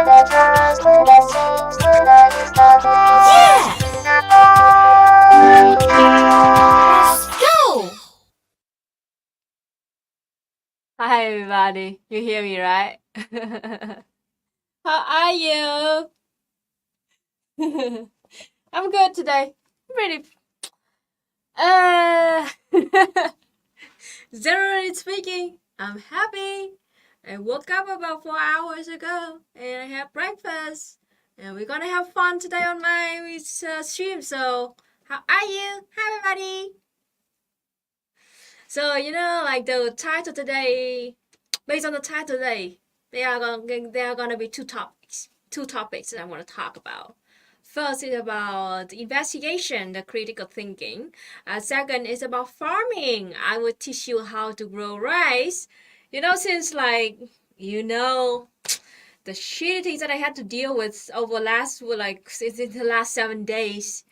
Go! Hi everybody, you hear me, right? How are you? I'm good today. Really, uh, generally speaking, I'm happy. I woke up about 4 hours ago and I had breakfast. And we're gonna have fun today on my stream. So, how are you? Hi everybody. So like the title today, based on the title today, there are gonna be two topics. Two topics that I want to talk about. First is about the investigation, the critical thinking. Second is about farming. I will teach you how to grow rice. Since the shitty things that I had to deal with over since the last 7 days.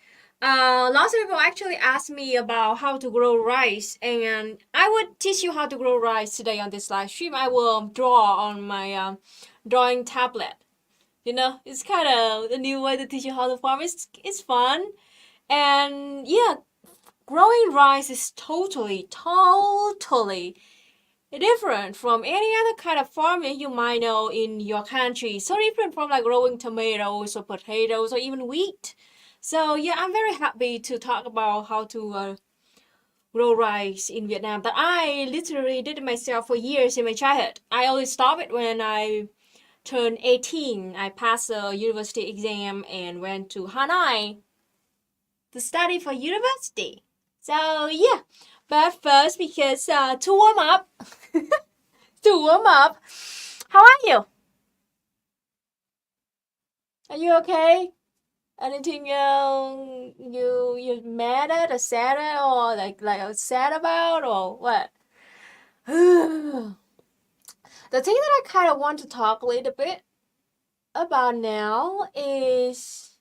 Lots of people actually ask me about how to grow rice, and I would teach you how to grow rice today on this live stream. I will draw on my drawing tablet. It's kind of a new way to teach you how to farm. It's fun, and yeah, growing rice is totally different from any other kind of farming you might know in your country. So different from like growing tomatoes or potatoes or even wheat. So yeah, I'm very happy to talk about how to grow rice in Vietnam. But I literally did it myself for years in my childhood. I only stopped it when I turned 18. I passed the university exam and went to Hanoi to study for university. So yeah, but first, because to warm up, how are you? Are you okay? Anything you mad at or sad at or like sad about or what? The thing that I kind of want to talk a little bit about now is,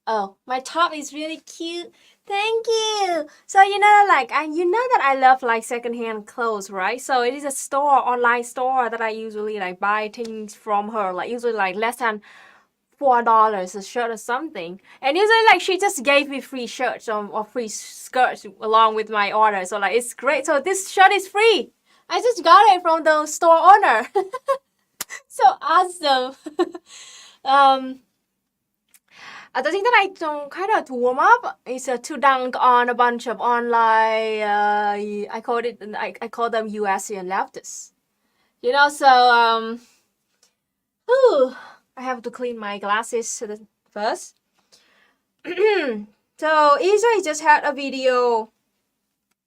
oh, my top is really cute. Thank you. So that I love like secondhand clothes, right? So it is a online store that I usually like buy things from her, like usually like less than $4 a shirt or something. And usually like she just gave me free shirts or free skirts along with my order. So like it's great. So this shirt is free. I just got it from the store owner. So awesome. um the thing that I don't kind of to warm up is to dunk on a bunch of online. I call them USian leftists. Whew, I have to clean my glasses first. So Isa just had a video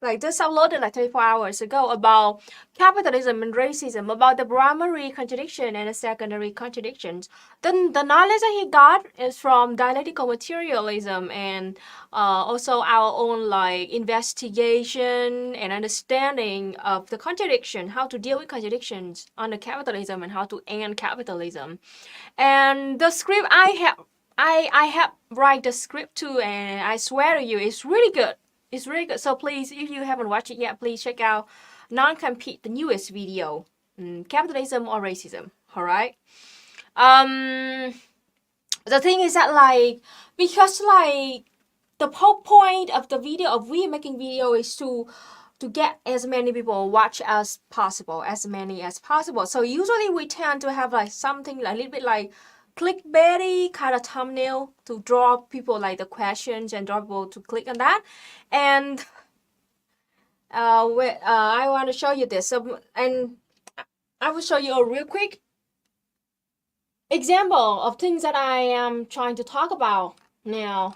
like just uploaded like 24 hours ago about capitalism and racism, about the primary contradiction and the secondary contradictions. The knowledge that he got is from dialectical materialism and also our own like investigation and understanding of the contradiction, how to deal with contradictions under capitalism and how to end capitalism. And the script I have write the script too, and I swear to you, it's really good. It's really good. So please, if you haven't watched it yet, please check out Non-Compete, the newest video, capitalism or racism. All right. The thing is that because the whole point of the video of we making video is to get as many people watch as possible, as many as possible. So usually we tend to have like something like a little bit like clickbaity kind of thumbnail to draw people like the questions and draw people to click on that. And I want to show you this. So, and I will show you a real quick example of things that I am trying to talk about now.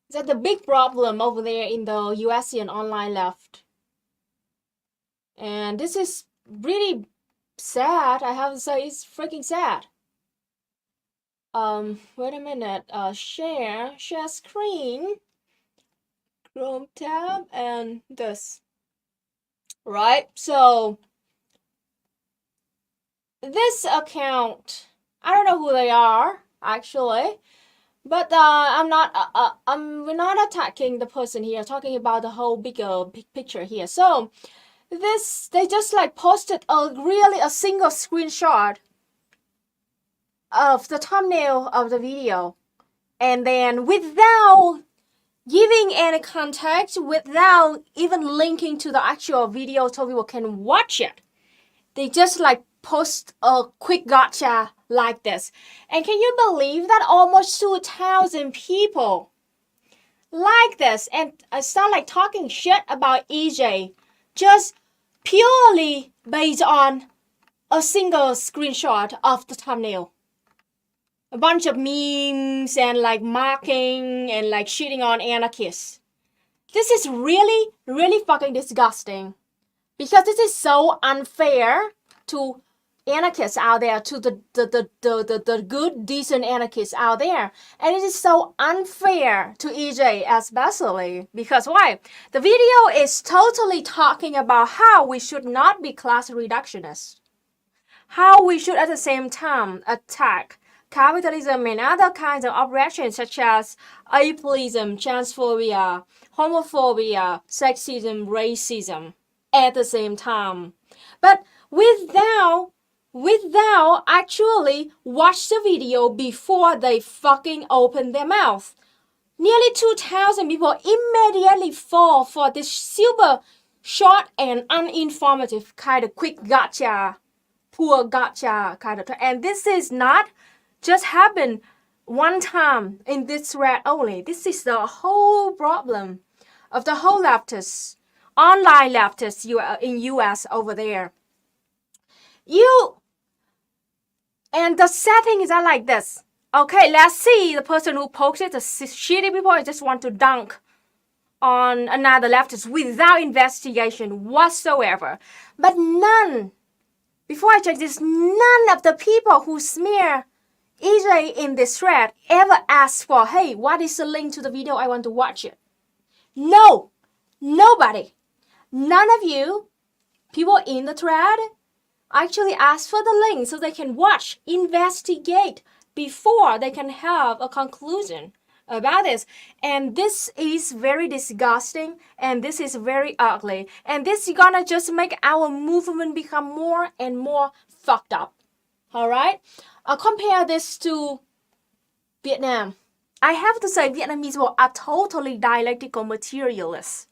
Is that the big problem over there in the USian online left? And this is really sad. I have to say it's freaking sad. Wait a minute. Share screen, Chrome tab, and this. Right? So this account, I don't know who they are actually, but we're not attacking the person here. Talking about the whole bigger picture here. So they just like posted a single screenshot of the thumbnail of the video, and then without giving any context, without even linking to the actual video so people can watch it, they just like post a quick gotcha like this. And can you believe that almost 2,000 people like this and I start like talking shit about EJ just purely based on a single screenshot of the thumbnail. A bunch of memes and like mocking and like shitting on anarchists. This is really, really fucking disgusting. Because this is so unfair to anarchists out there, to the good, decent anarchists out there. And it is so unfair to EJ especially. Because why? The video is totally talking about how we should not be class reductionists. How we should at the same time attack capitalism and other kinds of oppressions such as ableism, transphobia, homophobia, sexism, racism at the same time. But without actually watch the video before they fucking open their mouth. Nearly 2,000 people immediately fall for this super short and uninformative kind of quick gotcha, poor gotcha kind of. And this is not just happened one time in this thread only. This is the whole problem of the whole leftists, online leftists in US over there. And the setting is like this. Okay, let's see the person who posted the shitty people just want to dunk on another leftist without investigation whatsoever. But none, before I check this, none of the people who smear EJ in this thread ever asked for, hey, what is the link to the video? I want to watch it. No, nobody, none of you people in the thread actually ask for the link so they can watch, investigate before they can have a conclusion about this. And this is very disgusting and this is very ugly. And this is gonna just make our movement become more and more fucked up. Alright? I'll compare this to Vietnam. I have to say Vietnamese people are totally dialectical materialists.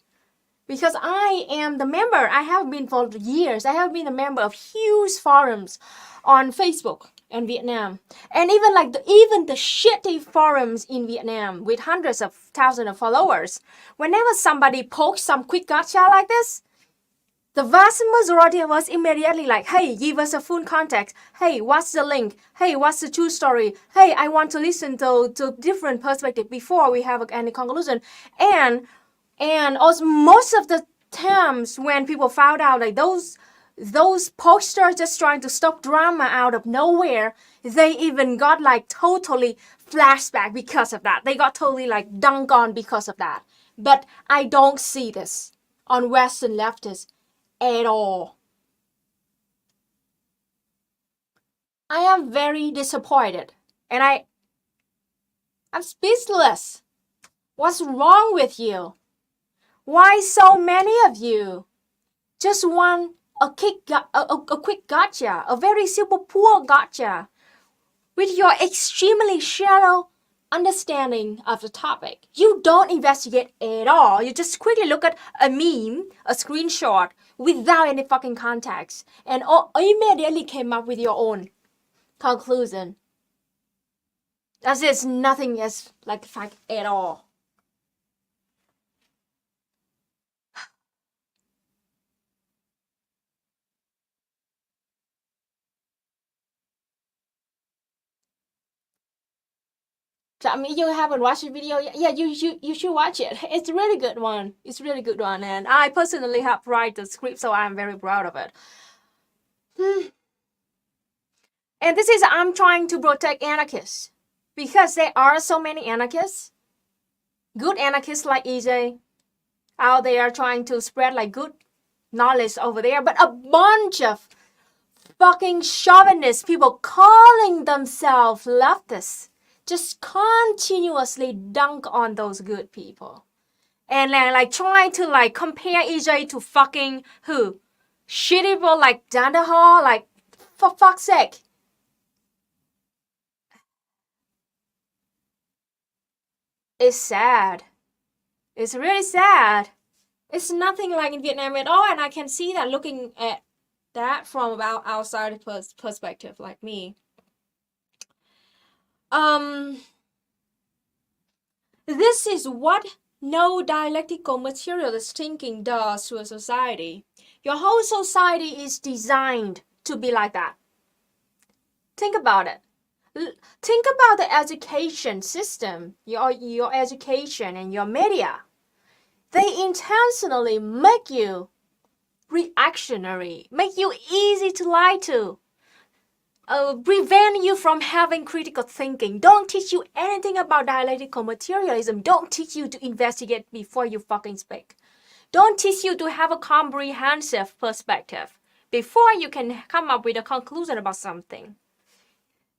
Because I am the member, I have been for years, I have been a member of huge forums on Facebook in Vietnam. And even like even the shitty forums in Vietnam with hundreds of thousands of followers, whenever somebody posts some quick gotcha like this, the vast majority of us immediately like, hey, give us a full context. Hey, what's the link? Hey, what's the true story? Hey, I want to listen to different perspective before we have any conclusion. And also most of the times when people found out like those posters just trying to stop drama out of nowhere, they even got like totally flashback because of that. They got totally like dunked on because of that. But I don't see this on Western leftists at all. I am very disappointed and I'm speechless. What's wrong with you? Why so many of you just want a quick gotcha, a very super poor gotcha, with your extremely shallow understanding of the topic? You don't investigate at all. You just quickly look at a meme, a screenshot, without any fucking context, and immediately came up with your own conclusion. As is nothing as like fact at all. So, I mean, you haven't watched the video yet? Yeah, you should watch it. It's a really good one. It's a really good one. And I personally have write the script, so I'm very proud of it. And this is, I'm trying to protect anarchists. Because there are so many anarchists. Good anarchists like EJ out there trying to spread like good knowledge over there. But a bunch of fucking chauvinist people calling themselves leftists just continuously dunk on those good people. And then like trying to like compare EJ to fucking who? Shitty people like Dandahall, like for fuck's sake. It's sad. It's really sad. It's nothing like in Vietnam at all, and I can see that looking at that from about outside perspective, like me. This is what no dialectical materialist thinking does to a society. Your whole society is designed to be like that. Think about it. Think about the education system, your education and your media. They intentionally make you reactionary, make you easy to lie to, prevent you from having critical thinking, don't teach you anything about dialectical materialism, don't teach you to investigate before you fucking speak, don't teach you to have a comprehensive perspective before you can come up with a conclusion about something.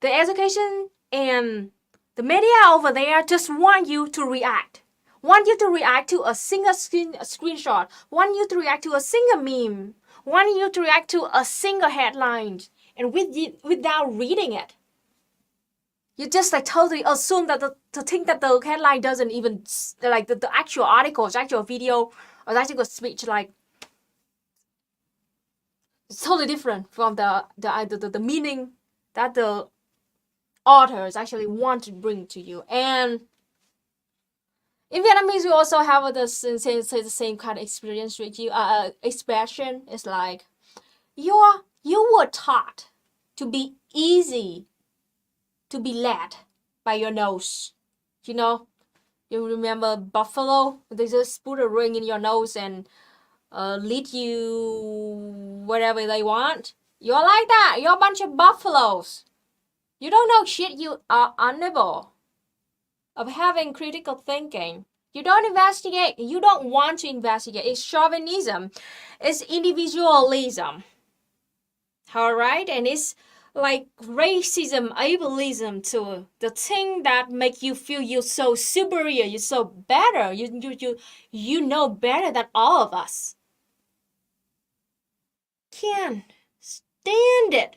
The education and the media over there just want you to react. Want you to react to a single screenshot. Want you to react to a single meme. Want you to react to a single headline. And without reading it. You just like totally assume that to think that the headline doesn't even, like the actual articles, actual video, or the actual speech, like, it's totally different from the meaning that the authors actually want to bring to you. And in Vietnamese, we also have the same kind of experience with you. Expression is like, you were taught to be easy to be led by your nose. You know, you remember buffalo? They just put a ring in your nose and lead you wherever they want. You're like that. You're a bunch of buffaloes. You don't know shit. You are unable of having critical thinking. You don't investigate. You don't want to investigate. It's chauvinism. It's individualism. Alright? And it's like racism, ableism too. The thing that make you feel you're so superior, you're so better. You know better than all of us. Can't stand it.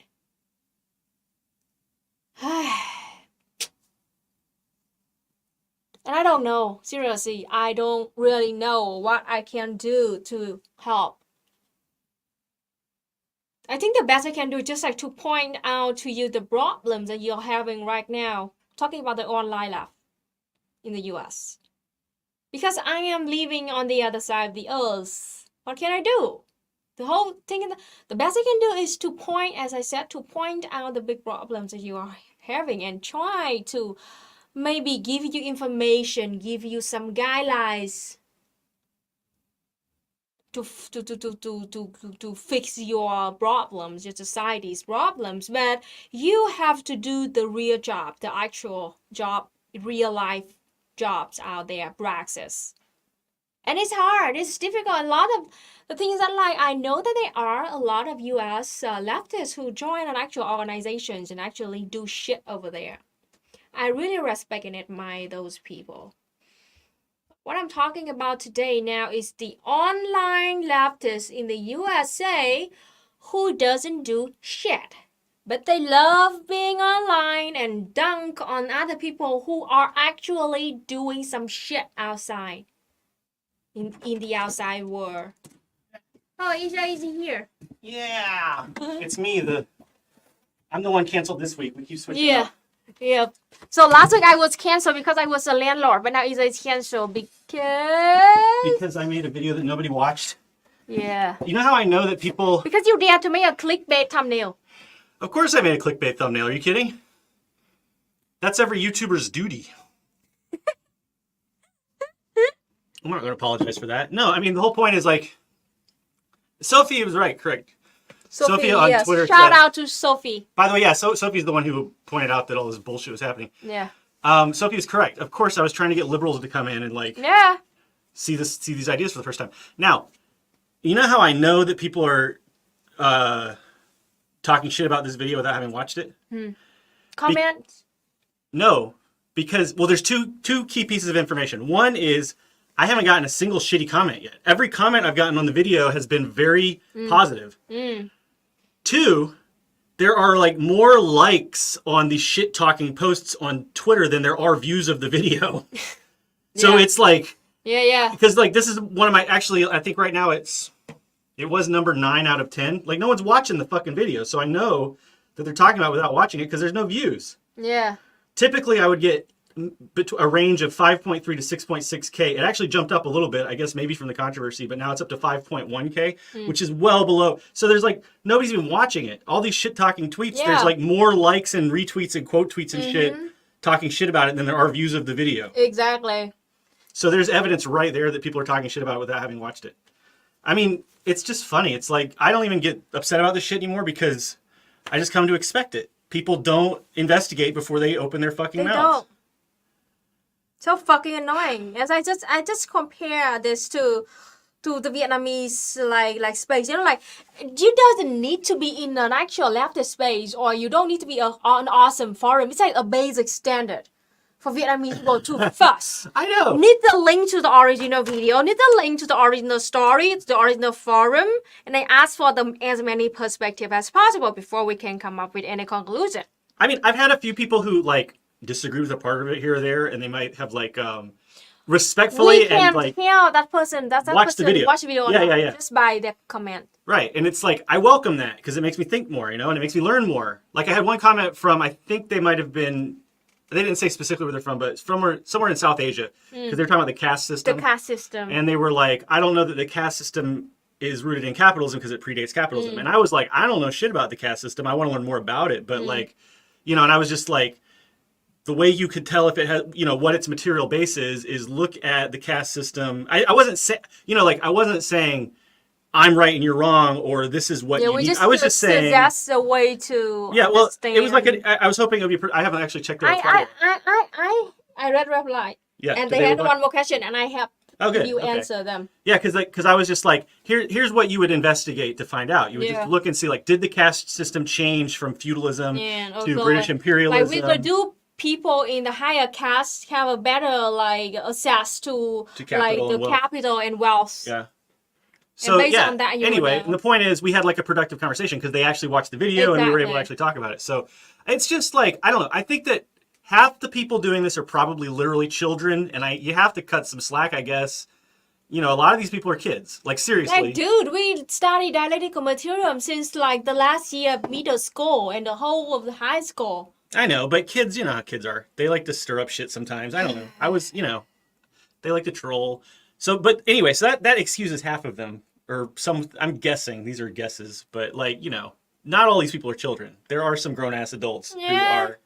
And I don't know, seriously, I don't really know what I can do to help. I think the best I can do is just like to point out to you the problems that you're having right now, talking about the online life in the US. Because I am living on the other side of the earth. What can I do? The whole thing, the best I can do is to point, as I said, to point out the big problems that you are having and try to maybe give you information, give you some guidelines to fix your problems, your society's problems. But you have to do the real job, the actual job, real life jobs out there, praxis. And it's hard, it's difficult. A lot of the things that, like, I know that there are a lot of US leftists who join an actual organizations and actually do shit over there. I really respect and admire those people. What I'm talking about today now is the online leftists in the USA who doesn't do shit. But they love being online and dunk on other people who are actually doing some shit outside. In the outside world. Oh, EJ is here. Yeah, it's me. I'm the one canceled this week. We keep switching up. Yeah. So last week I was canceled because I was a landlord, but now EJ is canceled because I made a video that nobody watched. Yeah. You know how I know that people... Because you dare to make a clickbait thumbnail. Of course I made a clickbait thumbnail. Are you kidding? That's every YouTuber's duty. I'm not going to apologize for that. No, I mean, the whole point is like... Sophie was right, correct. Sophie on yes. Twitter. Shout out to Sophie. By the way, yeah, Sophie's the one who pointed out that all this bullshit was happening. Yeah. Sophie was correct. Of course, I was trying to get liberals to come in and like... Yeah. See these ideas for the first time. Now, you know how I know that people are talking shit about this video without having watched it? Comment? No, because, well, there's two key pieces of information. One is I haven't gotten a single shitty comment yet. Every comment I've gotten on the video has been very positive. Two, there are like more likes on the shit talking posts on Twitter than there are views of the video. So it's like, yeah. because like this is one of my, actually, I think right now it was number 9 out of 10. Like no one's watching the fucking video, so I know that they're talking about it without watching it because there's no views. Yeah. Typically, I would get a range of 5.3 to 6.6K. It actually jumped up a little bit, I guess maybe from the controversy, but now it's up to 5.1K, which is well below. So there's like, nobody's even watching it. All these shit-talking tweets, there's like more likes and retweets and quote tweets and shit talking shit about it than there are views of the video. Exactly. So there's evidence right there that people are talking shit about it without having watched it. I mean, it's just funny. It's like, I don't even get upset about this shit anymore because I just come to expect it. People don't investigate before they open their fucking mouths. Don't. So fucking annoying. As I just compare this to the Vietnamese like space. You know, like you doesn't need to be in an actual leftist space, or you don't need to be an awesome forum. It's like a basic standard for Vietnamese people to fuss. I know. Need the link to the original video, need the link to the original story, to the original forum, and I ask for them as many perspectives as possible before we can come up with any conclusion. I mean, I've had a few people who like disagree with a part of it here or there, and they might have like respectfully we can and like tell that person watch the video. Watch the video yeah. just by their comment. Right, and it's like I welcome that because it makes me think more, you know, and it makes me learn more. Like I had one comment from, I think they might have been, they didn't say specifically where they're from, but it's from somewhere in South Asia because they're talking about the caste system. The caste system. And they were like, I don't know that the caste system is rooted in capitalism because it predates capitalism. And I was like, I don't know shit about the caste system. I want to learn more about it. But like, you know, and I was just like, the way you could tell if it has, you know, what its material base is look at the caste system. I wasn't saying, you know, like I wasn't saying I'm right and you're wrong, or this is what you need. I was just saying that's the way to understand. It was like I was hoping it would be. I haven't actually checked it out. I read reply. Yeah, and they had one more question, and I have you answer them. Yeah, because I was just like, here's what you would investigate to find out. You would just look and see, like, did the caste system change from feudalism to British imperialism? Like, we do people in the higher caste have a better like access to capital, like the capital and wealth. Yeah. So on that, anyway, and the point is, we had like a productive conversation because they actually watched the video and we were able to actually talk about it. So it's just like, I don't know. I think that half the people doing this are probably literally children, and you have to cut some slack, I guess. You know, a lot of these people are kids. Like, seriously. Like, dude, we studied dialectical material since like the last year of middle school and the whole of the high school. I know, but kids, you know how kids are. They like to stir up shit sometimes. I don't know. They like to troll. So, but anyway, so that excuses half of them. Or some, I'm guessing, these are guesses, but like, you know, not all these people are children. There are some grown-ass adults who are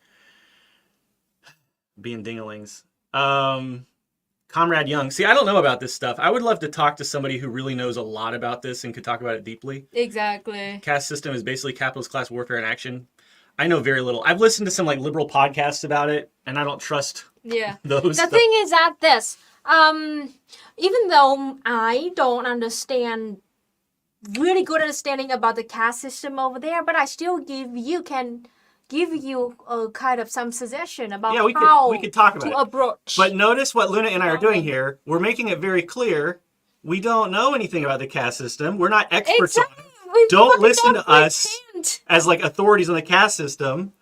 being dinglings. Comrade Young. See, I don't know about this stuff. I would love to talk to somebody who really knows a lot about this and could talk about it deeply. Exactly. Caste system is basically capitalist class warfare in action. I know very little. I've listened to some like liberal podcasts about it, and I don't trust those. The thing is that this, even though I don't understand really good understanding about the caste system over there, but I still can give you a kind of some suggestion about how we could talk about to approach. But notice what Luna and I are doing here. We're making it very clear we don't know anything about the caste system. We're not experts on it. Don't listen to us as like authorities on the caste system.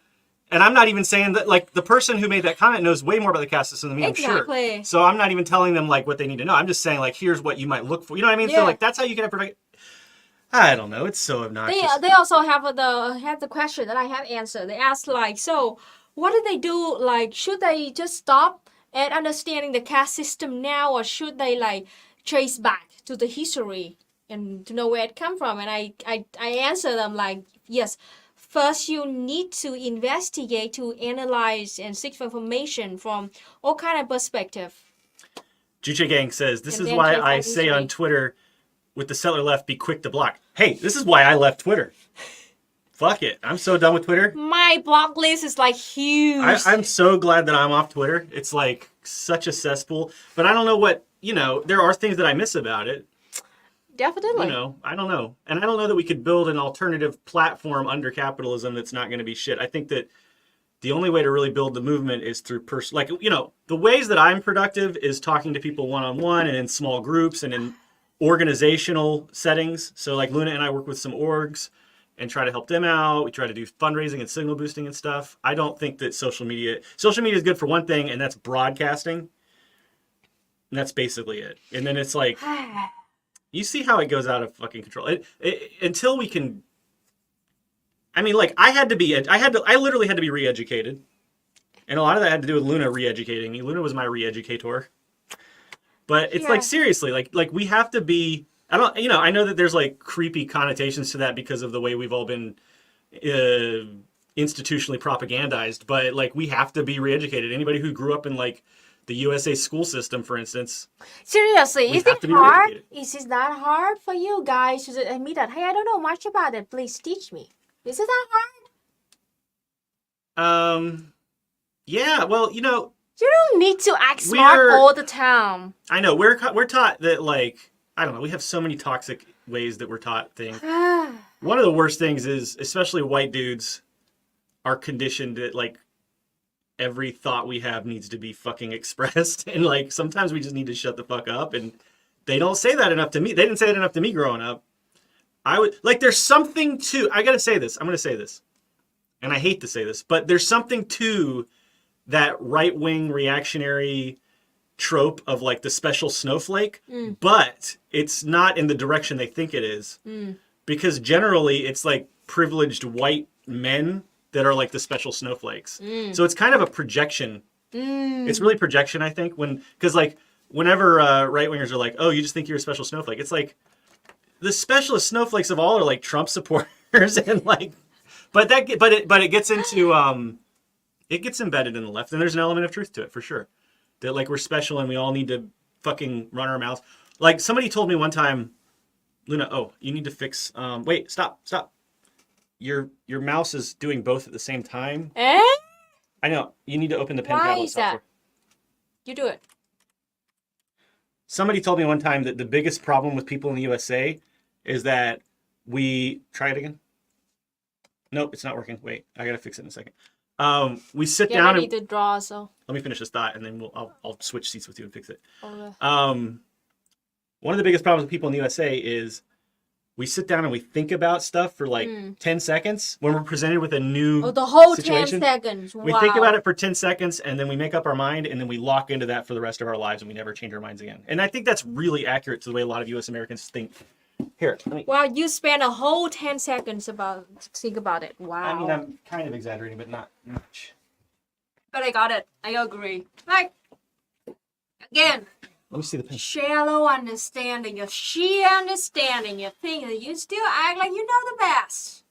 And I'm not even saying that, like, the person who made that comment knows way more about the caste system than me, I'm sure. So I'm not even telling them, like, what they need to know. I'm just saying, like, here's what you might look for. You know what I mean? Yeah. So, like, that's how you can protect. I don't know. It's so obnoxious. They also have the question that I have answered. They asked, like, so what do they do? Like, should they just stop at understanding the caste system now, or should they, like, trace back to the history and to know where it come from? And I answer them, like, yes. First, you need to investigate, to analyze, and seek for information from all kind of perspective. Juche Gang says, this is why I say on Twitter, with the settler left, be quick to block. Hey, this is why I left Twitter. Fuck it. I'm so done with Twitter. My block list is like huge. I'm so glad that I'm off Twitter. It's like such a cesspool. But I don't know what, you know, there are things that I miss about it. Definitely. You know, I don't know. And I don't know that we could build an alternative platform under capitalism that's not going to be shit. I think that the only way to really build the movement is through like, you know, the ways that I'm productive is talking to people one-on-one and in small groups and in organizational settings. So like Luna and I work with some orgs and try to help them out. We try to do fundraising and signal boosting and stuff. I don't think that social media is good for one thing, and that's broadcasting. And that's basically it. And then it's like, you see how it goes out of fucking control. Until we can. I mean, like, I literally had to be re-educated. And a lot of that had to do with Luna re-educating me. Luna was my re-educator. But it's like, seriously, like we have to be, I know that there's like creepy connotations to that because of the way we've all been institutionally propagandized, but like we have to be re-educated. Anybody who grew up in like the USA school system, for instance. Seriously, is it hard? Is it that hard for you guys to admit that, hey, I don't know much about it, please teach me? Is it that hard? Yeah, well, you don't need to act smart all the time. I know, we're taught that, like, I don't know, we have so many toxic ways that we're taught things. One of the worst things is, especially white dudes are conditioned that, like, every thought we have needs to be fucking expressed. And, like, sometimes we just need to shut the fuck up. And they don't say that enough to me. They didn't say that enough to me growing up. There's something to, I gotta say this. I'm gonna say this. And I hate to say this, but there's something to that right-wing reactionary trope of, like, the special snowflake. But it's not in the direction they think it is. Because generally it's, like, privileged white men that are like the special snowflakes. So it's kind of a projection. It's really projection, I think, because like whenever right-wingers are like, oh, you just think you're a special snowflake. It's like the specialist snowflakes of all are like Trump supporters and like, but it gets into, it gets embedded in the left, and there's an element of truth to it for sure. That like we're special and we all need to fucking run our mouths. Like somebody told me one time, Luna, oh, you need to fix, wait, stop. Your mouse is doing both at the same time. Eh? I know. You need to open the pen Why tablet is that? software. You do it. Somebody told me one time that the biggest problem with people in the USA is that we... Try it again? Nope, it's not working. Wait, I gotta fix it in a second. We sit down and... to draw, so... Let me finish this thought, and then I'll switch seats with you and fix it. Okay. One of the biggest problems with people in the USA is we sit down and we think about stuff for like 10 seconds when we're presented with a new the whole situation. 10 seconds. Wow. We think about it for 10 seconds and then we make up our mind and then we lock into that for the rest of our lives and we never change our minds again. And I think that's really accurate to the way a lot of US Americans think. Here, Wow, you spend a whole 10 seconds to think about it. Wow. I mean, I'm kind of exaggerating, but not much. But I got it. I agree. Like, again... Let me see the pen. Shallow understanding, your sheer understanding, you think that you still act like you know the best.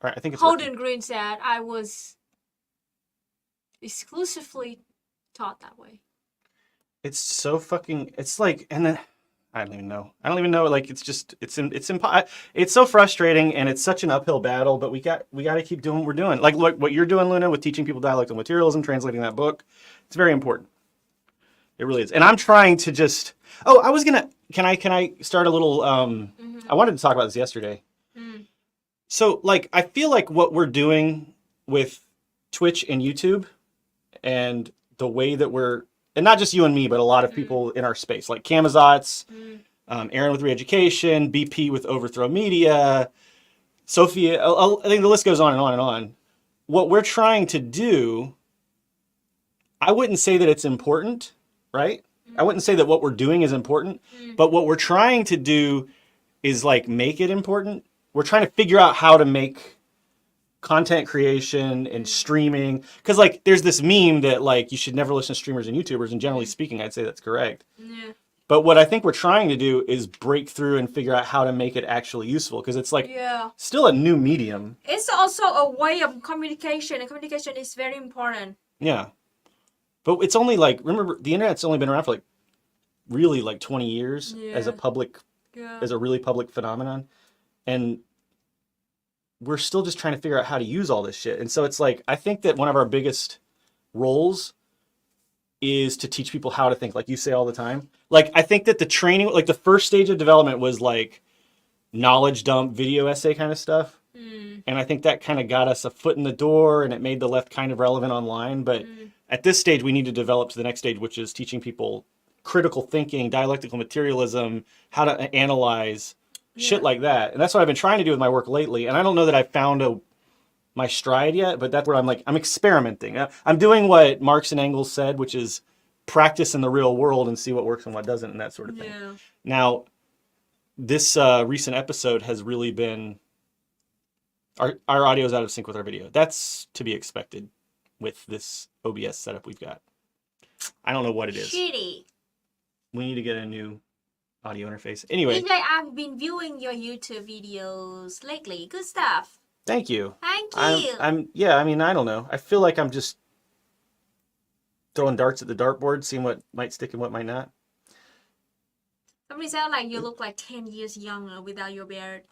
All right, I think it's Holden working. Green said, I was exclusively taught that way. It's so fucking, it's like, and then, I don't even know. Like, it's just, it's so frustrating and it's such an uphill battle, but we got to keep doing what we're doing. Like, look, what you're doing, Luna, with teaching people dialectal materialism, translating that book, it's very important. It really is. And I'm trying to just, can I start a little, I wanted to talk about this yesterday. So, like, I feel like what we're doing with Twitch and YouTube and the way that and not just you and me, but a lot of people in our space, like Kamazots, Aaron with Reeducation, BP with Overthrow Media, Sophia, I think the list goes on and on and on. What we're trying to do, I wouldn't say that it's important, right? I wouldn't say that what we're doing is important, but what we're trying to do is like make it important. We're trying to figure out how to make content creation and streaming, because like there's this meme that like you should never listen to streamers and YouTubers, and generally speaking I'd say that's correct. Yeah. But what I think we're trying to do is break through and figure out how to make it actually useful, because it's like still a new medium. It's also a way of communication, and communication is very important. Yeah, but it's only like, remember, the internet's only been around for like really like 20 years as a public as a really public phenomenon, and we're still just trying to figure out how to use all this shit. And so it's like, I think that one of our biggest roles is to teach people how to think, like you say all the time. Like, I think that the training, like the first stage of development was like knowledge dump, video essay kind of stuff. And I think that kind of got us a foot in the door and it made the left kind of relevant online. But at this stage, we need to develop to the next stage, which is teaching people critical thinking, dialectical materialism, how to analyze, shit like that. And that's what I've been trying to do with my work lately. And I don't know that I've found my stride yet, but that's where I'm experimenting. I'm doing what Marx and Engels said, which is practice in the real world and see what works and what doesn't and that sort of thing. Yeah. Now, this recent episode has really been, our audio is out of sync with our video. That's to be expected with this OBS setup we've got. I don't know what it is. Shitty. We need to get a new audio interface. Anyway. It's like I've been viewing your YouTube videos lately. Good stuff. Thank you. Thank you. I mean, I don't know. I feel like I'm just throwing darts at the dartboard, seeing what might stick and what might not. Somebody sound like you look like 10 years younger without your beard.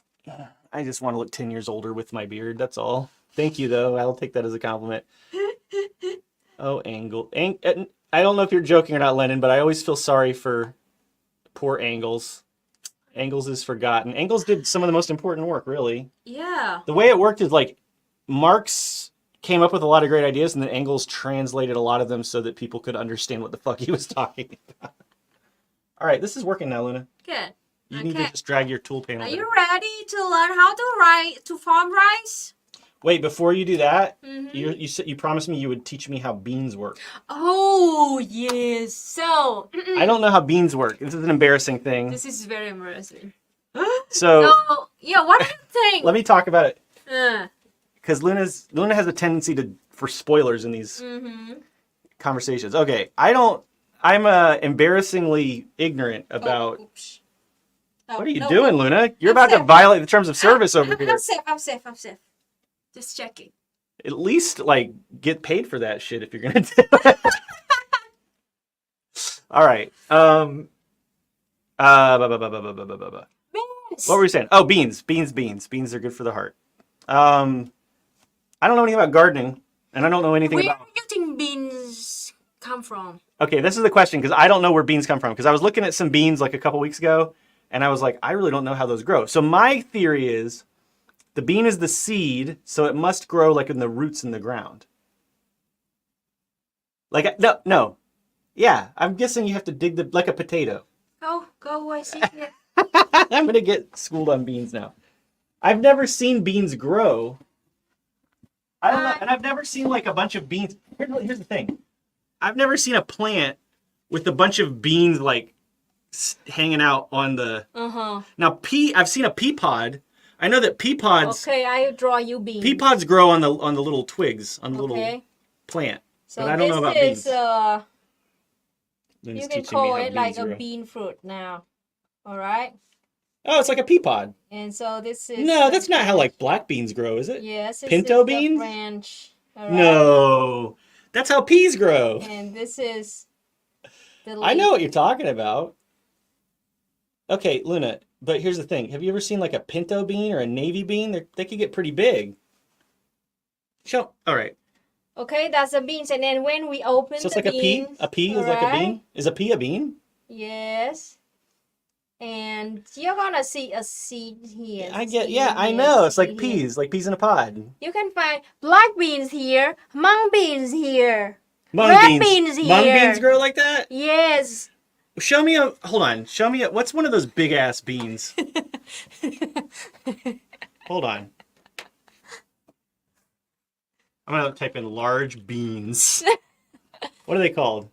I just want to look 10 years older with my beard, that's all. Thank you, though. I'll take that as a compliment. Oh, Angle. I don't know if you're joking or not, Lennon, but I always feel sorry for poor Angles. Angles is forgotten. Angles did some of the most important work, really. Yeah. The way it worked is like Marx came up with a lot of great ideas, and then Engels translated a lot of them so that people could understand what the fuck he was talking about. All right, this is working now, Luna. Good. You need to just drag your tool panel. Are you ready to learn how to farm rice? Wait, before you do that, you said you promised me you would teach me how beans work. Oh yes. So I don't know how beans work. This is an embarrassing thing. this is very embarrassing. So yeah, what do you think? let me talk about it. Because Luna has a tendency for spoilers in these conversations. Okay, I'm embarrassingly ignorant about. Oops. What are you doing, Luna? You're about to violate the terms of service over here. I'm safe. Just checking. At least, get paid for that shit if you're gonna do it. All right. What were we saying? Oh, beans. Beans are good for the heart. I don't know anything about gardening, and I don't know anything about. Where do you think beans come from? Okay, this is the question, because I don't know where beans come from. Because I was looking at some beans a couple weeks ago, and I was like, I really don't know how those grow. So my theory is, the bean is the seed, so it must grow in the roots in the ground. No. Yeah, I'm guessing you have to dig like a potato. Go away, see here. I'm gonna get schooled on beans now. I've never seen beans grow. I don't know, and I've never seen a bunch of beans. Here's the thing. I've never seen a plant with a bunch of beans hanging out on the. Now I've seen a pea pod. I know that pea pods. Okay, I draw you beans. Pea pods grow on the little twigs on the little plant. So but I don't know about beans. You can call it like a bean fruit now. All right. Oh, it's like a pea pod. And so this is. No, that's not how black beans grow, is it? Yes. Pinto is beans. The branch. All right? No, that's how peas grow. And this is. The leaf. I know what you're talking about. Okay, Luna. But here's the thing. Have you ever seen a pinto bean or a navy bean? They could get pretty big. All right. Okay, that's the beans. And then when we open so it's the like beans, a pea? A pea is like a bean? Is a pea a bean? Yes. And you're going to see a seed here. I know. It's like peas in a pod. You can find black beans here, mung beans here, red beans here. Mung beans grow like that? Yes. Show me what's one of those big ass beans? Hold on. I'm going to type in large beans. What are they called?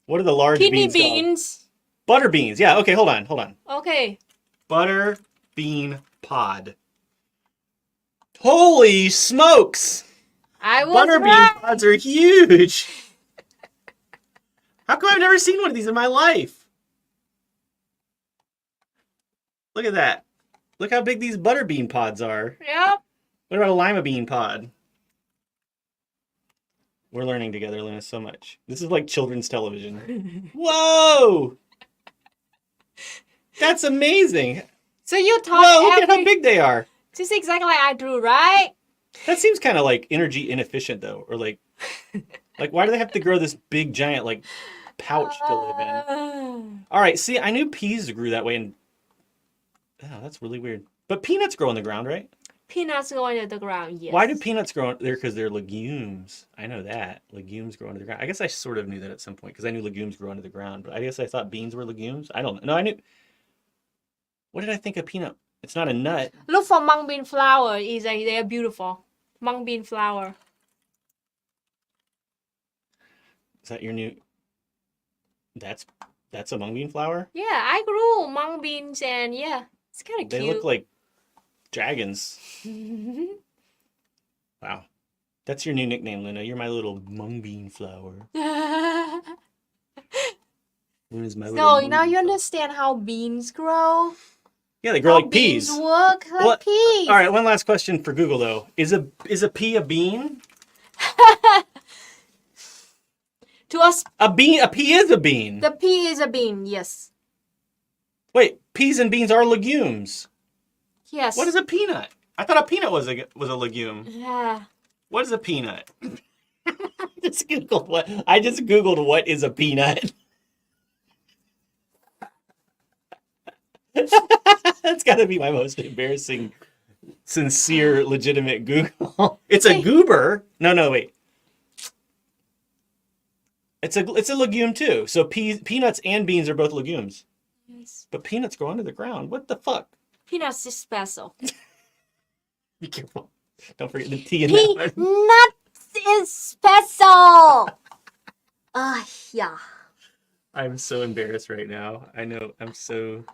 What are the large Kidney beans beans. called? Butter beans. Yeah, okay, hold on. Okay. Butter bean pod. Holy smokes! Butter bean pods are huge. How come I've never seen one of these in my life? Look at that. Look how big these butter bean pods are. Yep. What about a lima bean pod? We're learning together, Luna, so much. This is like children's television. Whoa! That's amazing. So you taught Whoa, look at how big they are. This is exactly like I drew, right? That seems kind of energy inefficient, though. Or why do they have to grow this big, giant, pouch to live in? All right, see, I knew peas grew that way, and oh, that's really weird. But peanuts grow in the ground, right? Peanuts go into the ground, yes. Why do peanuts grow there? Because they're legumes. I know that. Legumes grow under the ground. I guess I sort of knew that at some point, because I knew legumes grow under the ground. But I guess I thought beans were legumes. I don't know. No, I knew. What did I think of peanut? It's not a nut. Look for mung bean flower. They are beautiful. Mung bean flour. Is that your new? That's a mung bean flower. Yeah, I grew mung beans and yeah, it's kind of They cute. look like dragons. Wow, that's your new nickname, Luna. You're my little mung bean flower. Luna's my little So mung now bean you flower. understand how beans grow? Yeah, they grow How like peas. beans work like What? peas. All right, one last question for Google though. Is a pea a bean? To us, A pea is a bean. the pea is a bean. Yes. Wait, peas and beans are legumes. Yes. What is a peanut? I thought a peanut was a legume. Yeah. What is a peanut? I just googled what is a peanut. That's got to be my most embarrassing, sincere, legitimate Google. It's a goober. No, wait. It's a legume too. So peanuts and beans are both legumes. Yes. But peanuts grow under the ground. What the fuck? Peanuts is special. Be careful. Don't forget the T in that one. Peanuts is special. Yeah. I'm so embarrassed right now. I know. I'm so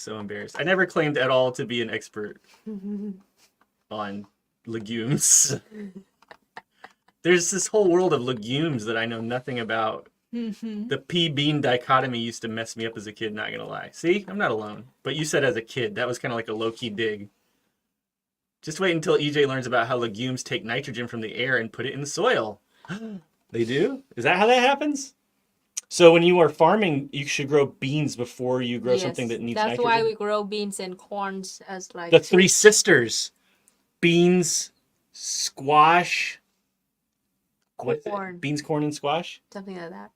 embarrassed. I never claimed at all to be an expert on legumes. There's this whole world of legumes that I know nothing about. The pea-bean dichotomy used to mess me up as a kid, not gonna lie. See? I'm not alone. But you said as a kid. That was kind of like a low-key dig. Just wait until EJ learns about how legumes take nitrogen from the air and put it in the soil. They do? Is that how that happens? So when you are farming, you should grow beans before you grow something that needs That's nitrogen? why we grow beans and corns as like The three sisters. Beans, squash. What's it? corn. Beans, corn, and squash? Something like that.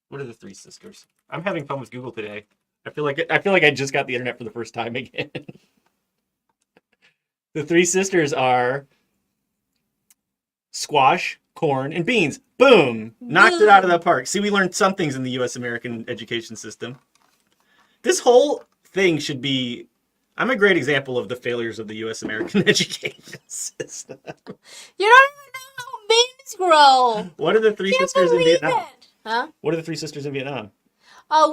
What are the three sisters? I'm having fun with Google today. I feel like I just got the internet for the first time again. The three sisters are squash, corn, and beans. Boom! Knocked it out of the park. See, we learned some things in the U.S. American education system. This whole thing should be... I'm a great example of the failures of the U.S. American education system. You don't even know how beans grow. What are the three Can't sisters in believe Vietnam? it. Huh? What are the three sisters in Vietnam?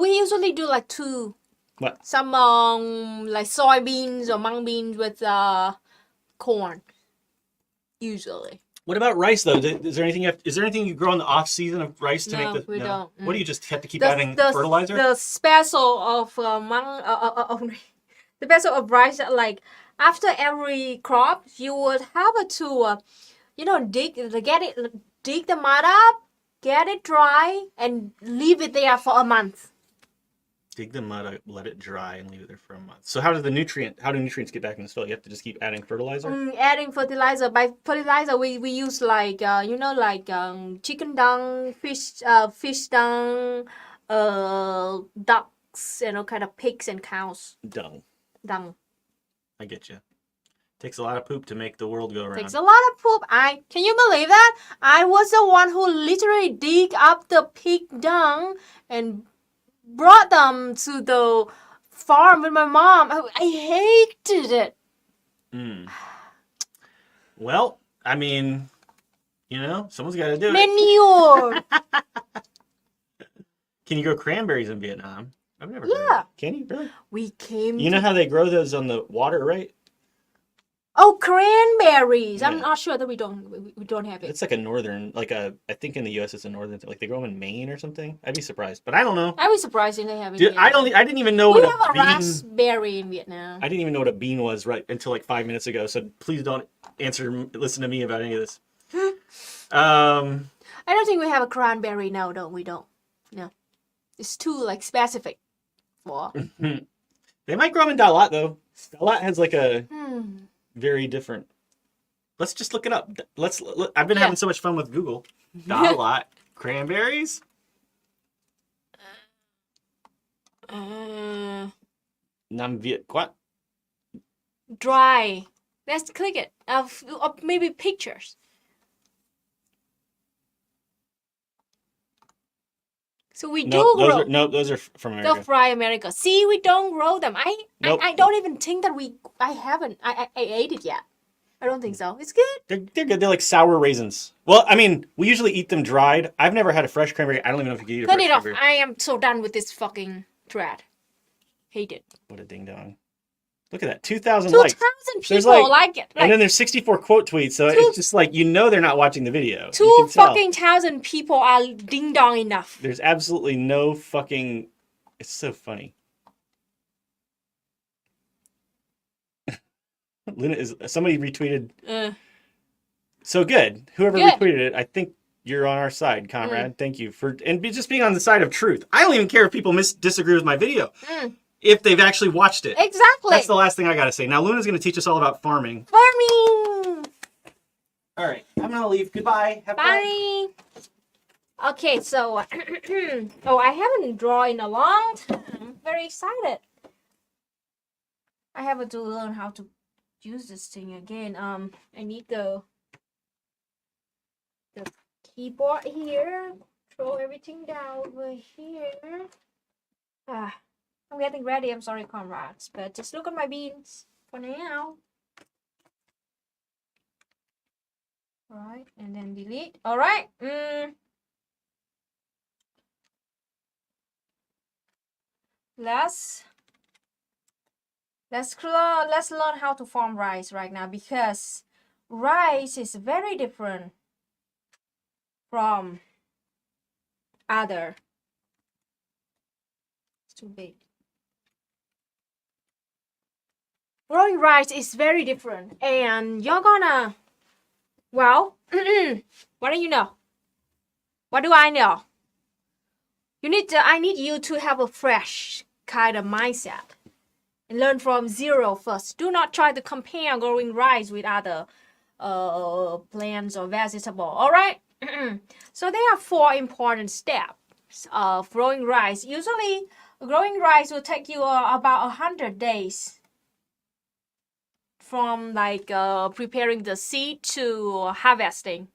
We usually do like two. What? Some like soybeans or mung beans with corn. Usually. What about rice though? Is there anything you grow in the off season of rice to No, make the? we don't. What do you just have to keep adding The fertilizer? The special of the special of rice, like after every crop, you would have to, dig the mud up, get it dry, and leave it there for a month. Dig the mud out, let it dry, and leave it there for a month. So how do nutrients get back in the soil? You have to just keep adding fertilizer. Adding fertilizer. By fertilizer, we use like chicken dung, fish dung, ducks, kind of pigs and cows. Dung. Dung. I get you. Takes a lot of poop to make the world go around. Takes a lot of poop. Can you believe that? I was the one who literally dig up the pig dung and brought them to the farm with my mom. I hated it. Well, I mean, someone's got to do it. Manure. Can you grow cranberries in Vietnam? I've never heard Yeah. of it. Can you really? We came. You know how they grow those on the water, right? Oh, cranberries. Yeah. I'm not sure that we don't have it. It's like a northern, I think in the U.S. it's a northern, like they grow them in Maine or something. I'd be surprised, but I don't know. I was surprised they have it. Dude, I didn't even know We what have a a bean. raspberry in Vietnam. I didn't even know what a bean was right until like 5 minutes ago. So please don't listen to me about any of this. I don't think we have a cranberry now, though. We don't. No, it's too specific. Well, They might grow them in Dalat though. Dalat has like a very different. Let's just look it up. I've been having so much fun with Google. Dalat cranberries. Nam Viet Quat. Dry. Let's click it. Of maybe pictures. So we do grow. Those are from America. They'll fry America. See, we don't grow them. I don't even think that I haven't. I ate it yet. I don't think so. It's good. They're good. They're like sour raisins. Well, I mean, we usually eat them dried. I've never had a fresh cranberry. I don't even know if you can eat a Turn fresh it off. cranberry. I am so done with this fucking thread. Hate it. What a ding dong. Look at that. 2,000 2,000 likes. There's people like it. And then there's 64 quote tweets, so it's just like, you know they're not watching the video. You can tell. 2,000 people are ding dong enough. There's absolutely no fucking... It's so funny. Luna is... Somebody retweeted... So good. Whoever retweeted it, I think you're on our side, comrade. Thank you for... And just being on the side of truth. I don't even care if people disagree with my video. If they've actually watched it. Exactly. That's the last thing I gotta say. Now Luna's gonna teach us all about farming. Farming! All right, I'm gonna leave. Goodbye. Have Bye. Okay, so oh, I haven't drawn in a long time. I'm very excited. I have to learn how to use this thing again. I need the keyboard here. Throw everything down over here. I'm getting ready. I'm sorry, comrades, but just look at my beans for now. Alright, and then delete. Alright. Let's learn how to farm rice right now, because rice is very different from other. It's too big. Growing rice is very different, and you're gonna, well, what do you know? What do I know? I need you to have a fresh kind of mindset and learn from zero first. Do not try to compare growing rice with other plants or vegetables. All right. So there are 4 important steps of growing rice. Usually, growing rice will take you about 100 days. From like preparing the seed to harvesting.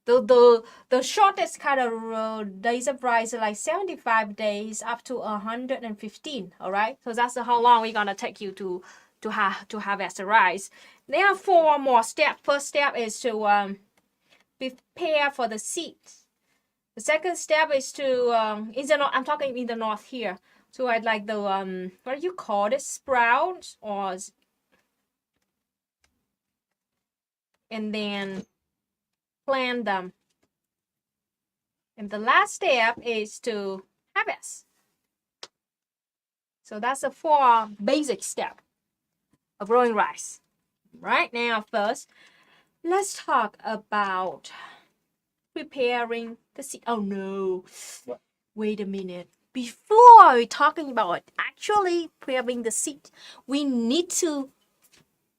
The shortest kind of days of rice are like 75 days up to 115. All right, so that's how long we're gonna take you to harvest the rice. There are 4 more steps. First step is to prepare for the seeds. The second step is to I'm talking in the north here. So I'd like the what do you call it, sprouts, or and then plant them. And the last step is to harvest. So that's the 4 basic steps of growing rice. Right now, first, let's talk about preparing the seed. Oh no, wait a minute. Before we're talking about actually preparing the seed, we need to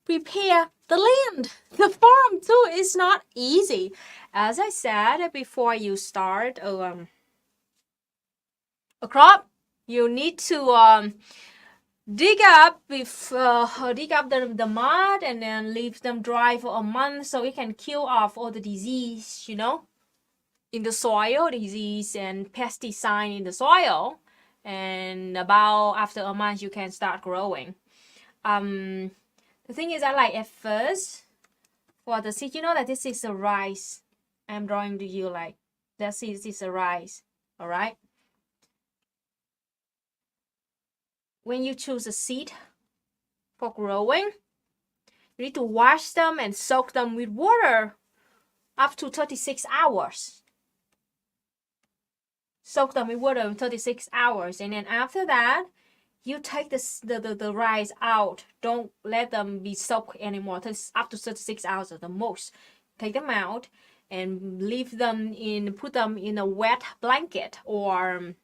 prepare the land. The farm too is not easy. As I said, before you start a crop, you need to dig up the mud and then leave them dry for a month so it can kill off all the disease, in the soil, disease and pesticide in the soil. And about after a month, you can start growing. The thing is that, like, at first, for the seed, that this is a rice. I'm drawing to you like this is a rice. All right. When you choose a seed for growing, you need to wash them and soak them with water up to 36 hours. Soak them with water for 36 hours, and then after that, you take the rice out. Don't let them be soaked anymore. Up to 36 hours at the most. Take them out and put them in a wet blanket or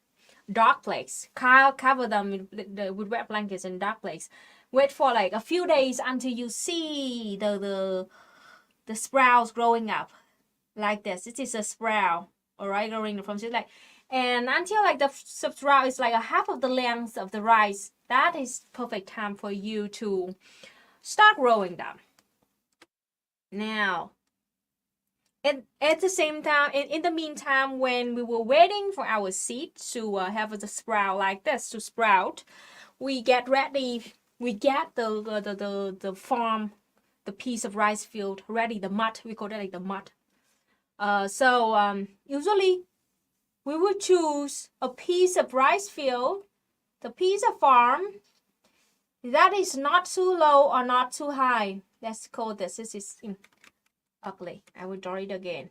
dark place. Cover them with wet blankets and dark place. Wait for like a few days until you see the sprouts growing up like this. This is a sprout, all right, growing from seed like. And until like the sprout is like a half of the length of the rice, that is perfect time for you to start growing them. Now, at the same time, in the meantime, when we were waiting for our seed to have the sprout like this to sprout, we get ready. We get the farm the piece of rice field ready, the mud, we call it like the mud. Usually we would choose a piece of rice field, the piece of farm that is not too low or not too high. Let's call this is ugly. I will draw it again.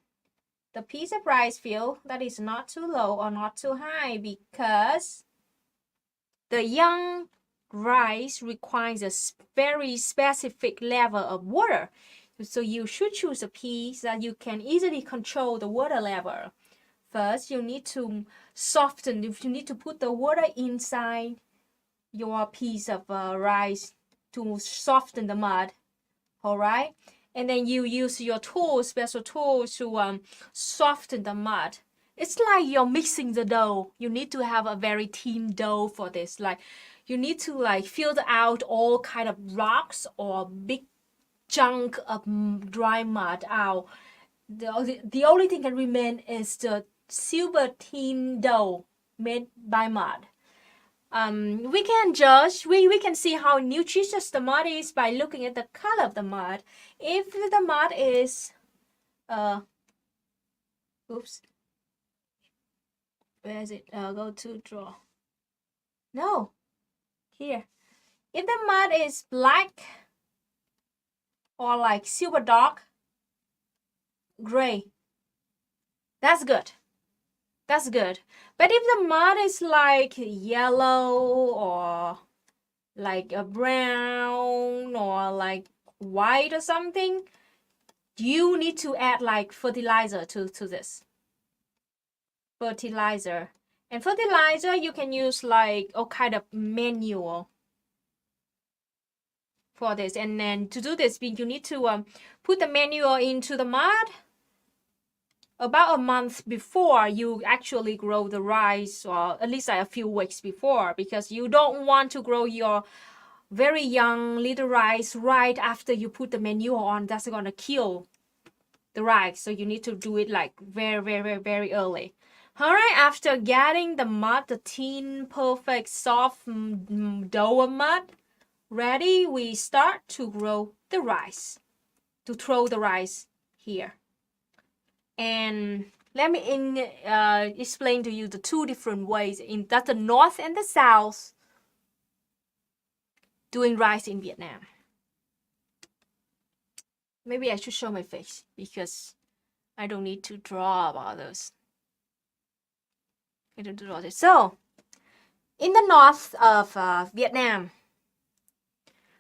The piece of rice field that is not too low or not too high, because the young rice requires a very specific level of water. So you should choose a piece that you can easily control the water level. First, you need to soften. You need to put the water inside your piece of rice to soften the mud. All right, and then you use your tools, special tools, to soften the mud. It's like you're mixing the dough. You need to have a very thin dough for this. Like you need to like filter out all kind of rocks or big chunk of dry mud out. The only thing can remain is the super thin dough made by mud. We can judge, we can see how nutritious the mud is by looking at the color of the mud. If the mud is, oops, where is it? Go to draw. No, here. If the mud is black or like silver dark, gray, that's good. That's good. But if the mud is like yellow or like a brown or like white or something, you need to add like fertilizer to this. Fertilizer. And fertilizer, you can use like all kind of manure for this. And then to do this, you need to put the manure into the mud about a month before you actually grow the rice, or at least like a few weeks before, because you don't want to grow your very young little rice right after you put the manure on. That's gonna kill the rice. So you need to do it like very early. All right, after getting the mud, the thin, perfect, soft dough of mud ready, we start to grow the rice, to throw the rice here. And let me explain to you the two different ways that's the north and the south doing rice in Vietnam. Maybe I should show my face because I don't need to draw about those. I don't draw this. So, in the north of Vietnam,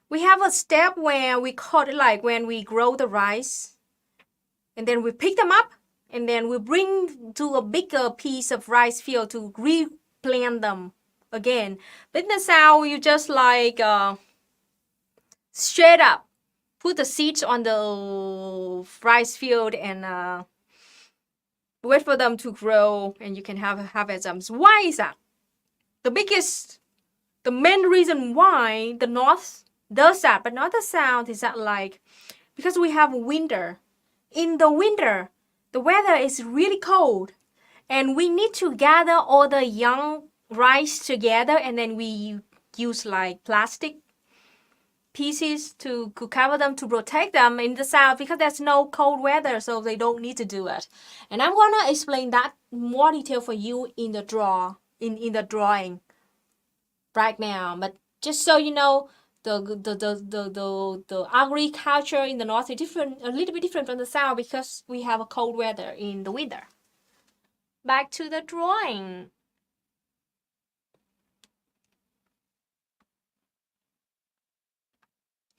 we have a step where we call it like when we grow the rice, and then we pick them up, and then we bring to a bigger piece of rice field to replant them again. But in the south, you just like straight up put the seeds on the rice field and wait for them to grow, and you can harvest them. So why is that? The main reason why the north does that, but not the south, is that like because we have winter. In the winter, the weather is really cold, and we need to gather all the young rice together, and then we use like plastic pieces to cover them to protect them in the south because there's no cold weather, so they don't need to do it. And I'm gonna explain that more detail for you in the drawing right now. But just so you know, the agriculture in the north is different, a little bit different from the south because we have a cold weather in the winter. Back to the drawing.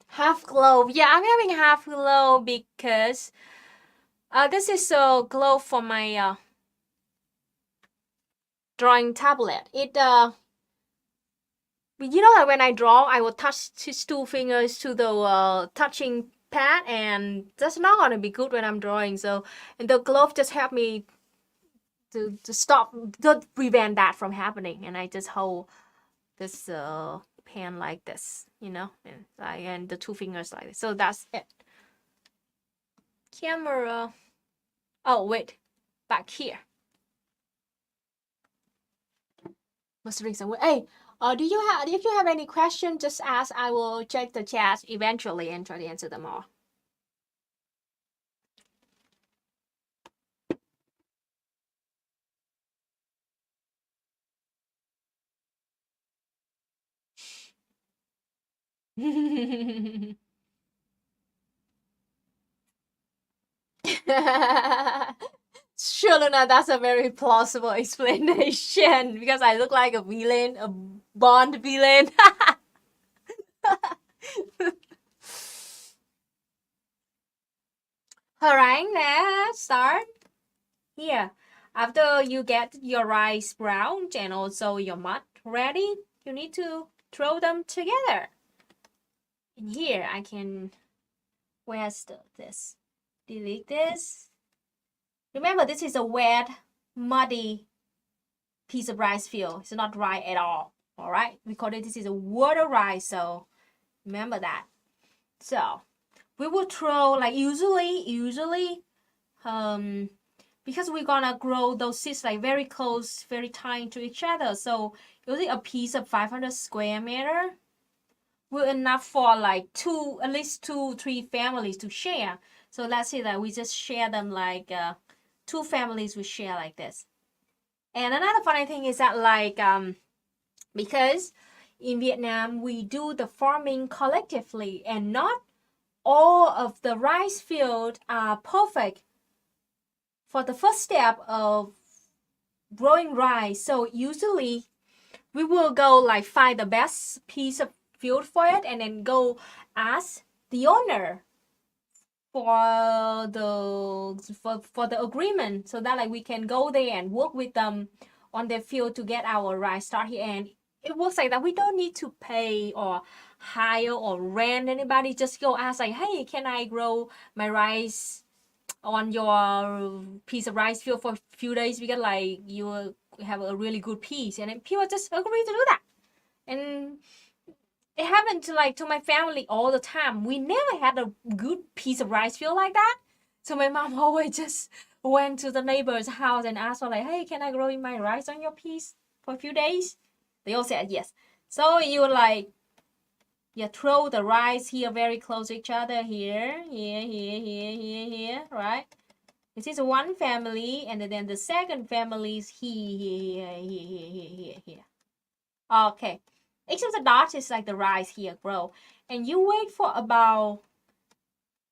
Half globe. Yeah, I'm having half globe because this is a globe for my drawing tablet. You know that when I draw, I will touch his two fingers to the touching pad, and that's not gonna be good when I'm drawing. So, and the glove just helped me to stop, to prevent that from happening. And I just hold this pen like this, you know, and the two fingers like this. So that's it. Camera. Oh wait, back here. Must drink some. Hey. If you have any questions, just ask. I will check the chat eventually and try to answer them all. Sure, Luna, that's a very plausible explanation because I look like a villain, a Bond villain. Alright, let's start. Here, after you get your rice browned and also your mud ready, you need to throw them together. And here I can, where's this? Delete this. Remember, this is a wet, muddy piece of rice field. It's not dry at all. All right, we call it, this is a water rice, so remember that. So we will throw like usually because we're gonna grow those seeds like very close, very tight to each other. So usually a piece of 500 square meter will enough for like at least 2-3 families to share. So let's say that we just share them like 2 families will share like this. And another funny thing is that like because in Vietnam we do the farming collectively and not all of the rice fields are perfect for the first step of growing rice. So usually we will go like find the best piece of field for it and then go ask the owner for the agreement so that like we can go there and work with them on their field to get our rice start here. And it works like that. We don't need to pay or hire or rent anybody. Just go ask like, hey, can I grow my rice on your piece of rice field for a few days because like you have a really good piece, and then people just agree to do that. And it happened to my family all the time. We never had a good piece of rice field like that. So my mom always just went to the neighbor's house and asked for like, hey, can I grow my rice on your piece for a few days? They all said yes. So you like, you throw the rice here very close to each other, here, right? This is one family, and then the second family is here. Okay. Each of the dots is like the rice here grow. And you wait for about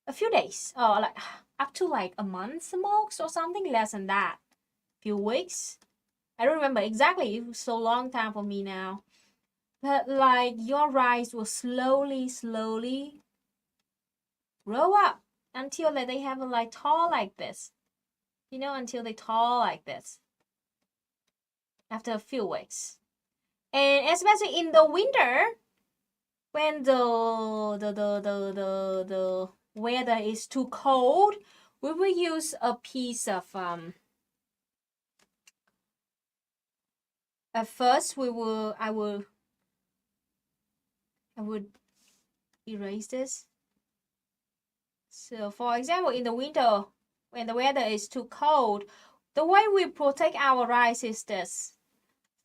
a few days, or like up to like a month most or something, less than that. Few weeks. I don't remember exactly. It was so long time for me now. But like your rice will slowly grow up until like they have a like tall like this. You know, until they tall like this. After a few weeks. And especially in the winter, when the weather is too cold, we will use a piece of at first I would erase this. So for example, in the winter, when the weather is too cold, the way we protect our rice is this.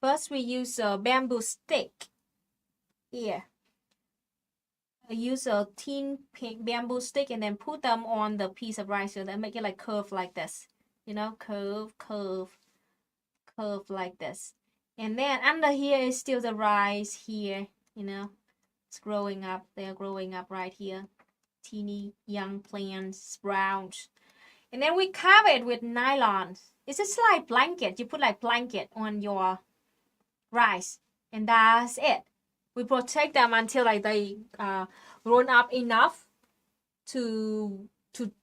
First, we use a bamboo stick. Here. I use a thin bamboo stick and then put them on the piece of rice so that make it like curve like this. You know, curve like this. And then under here is still the rice here, you know. It's growing up. They're growing up right here. Teeny young plants, sprouts. And then we cover it with nylon. It's just like blanket. You put like blanket on your rice. And that's it. We protect them until like they grown up enough to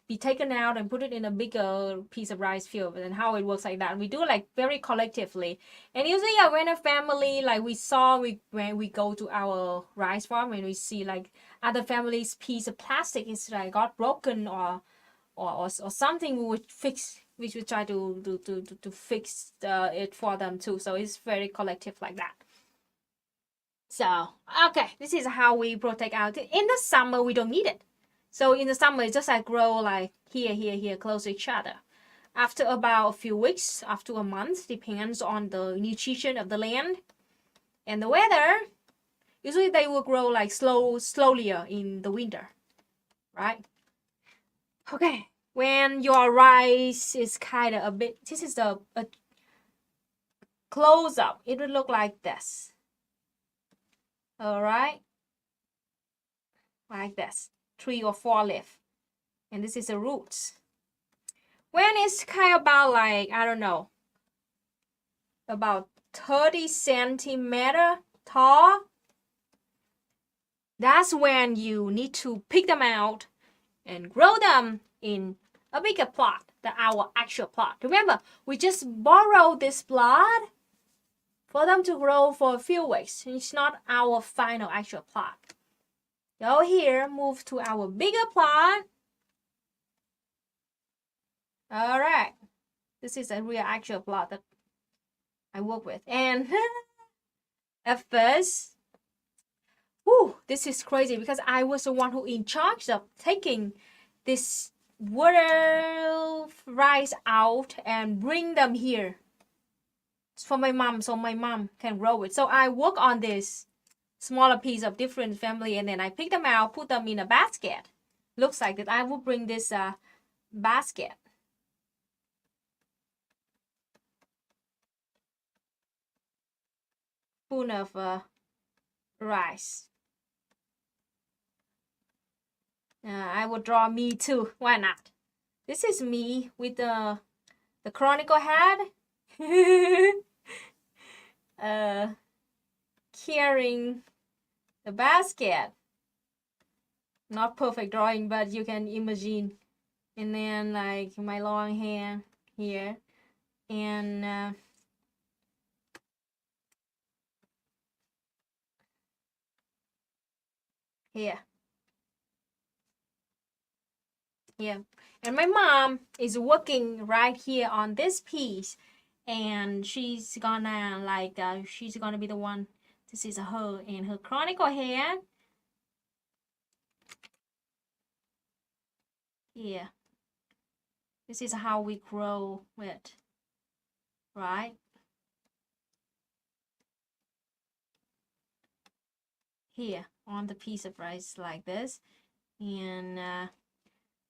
be taken out and put it in a bigger piece of rice field. And how it works like that. We do it like very collectively. And usually when a family like when we go to our rice farm and we see like other families' piece of plastic is like got broken or something, we would fix. We should try to fix it for them too. So it's very collective like that. So, okay, this is how we protect our. In the summer, we don't need it. So in the summer, it just like grow like here, close to each other. After about a few weeks, after a month, depends on the nutrition of the land and the weather. Usually they will grow like slowly in the winter, right? Okay, when your rice is kind of a bit, this is a close up. It would look like this. All right. like this, 3 or 4 leaf, and this is the roots. When it's kind of about like, I don't know, about 30 centimeter tall, that's when you need to pick them out and grow them in a bigger plot than our actual plot. Remember, we just borrowed this plot for them to grow for a few weeks. It's not our final actual plot. Go here, move to our bigger plot. All right, this is a real actual plot that I work with. And at first, this is crazy because I was the one who in charge of taking this water rice out and bring them here. It's for my mom, so my mom can grow it. So I work on this smaller piece of different family, and then I pick them out, put them in a basket. Looks like that I will bring this basket. Full of rice. I will draw me too. Why not? This is me with the chronicle head. Carrying the basket. Not perfect drawing, but you can imagine. And then like my long hair here. And here. Yeah, and my mom is working right here on this piece, and she's gonna like she's gonna be the one. This is her and her chronicle hair. Yeah, this is how we grow it, right? Here on the piece of rice like this,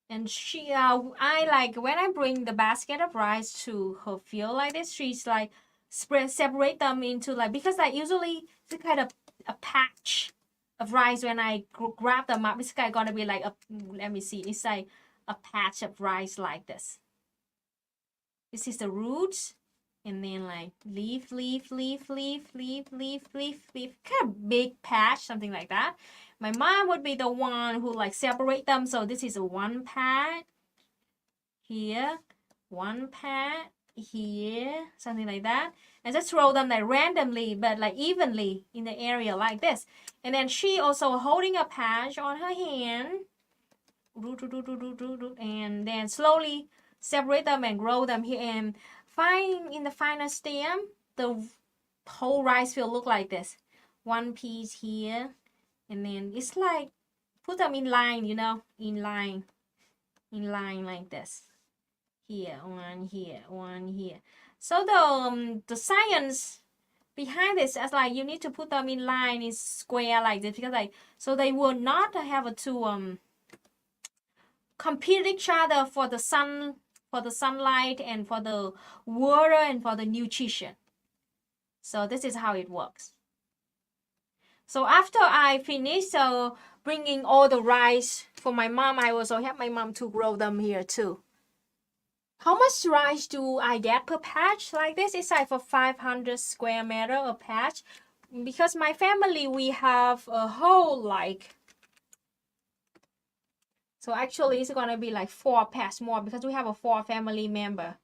and she, I like when I bring the basket of rice to her field like this, she's like separate them into like, because like usually it's kind of a patch of rice when I grab them up. It's kind of gonna be like let me see, it's like a patch of rice like this. This is the roots, and then like leaf, kind of big patch, something like that. My mom would be the one who like separate them. So this is a one patch here, one patch here, something like that. And just throw them like randomly, but like evenly in the area like this. And then she also holding a patch on her hand. And then slowly separate them and grow them here. And in the final stem, the whole rice field look like this. One piece here. And then it's like, put them in line, you know, in line like this. Here, one here, one here. So the science behind this is like you need to put them in line in square like this, because like so they will not have to compete each other for the sunlight and for the water and for the nutrition. So this is how it works. So after I finish bringing all the rice for my mom, I also help my mom to grow them here too. How much rice do I get per patch like this? It's like for 500 square meter a patch. Because my family, we have a whole like, so actually it's gonna be like 4 patch more because we have a 4 family member.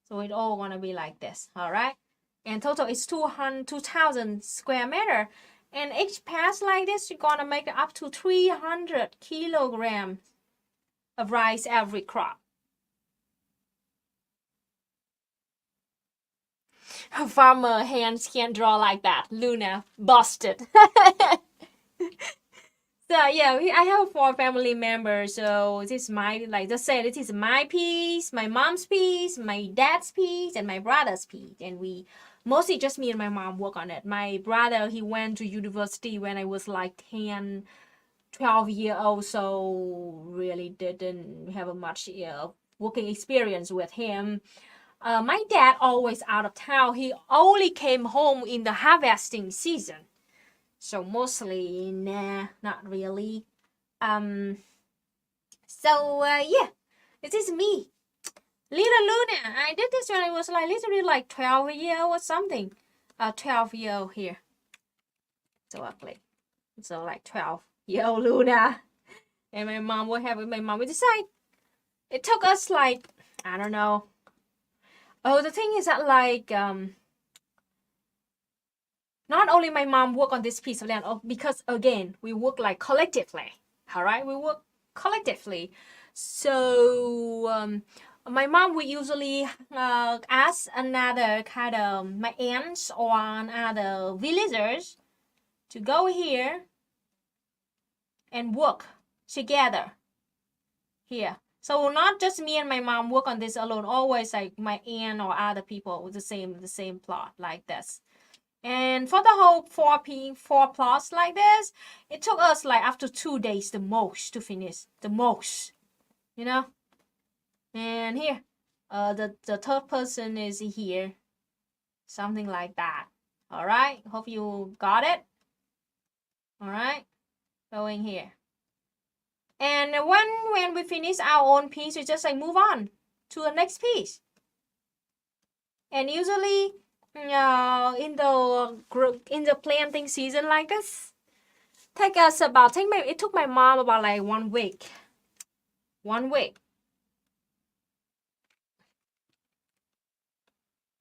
So it's all gonna be like this, all right? And total is 2,000 square meter. And each patch like this, you're gonna make up to 300 kilograms of rice every crop. Farmer hands can't draw like that. Luna busted. So yeah, I have 4 family members. So this is my, like just say this is my piece, my mom's piece, my dad's piece, and my brother's piece. And we mostly just me and my mom work on it. My brother, he went to university when I was like 10, 12 years old. So really didn't have a much working experience with him. My dad always out of town. He only came home in the harvesting season. So mostly, nah, not really. Yeah, this is me, little Luna. I did this when I was like literally like 12 years or something. 12-year-old here. So ugly. So like 12-year-old Luna. And my mom, what happened? My mom would decide. It took us like, I don't know. Oh, the thing is that like not only my mom worked on this piece of land, because again we work like collectively. All right, we work collectively. So my mom would usually ask another kind of my aunts or other villagers to go here and work together here. So not just me and my mom work on this alone. Always like my aunt or other people with the same plot like this. And for the whole four plots like this, it took us like after 2 days the most to finish. The most, you know. And here, the third person is here, something like that. All right. Hope you got it. All right. Going here. And when we finish our own piece, we just like move on to the next piece. And usually, in the planting season like this, it took my mom about like 1 week. 1 week.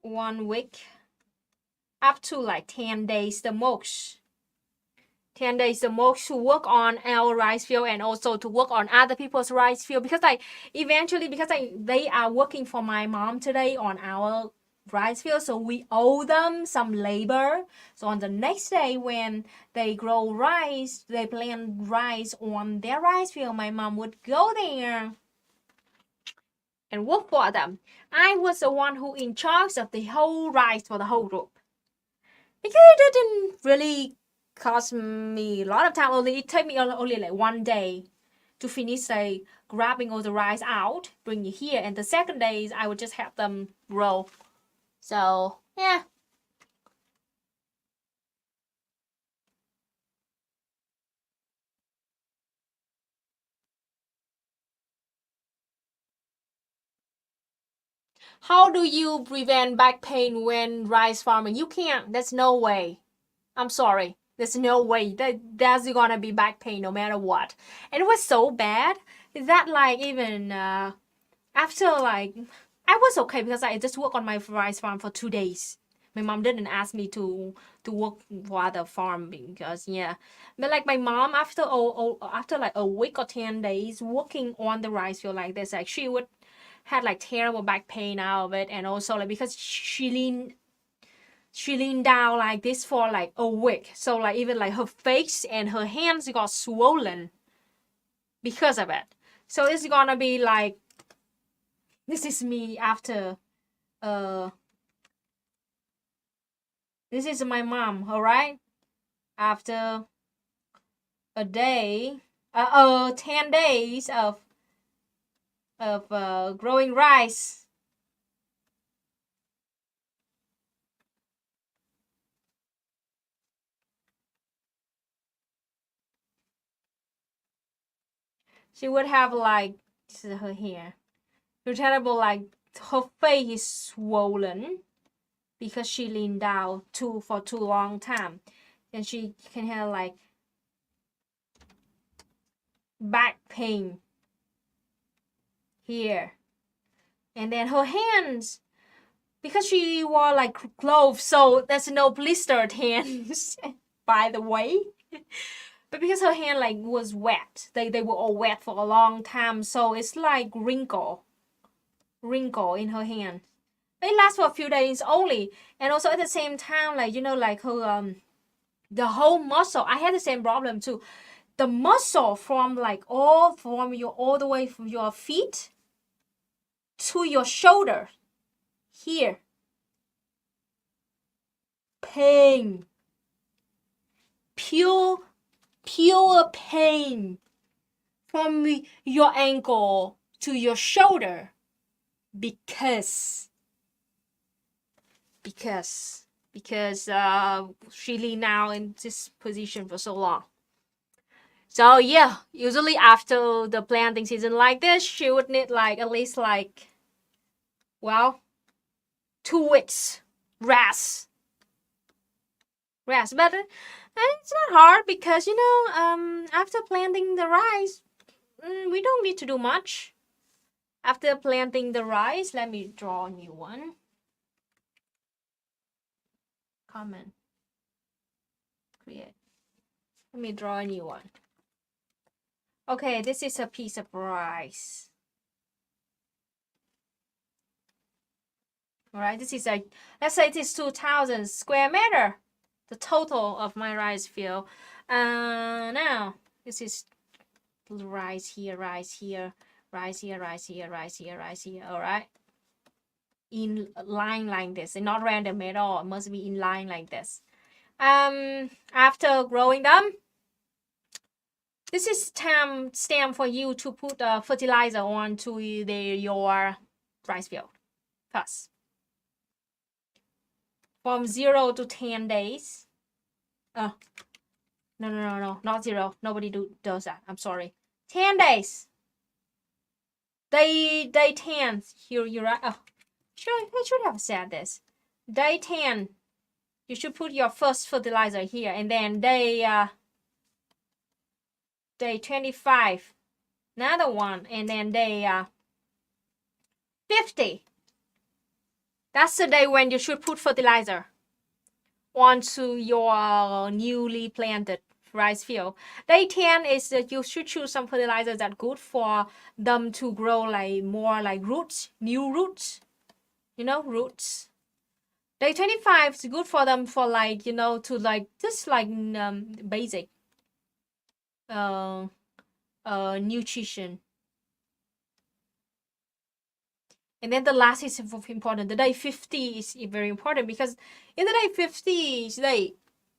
1 week. Up to like 10 days the most. 10 days the most to work on our rice field and also to work on other people's rice field, because eventually they are working for my mom today on our rice field, so we owe them some labor. So on the next day when they grow rice, they plant rice on their rice field, my mom would go there and work for them. I was the one who in charge of the whole rice for the whole group, because it didn't really cost me a lot of time. It took me only like 1 day to finish like grabbing all the rice out, bring it here, and the second days I would just help them grow. So yeah. How do you prevent back pain when rice farming? You can't. There's no way. I'm sorry. There's no way that's gonna be back pain no matter what. And it was so bad that like even after like I was okay because I just worked on my rice farm for 2 days. My mom didn't ask me to work for the farm because yeah. But like my mom after like a week or 10 days working on the rice field like this, like she would had like terrible back pain out of it, and also like because she leaned down like this for like a week, so like even like her face and her hands got swollen because of it. So it's gonna be like, this is me after this is my mom, all right, after a day 10 days of growing rice. She would have like, this is her hair, terrible, like her face is swollen because she leaned down for too long time, and she can have like back pain here. And then her hands, because she wore like gloves, so there's no blistered hands by the way. But because her hand like was wet, they were all wet for a long time, so it's like wrinkle in her hand. It lasts for a few days only. And also at the same time, like like her the whole muscle, I had the same problem too. The muscle from like all the way from your feet to your shoulder here, pain, pure pain from your ankle to your shoulder, because she leaned now in this position for so long. So yeah, usually after the planting season like this, she would need like at least like, well, 2 weeks rest. But it's not hard because after planting the rice, we don't need to do much. After planting the rice, let me draw a new one. Comment. Create. Let me draw a new one. Okay, this is a piece of rice. All right, this is let's say it is 2,000 square meter, the total of my rice field. Now this is rice here, rice here, rice here, rice here, rice here, rice here. All right, in line like this, and not random at all. It must be in line like this. After growing them, this is stamp for you to put fertilizer onto your rice field first. From 0 to 10 days. No, not 0. Nobody does that. I'm sorry. 10 days. Day 10. You're right. Oh, I should have said this. Day 10. You should put your first fertilizer here, and then day 25, another one, and then day 50. That's the day when you should put fertilizer onto your newly planted rice field. Day 10 is that you should choose some fertilizers that good for them to grow like more like roots, new roots, roots. Day 25 is good for them for like, to like just like basic nutrition. And then the last is important. The day 50 is very important because in the day 50,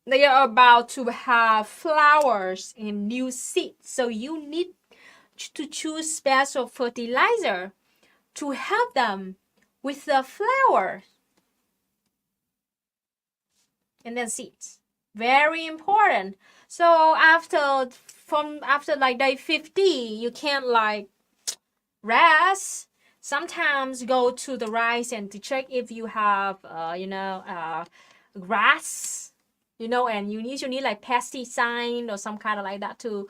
they are about to have flowers and new seeds. So you need to choose special fertilizer to help them with the flowers. And then seeds. Very important. So after like day 50, you can't like rest. Sometimes go to the rice and to check if you have grass, and you need like pesticide or some kind of like that to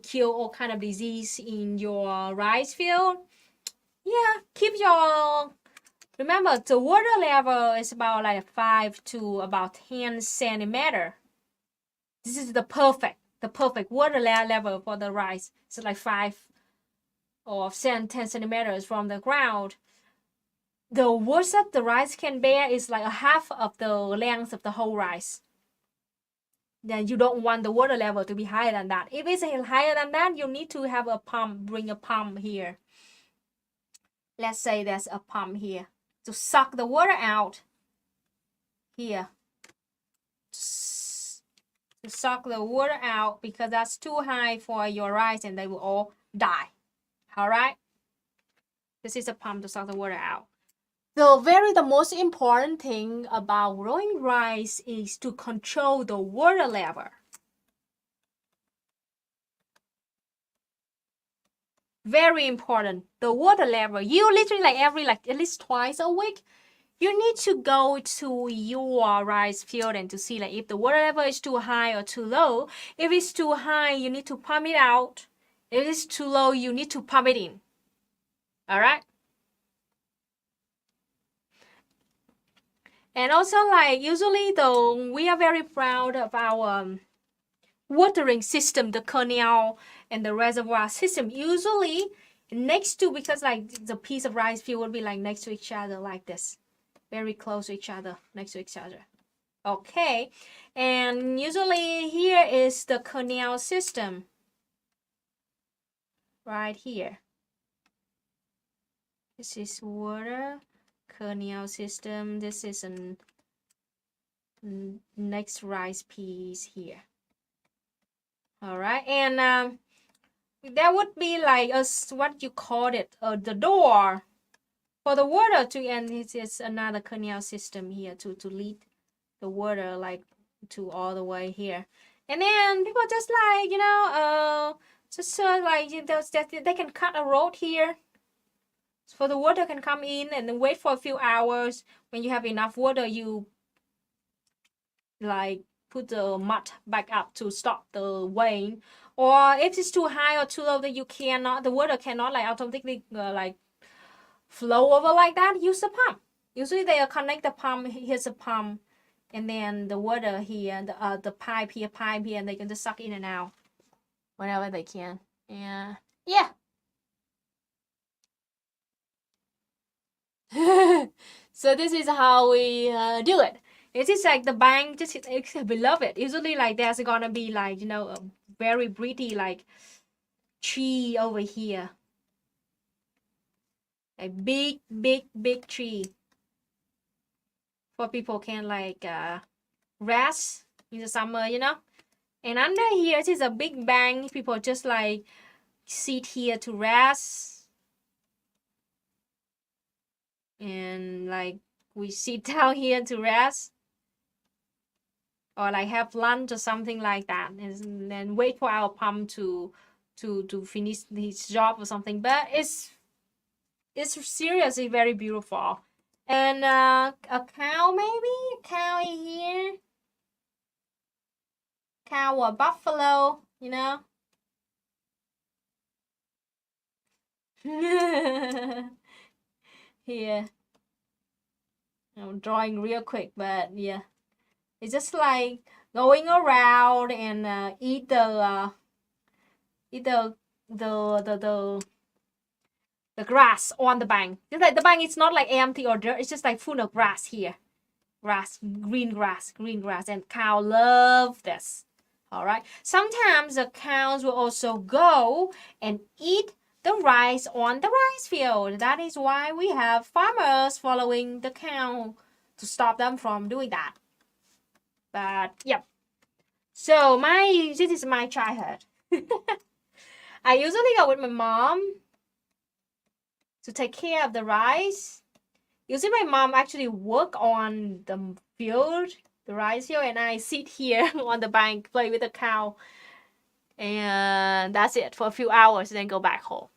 kill all kind of disease in your rice field. Yeah, remember the water level is about like 5 to about 10 centimeter. This is the perfect water level for the rice. It's like 5 or 10 centimeters from the ground. The worst that the rice can bear is like a half of the length of the whole rice. Then you don't want the water level to be higher than that. If it's higher than that, you need to have a pump, bring a pump here. Let's say there's a pump here to suck the water out here. To suck the water out because that's too high for your rice and they will all die. All right? This is a pump to suck the water out. The most important thing about growing rice is to control the water level. Very important. The water level. You literally at least twice a week, you need to go to your rice field and to see like if the water level is too high or too low. If it's too high, you need to pump it out. If it's too low, you need to pump it in. All right? And also like usually though, we are very proud of our watering system, the canal and the reservoir system. Usually next to, because like the piece of rice field would be like next to each other like this. Very close to each other, next to each other. Okay, and usually here is the canal system. Right here. This is water, canal system. This is a next rice piece here. All right, and that would be like what you call it, the door for the water to, and this is another canal system here to lead the water like to all the way here. And then people just like, just like they can cut a road here for the water can come in and then wait for a few hours. When you have enough water, you like put the mud back up to stop the rain. Or if it's too high or too low that the water cannot like automatically like flow over like that, use a pump. Usually they connect the pump. Here's a pump, and then the water here, the pipe here, and they can just suck in and out whenever they can. Yeah. So this is how we do it. It is like the bank, just below it. Usually like there's gonna be like, a very pretty like tree over here. A big tree. For people can like rest in the summer, And under here, it is a big bank. People just like sit here to rest. And like we sit down here to rest. Or like have lunch or something like that. And then wait for our pump to finish his job or something. But it's seriously very beautiful. And a cow maybe? A cow in here. Cow or buffalo, Here. I'm drawing real quick, but yeah. It's just like going around and eat the grass on the bank. Just like the bank is not like empty or dirt. It's just like full of grass here. Green grass, and cow love this. All right. Sometimes the cows will also go and eat the rice on the rice field. That is why we have farmers following the cow to stop them from doing that. But yep. So this is my childhood. I usually go with my mom to take care of the rice. Usually my mom actually work on the field, the rice field, and I sit here on the bank, play with the cow. And that's it for a few hours, and then go back home.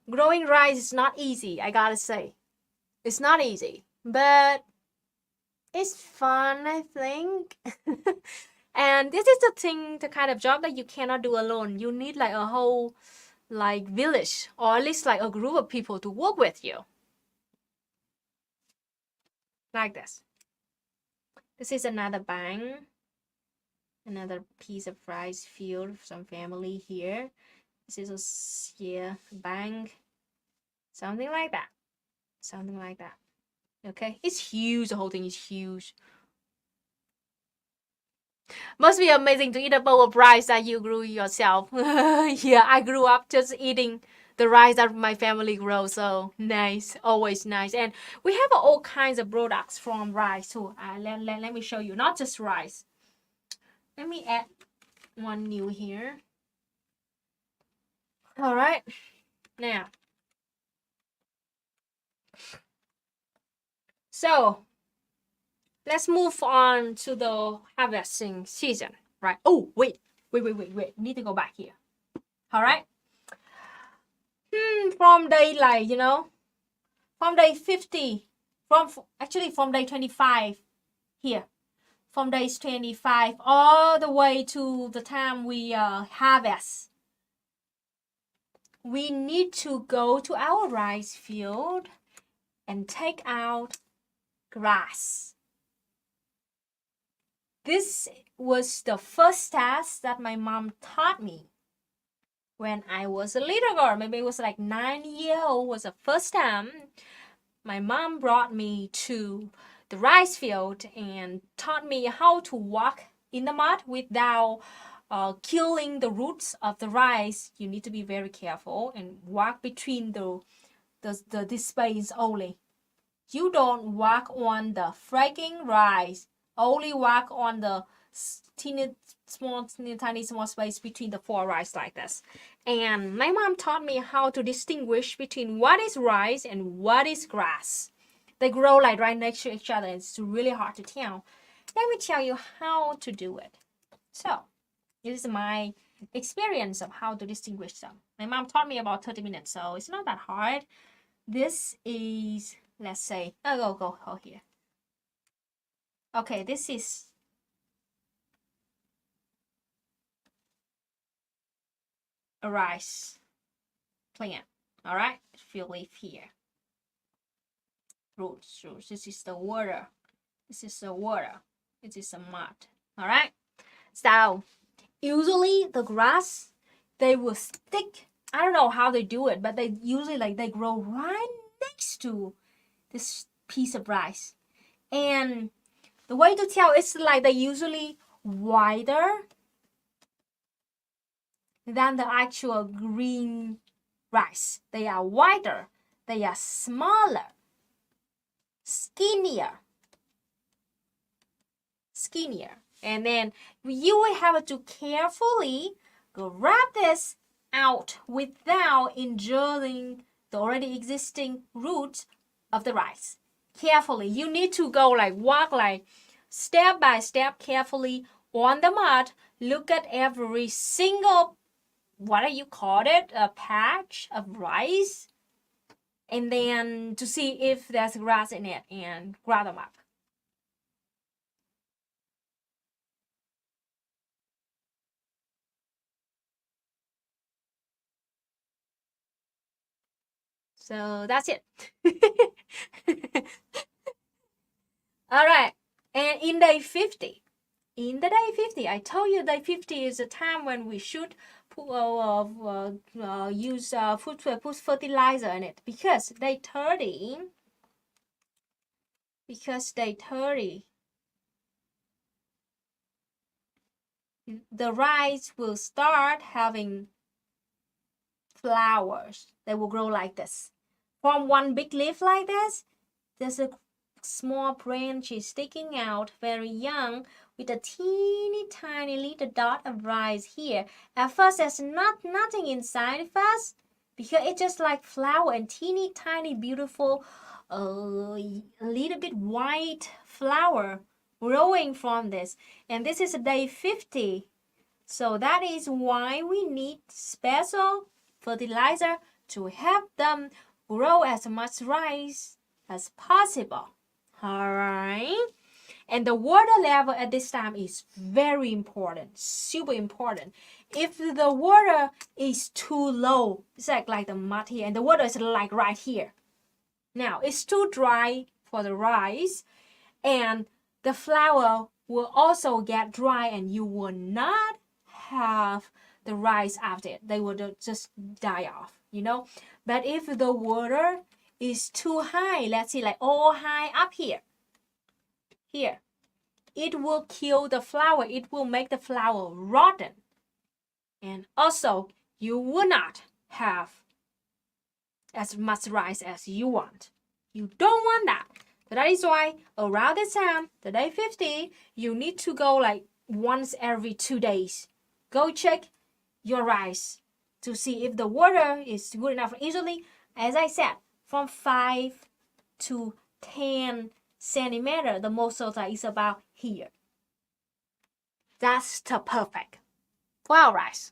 Growing rice is not easy, I gotta say. It's not easy, but it's fun, I think. And this is the kind of job that you cannot do alone. You need like a whole like village, or at least like a group of people to work with you. Like this. This is another bank. Another piece of rice field, some family here. This is a bank. Something like that. Okay, it's huge. The whole thing is huge. Must be amazing to eat a bowl of rice that you grew yourself. Yeah, I grew up just eating the rice that my family grows. So nice, always nice. And we have all kinds of products from rice too. Let me show you, not just rice. Let me add one new here. All right, now. So let's move on to the harvesting season, right? Oh, wait. Need to go back here. All right. From day like, from day 50, from day 25 here. From days 25 all the way to the time we harvest. We need to go to our rice field and take out grass. This was the first task that my mom taught me when I was a little girl. Maybe it was like 9 years old was the first time my mom brought me to the rice field and taught me how to walk in the mud without killing the roots of the rice. You need to be very careful and walk between the space only. You don't walk on the flaking rice. Only walk on the tiny small space between the four rice like this. And my mom taught me how to distinguish between what is rice and what is grass. They grow like right next to each other. It's really hard to tell. Let me tell you how to do it. So, this is my experience of how to distinguish them. My mom taught me about 30 minutes, so it's not that hard. This is, let's say, go here. Okay, this is a rice plant. All right, if you leave here. Roots. This is the water. This is the water. This is the mud. All right. So usually the grass, they will stick. I don't know how they do it, but they usually they grow right next to this piece of rice. And the way to tell is like they usually wider than the actual green rice. They are wider. They are smaller. Skinnier. And then you will have to carefully grab this out without injuring the already existing roots of the rice. Carefully. You need to go walk step by step carefully on the mud. Look at every single, what do you call it? A patch of rice. And then to see if there's grass in it and grab them up. So that's it. All right. And in day 50, I told you day 50 is the time when we should use put fertilizer in it because day 30, the rice will start having flowers. They will grow like this. From one big leaf like this, there's a small branch sticking out, very young, with a teeny tiny little dot of rice here. At first, there's nothing inside first, because it's just like flower and teeny tiny beautiful, a little bit white flower growing from this. And this is day 50. So that is why we need special fertilizer to help them grow as much rice as possible. All right. And the water level at this time is very important, super important. If the water is too low, it's like the mud here, and the water is like right here. Now, it's too dry for the rice, and the flower will also get dry, and you will not have the rice after it. They will just die off, But if the water is too high, let's see, all high up here, it will kill the flower. It will make the flower rotten. And also, you will not have as much rice as you want. You don't want that. So that is why around this time, the day 50, you need to go once every 2 days. Go check your rice to see if the water is good enough. Usually, as I said, from 5 to 10 centimeter, the most fertile is about here. That's the perfect flour rice.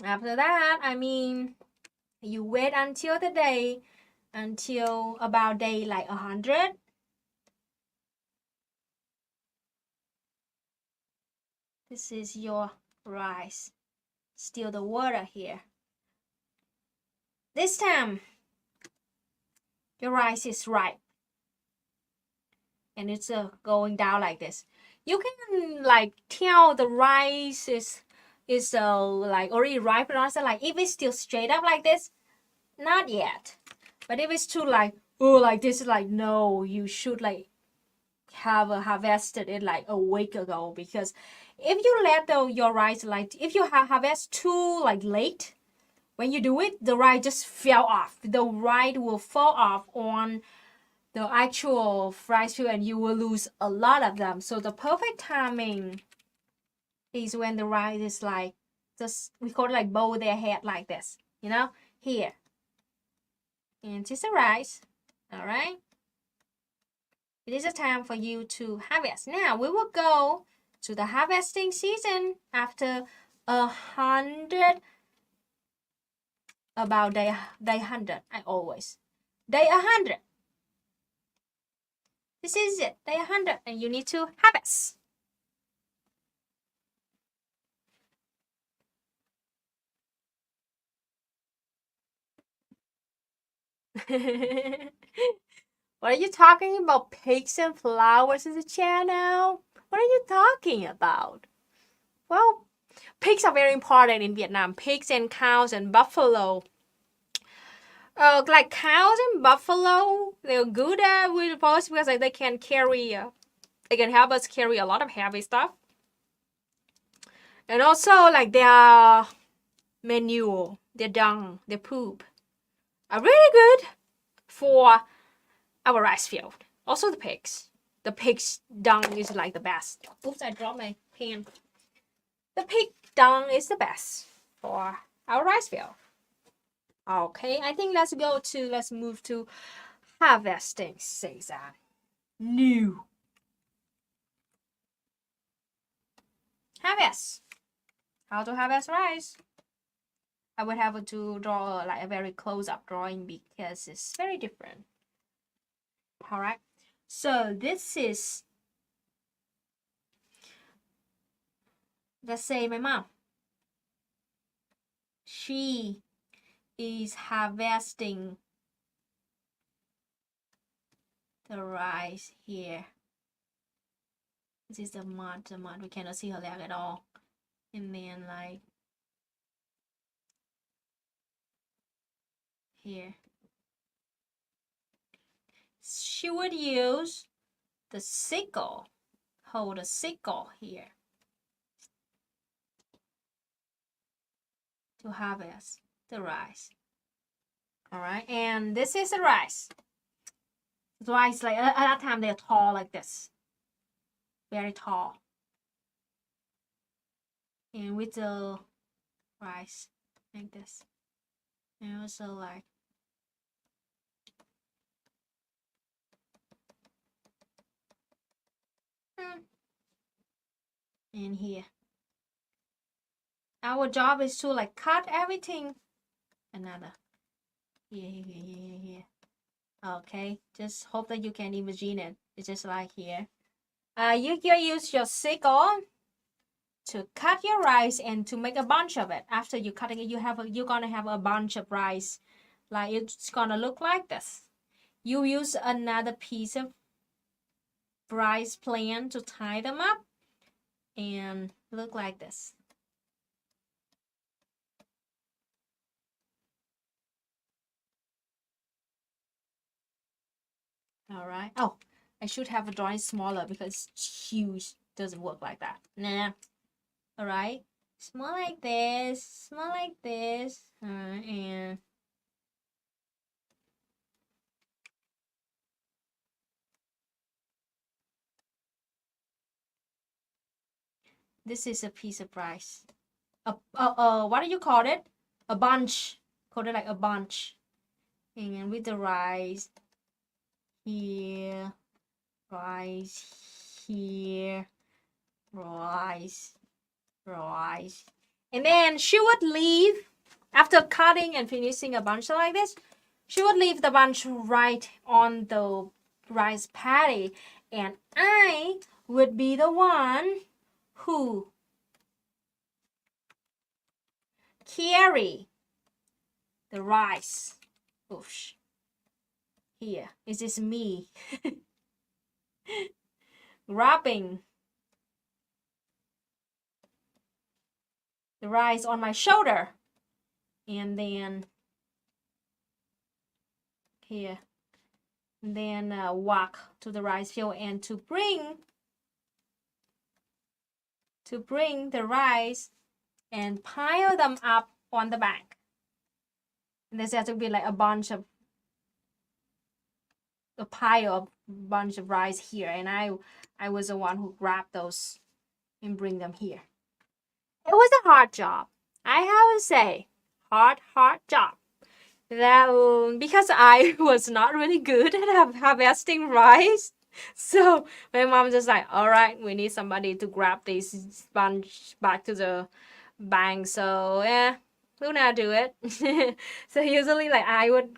After that, you wait until about day 100. This is your rice. Still the water here. This time, your rice is ripe. And it's going down like this. You can tell the rice is already ripe, and also if it's still straight up like this, not yet. But if it's too like this, no, you should have harvested it a week ago, because if you let your rice if you harvest too late, when you do it, the rice just fell off. The rice will fall off on the actual rice field and you will lose a lot of them. So the perfect timing is when the rice is like, just, we call it like bow their head like this, you know, here. And just the rice, all right? It is a time for you to harvest. Now we will go to the harvesting season after 100, about day 100. Day 100. This is it, day 100, and you need to harvest. What are you talking about? Pigs and flowers in the channel? What are you talking about? Well, pigs are very important in Vietnam. Pigs and cows and buffalo. Like cows and buffalo, they're good with us because like, they can carry, they can help us carry a lot of heavy stuff. And also like their manure, their dung, their poop are really good for our rice field. Also the pigs. The pig's dung is like the best. Oops, I dropped my pen. The pig dung is the best for our rice field. Okay, I think let's move to harvesting season. New. Harvest. How to harvest rice? I would have to draw like a very close-up drawing because it's very different. Alright, so this is, let's say my mom. She is harvesting the rice here. This is the mud, we cannot see her leg at all. And then like here. She would use the sickle, hold a sickle here to harvest the rice. Alright, and this is the rice. The rice, like at that time they're tall like this. Very tall. And with the rice like this. And also like in here. Our job is to like cut everything. Another. Here. Okay, just hope that you can imagine it. It's just like here. You can use your sickle to cut your rice and to make a bunch of it. After you cutting it, you're gonna have a bunch of rice. Like it's gonna look like this. You use another piece of rice plant to tie them up and look like this. Alright. Oh, I should have a drawing smaller because it's huge. Doesn't work like that. Nah. Alright. Small like this. Small like this. And this is a piece of rice. What do you call it? A bunch. Call it like a bunch. And with the rice here, rice here, rice. And then she would leave, after cutting and finishing a bunch like this, she would leave the bunch right on the rice paddy. And I would be the one who carry the rice. Oosh. Here, is this me? Rubbing the rice on my shoulder. And then here. And then walk to the rice field and to bring the rice and pile them up on the bank. And this has to be like a bunch of a pile of bunch of rice here, and I was the one who grabbed those and bring them here. It was a hard job. I have to say, hard job. That because I was not really good at harvesting rice. So my mom just like, all right, we need somebody to grab this sponge back to the bank. So yeah, Luna do it. So usually like I would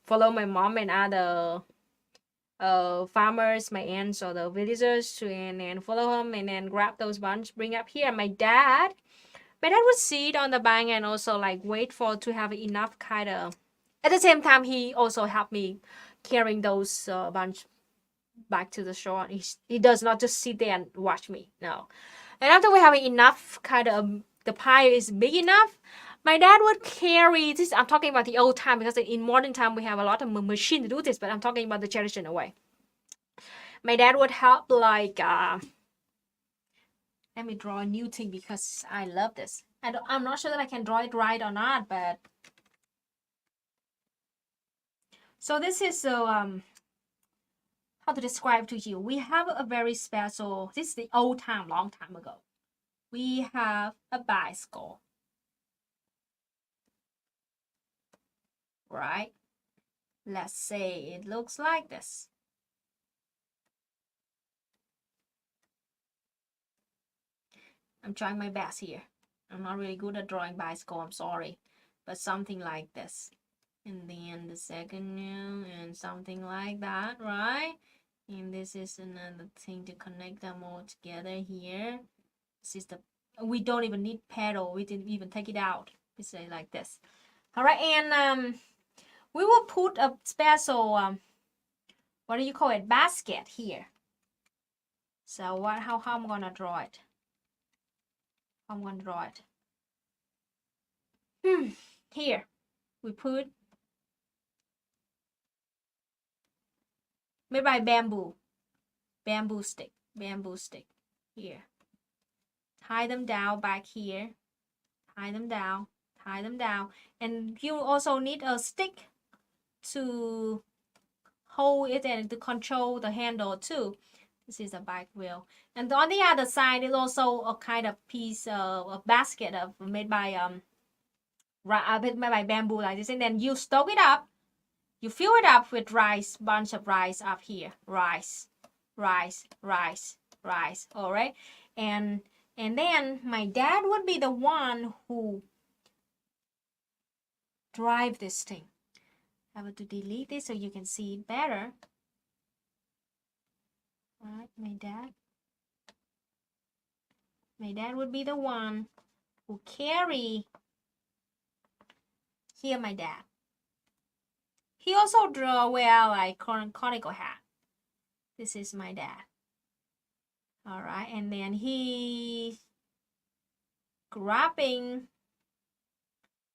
follow my mom and other farmers, my aunts or the villagers, and follow them and then grab those bunch, bring up here. My dad would sit on the bank and also like wait for to have enough kind of. At the same time, he also helped me carrying those bunch back to the shore. He does not just sit there and watch me. No. And after we have enough kind of the pie is big enough, my dad would carry this. I'm talking about the old time because in modern time we have a lot of machine to do this, but I'm talking about the traditional way. My dad would help like let me draw a new thing because I love this. I'm not sure that I can draw it right or not, but so this is how to describe to you. We have a very special. This is the old time, long time ago. We have a bicycle, right? Let's say it looks like this. I'm trying my best here. I'm not really good at drawing bicycle, I'm sorry. But something like this. And then the second one and something like that, right? And this is another thing to connect them all together here. This is the, we don't even need pedal. We didn't even take it out. We say like this. All right, and we will put a special, what do you call it, basket here. So how I'm gonna draw it? I'm gonna draw it. Here, we put made by bamboo stick here. Tie them down back here. Tie them down. And you also need a stick to hold it and to control the handle too. This is a bike wheel. And on the other side is also a kind of piece of a basket made by bamboo like this. And then you stoke it up. You fill it up with rice, bunch of rice up here. Rice. All right. And then my dad would be the one who drive this thing. I have to delete this so you can see it better. All right, my dad would be the one who carry. Here, my dad. He also draw well like conical hat. This is my dad. All right, and then he grabbing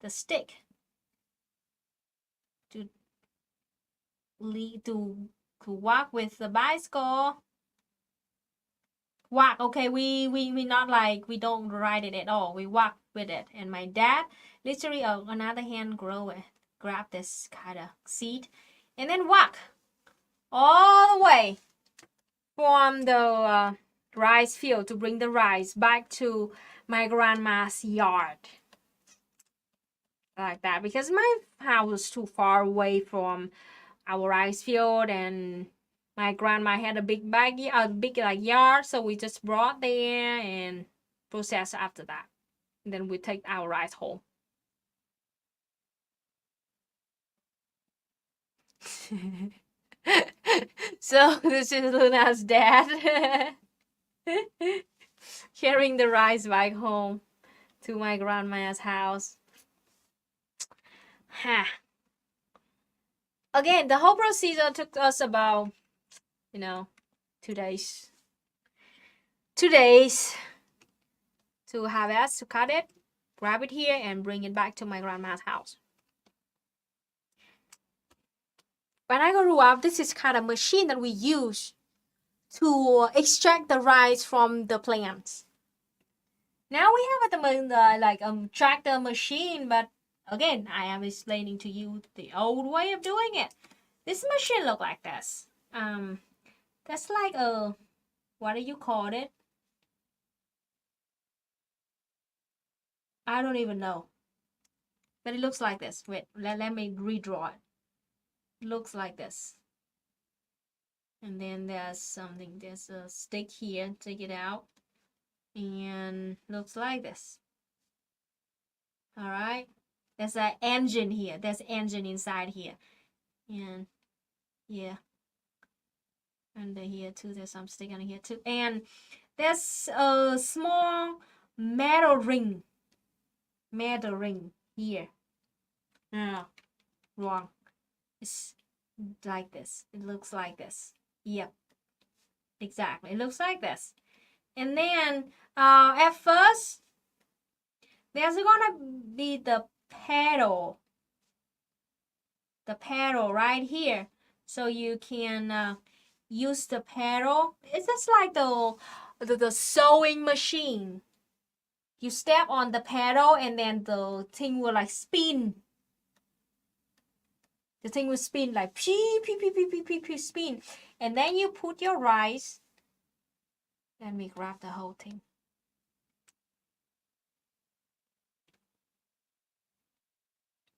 the stick to walk with the bicycle. Walk, okay, we not like we don't ride it at all. We walk with it, and my dad literally another hand grab this kind of seat, and then walk all the way from the rice field to bring the rice back to my grandma's yard. Like that, because my house was too far away from our rice field, and my grandma had a big yard, so we just brought there and process after that. And then we take our rice home. So this is Luna's dad carrying the rice back home to my grandma's house. Again, the whole procedure took us about 2 days. 2 days to harvest, to cut it, grab it here, and bring it back to my grandma's house. When I grew up, this is kind of machine that we use to extract the rice from the plants. Now we have the tractor machine, but again, I am explaining to you the old way of doing it. This machine look like this. That's like a, what do you call it? I don't even know. But it looks like this. Wait, let me redraw it. It looks like this. And then there's a stick here, take it out. And looks like this. All right. There's an engine here. There's an engine inside here. And yeah. Under here too. There's some stick under here too. And there's a small metal ring. Metal ring here. No, wrong. It's like this. It looks like this. Yep. Exactly. It looks like this. And then at first, there's gonna be the pedal. The pedal right here. So you can use the pedal. It's just like the sewing machine. You step on the pedal and then the thing will like spin. The thing will spin like spin. And then you put your rice. Let me grab the whole thing.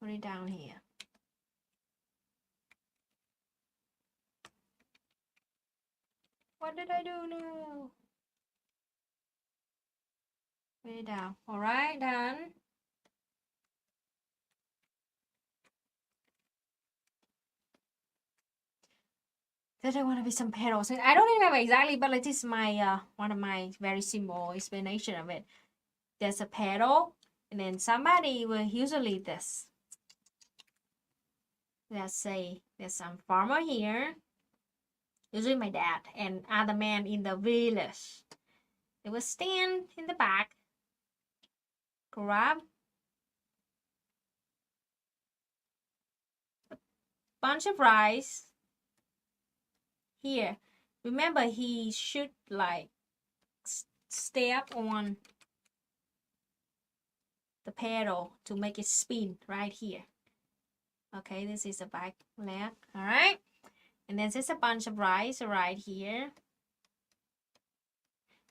Put it down here. What did I do now? Put it down. Alright, done. There want to be some petals. I don't remember exactly, but it is my one of my very simple explanation of it. There's a petal, and then somebody will usually this. Let's say there's some farmer here, usually my dad and other men in the village. They will stand in the back, grab a bunch of rice. Here, remember he should like step on the pedal to make it spin right here. Okay, this is the back leg. All right, and then there's a bunch of rice right here.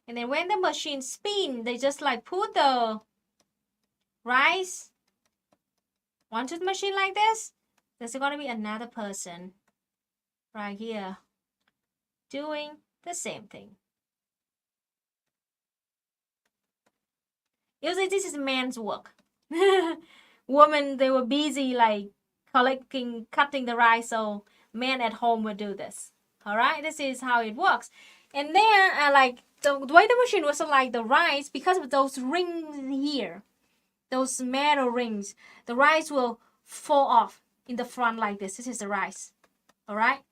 And then when the machine spin, they just like put the rice onto the machine like this. There's gonna be another person right here doing the same thing. Usually this is man's work. Women, they were busy like cutting the rice, so men at home would do this. All right, this is how it works. And then like the way the machine was like the rice, because of those rings here, those metal rings, the rice will fall off in the front like this. This is the rice. All right,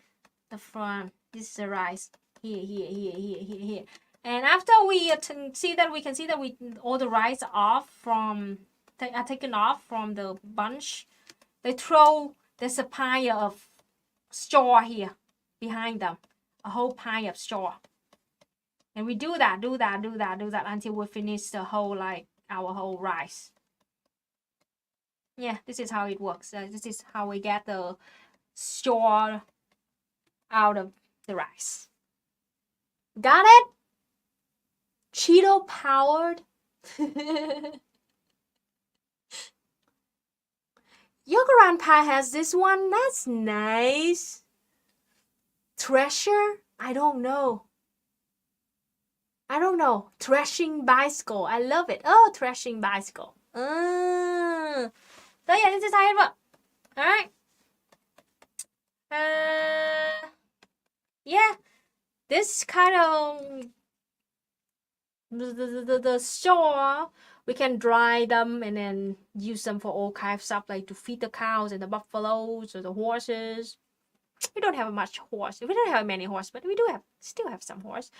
the front. This is the rice. Here. And after we see that, we can see that all the rice off from are taken off from the bunch. They throw. There's a pile of straw here behind them, a whole pile of straw. And we do that until we finish the whole like our whole rice. Yeah, this is how it works. This is how we get the straw out of the rice. Got it? Cheeto powered. Your grandpa has this one. That's nice. Treasure? I don't know. Threshing bicycle. I love it. Oh, threshing bicycle. So yeah, this is how it works. Alright. Yeah. This kind of the straw, we can dry them and then use them for all kinds of stuff, like to feed the cows and the buffaloes or the horses. We don't have much horse. We don't have many horse, but we still have some horse.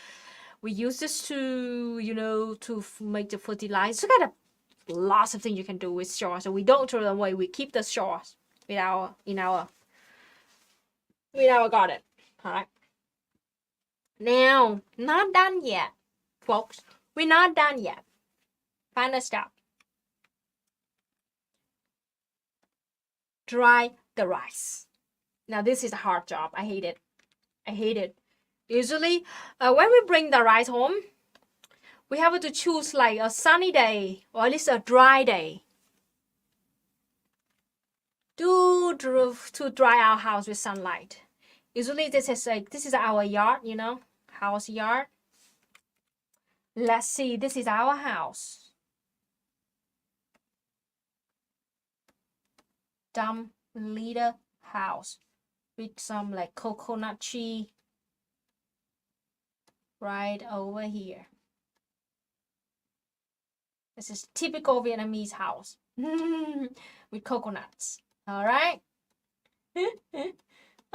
We use this to, to make the fertilizer. So kind of lots of things you can do with straw. So we don't throw them away. We keep the straws in our garden. All right. Now, not done yet, folks. We're not done yet. Final step. Dry the rice. Now this is a hard job. I hate it. I hate it. Usually, when we bring the rice home, we have to choose like a sunny day or at least a dry day to dry our house with sunlight. Usually this is our yard, you know, house yard. Let's see, this is our house. Dumb little house with some like coconut tree right over here. This is typical Vietnamese house with coconuts. All right.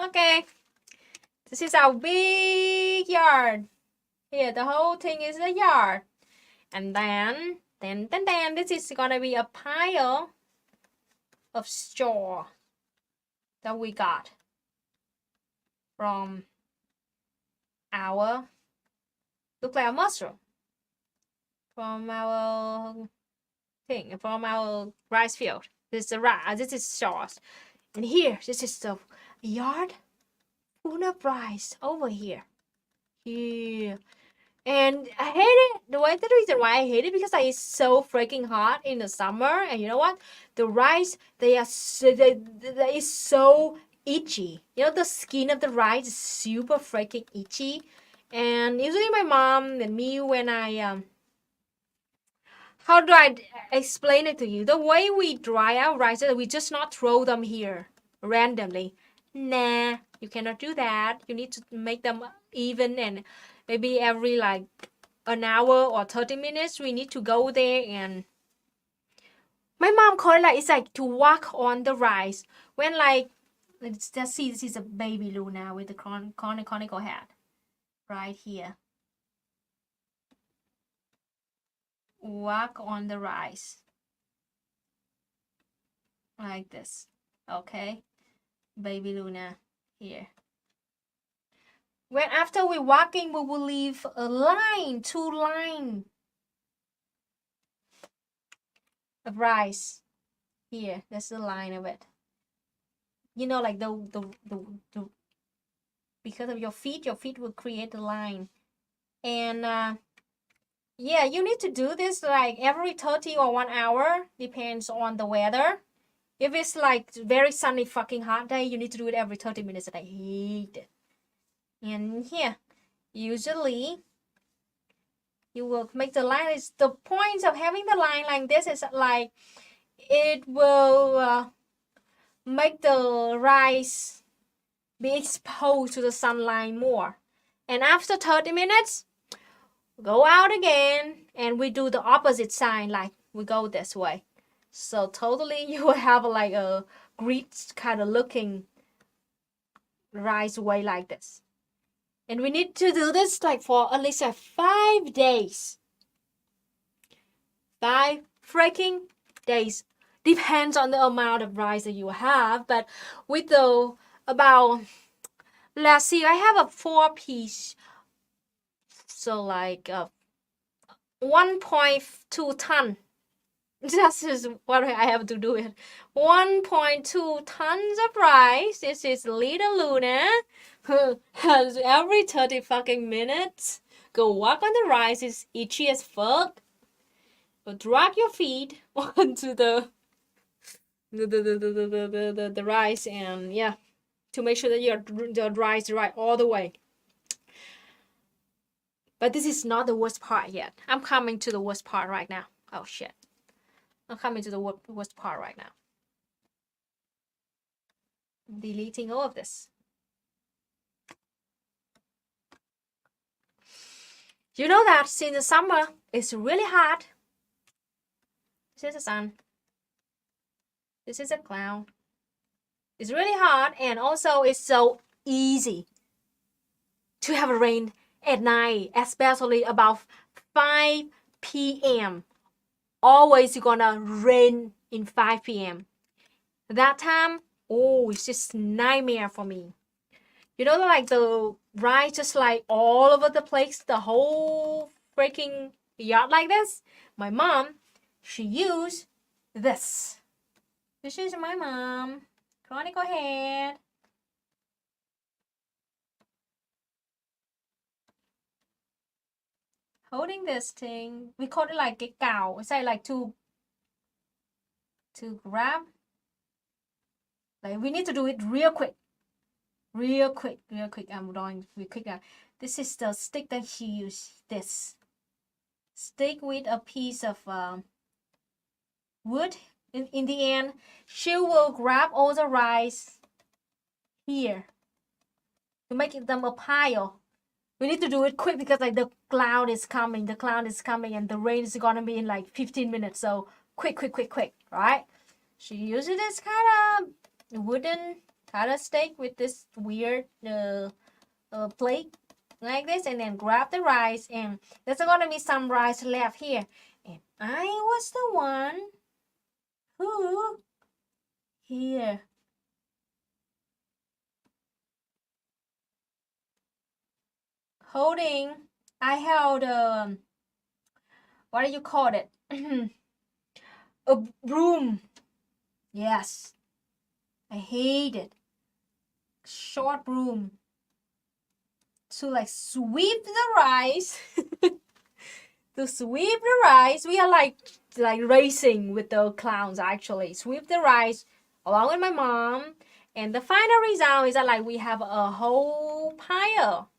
Okay. This is our big yard. Here, the whole thing is a yard. And then, this is gonna be a pile of straw that we got from our, look like a mushroom, from our thing, from our rice field. This is straw. And here, this is the yard full of rice over here. Here. And I hate it. The reason why I hate it because it's so freaking hot in the summer. And you know what? The rice, they is so itchy. You know, the skin of the rice is super freaking itchy. And usually my mom and me, when I how do I explain it to you? The way we dry our rice, we just not throw them here randomly. Nah, you cannot do that. You need to make them even, and maybe every like an hour or 30 minutes we need to go there. And my mom call it like, it's like to walk on the rice. When like, let's just see, this is a baby Luna with the conical head right here. Walk on the rice like this. Okay, baby Luna here. When after we walking, we will leave a line, 2 line of rice. Here, that's the line of it. You know, like the because of your feet will create a line. And yeah, you need to do this like every 30 or 1 hour, depends on the weather. If it's like very sunny fucking hot day, you need to do it every 30 minutes, and I hate it. And here, usually you will make the line. Is the point of having the line like this is like it will make the rice be exposed to the sunlight more. And after 30 minutes, go out again and we do the opposite side, like we go this way. So totally you will have like a grit kind of looking rice way like this. And we need to do this like for at least 5 days. 5 freaking days. Depends on the amount of rice that you have. But with the about, let's see, I have a 4-piece. So like 1.2 ton. This is what I have to do it. 1.2 tons of rice. This is little Luna. Has every 30 fucking minutes go walk on the rice. It's itchy as fuck. But drag your feet onto the rice, and yeah, to make sure that the rice right all the way. But this is not the worst part yet. I'm coming to the worst part right now. Oh shit. I'm coming to the worst part right now. I'm deleting all of this. You know that since the summer, it's really hot. This is the sun. This is a cloud. It's really hot, and also it's so easy to have a rain at night, especially about 5 p.m. Always gonna rain in 5 p.m. That time, oh, it's just nightmare for me. You know, like the rice just like all over the place, the whole freaking yard like this. My mom, she used this. This is my mom. Chronicle head. holding this thing. We call it like cái cào. It's like to grab. Like we need to do it real quick. Real quick. I'm drawing real quick now. This is the stick that she used. This stick with a piece of wood. In the end, she will grab all the rice here to make them a pile. We need to do it quick because like the cloud is coming. The cloud is coming and the rain is gonna be in like 15 minutes. So quick, right? She uses this kind of wooden kind of stick with this weird plate like this, and then grab the rice, and there's gonna be some rice left here. And I was the one who here holding. I held what do you call it? A broom. Yes, I hate it. Short broom to like sweep the rice. To sweep the rice, we are like racing with the clowns. Actually, sweep the rice along with my mom, and the final result is that like we have a whole pile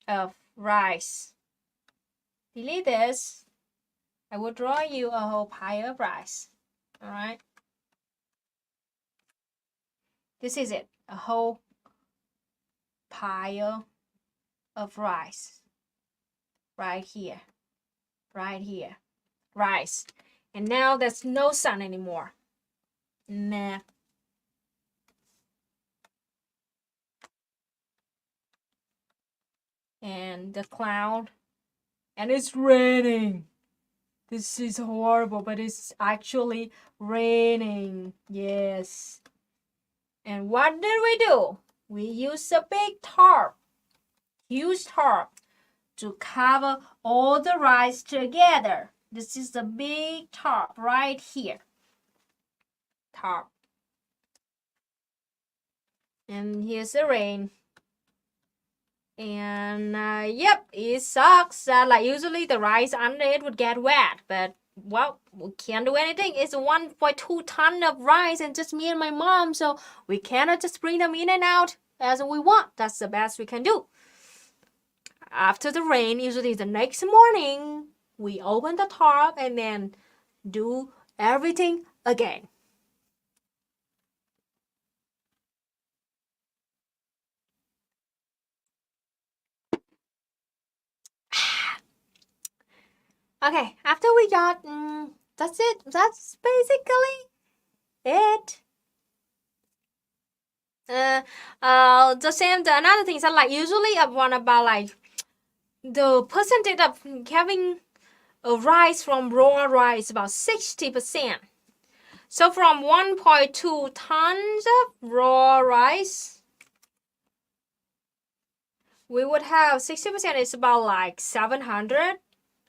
of rice. Delete this. I will draw you a whole pile of rice. All right. This is it. A whole pile of rice. Right here. Rice. And now there's no sun anymore. Nah. And the cloud. And it's raining. This is horrible, but it's actually raining. Yes. And what did we do? We used a big tarp, huge tarp, to cover all the rice together. This is the big tarp right here. Tarp. And here's the rain. And yep, it sucks. Like usually the rice under it would get wet, but well, we can't do anything. It's 1.2 ton of rice and just me and my mom, so we cannot just bring them in and out as we want. That's the best we can do. After the rain, usually the next morning, we open the tarp and then do everything again. Okay, after we got, that's it. That's basically it. Another thing is that like usually I want about like the percentage of having a rice from raw rice about 60%. So from 1.2 tons of raw rice, we would have 60% is about like 700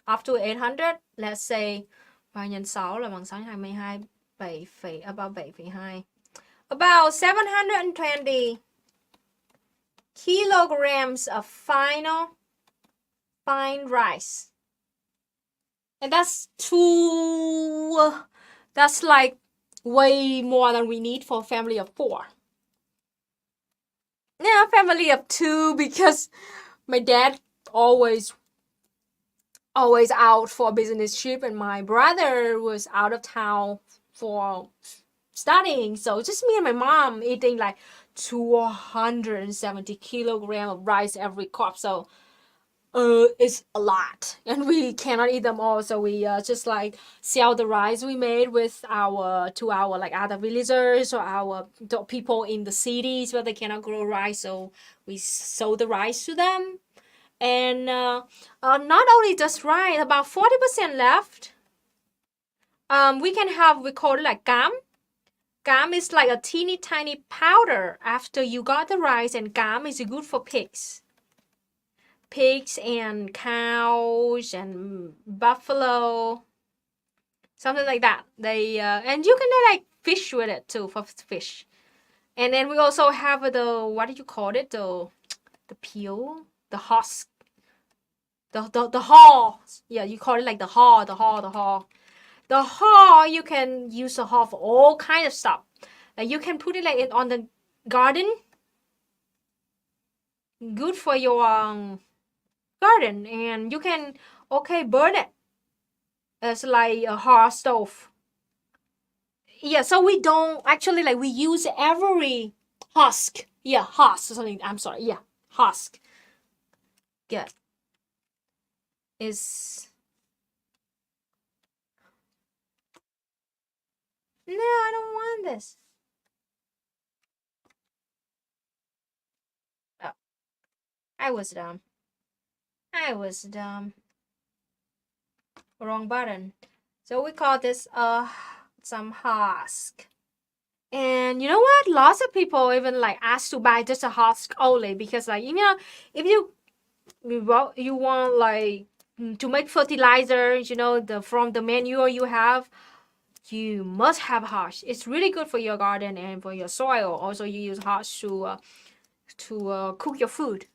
up to 800. Let's say 3 nhân 6 là bằng 622, about 7,2. About 720 kilograms of fine rice. And that's like way more than we need for a family of 4. Yeah, family of 2 because my dad always out for a business trip and my brother was out of town for studying. So just me and my mom eating like 270 kilograms of rice every cup. So it's a lot and we cannot eat them all, so we just like sell the rice we made with to our like other villagers or the people in the cities where they cannot grow rice, so we sold the rice to them. And not only just rice, about 40% left. We call it like gam. Gam is like a teeny tiny powder after you got the rice, and gam is good for pigs and cows and buffalo, something like that. They and you can like fish with it too, for fish. And then we also have the, what do you call it, the peel, the husk the hull. Yeah, you call it like the hull. The hull, you can use the hull for all kind of stuff. Like you can put it like on the garden. Good for your garden, and you can burn it as like a hot stove. Yeah, so we don't actually like we use every husk. Yeah, husk or something. I'm sorry. Yeah, husk. Yeah, is no, I don't want this. Oh, I was dumb. Wrong button. So we call this some husk. And you know what? Lots of people even like ask to buy just a husk only because like if you want like to make fertilizer, from the manure you have, you must have husk. It's really good for your garden and for your soil. Also, you use husk to cook your food.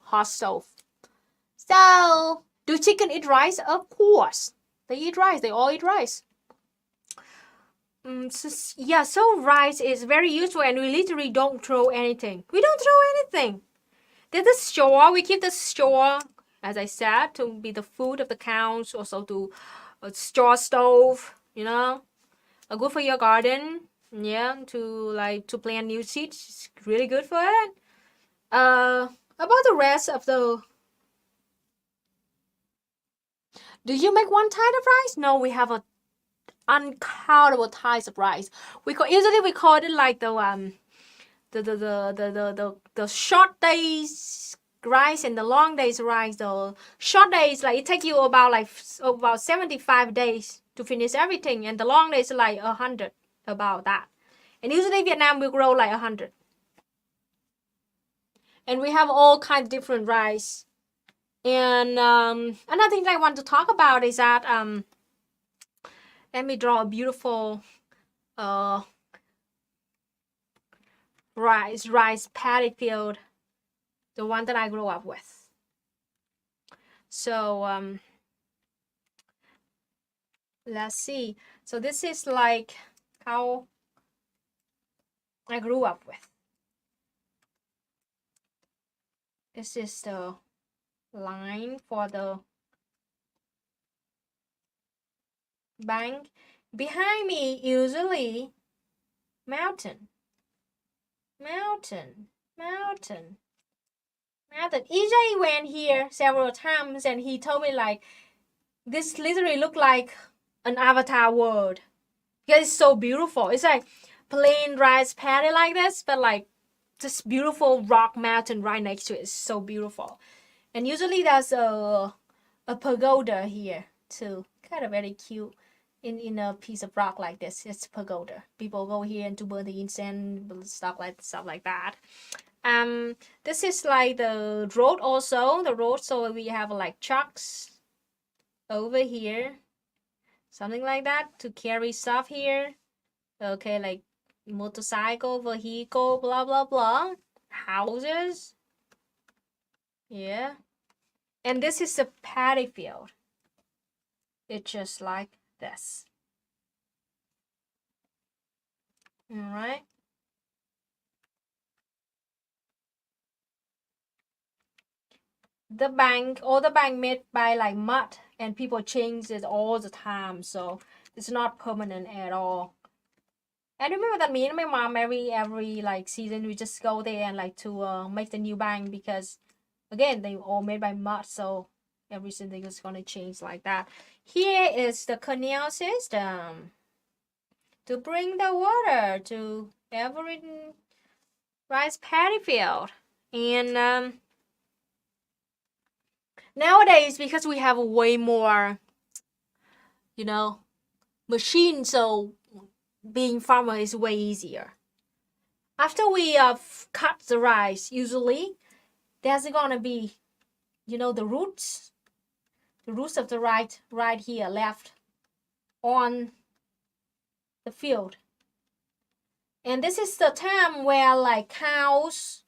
Husk stove. So, do chicken eat rice? Of course, they eat rice. They all eat rice. So rice is very useful, and we literally don't throw anything. We don't throw anything. There's the straw. We keep the straw, as I said, to be the food of the cows, also to a straw stove. Good for your garden. Yeah, to plant new seeds. It's really good for it. About the rest of the. Do you make one type of rice? No, we have a uncountable types of rice. Usually we call it like the short days rice and the long days rice. The short days like it takes you about 75 days to finish everything, and the long days like 100, about that. And usually Vietnam will grow like 100. And we have all kinds of different rice. And another thing I want to talk about is that let me draw a beautiful rice paddy field, the one that I grew up with. So let's see. So this is like how I grew up with. This is the line for the bank. Behind me, usually mountain. EJ went here several times, and he told me like this literally looked like an avatar world. Because it's so beautiful. It's like plain rice paddy like this, but like this beautiful rock mountain right next to it. It's so beautiful. And usually there's a pagoda here too. Kind of very cute. In a piece of rock like this, it's a pagoda. People go here and to burn the incense, stuff like that. This is like the road also. The road, so we have like trucks over here, something like that, to carry stuff here. Okay, like motorcycle, vehicle, blah blah blah. Houses. Yeah. And this is the paddy field. It's just like this. Alright. The bank made by like mud, and people change it all the time, so it's not permanent at all. I remember that me and my mom every like season we just go there and like to make the new bank, because again they all made by mud, so everything is gonna change like that. Here is the canal system to bring the water to every rice paddy field. And nowadays, because we have way more machines, so being farmer is way easier. After we cut the rice, usually there's gonna be the roots of the right here left on the field. And this is the time where like cows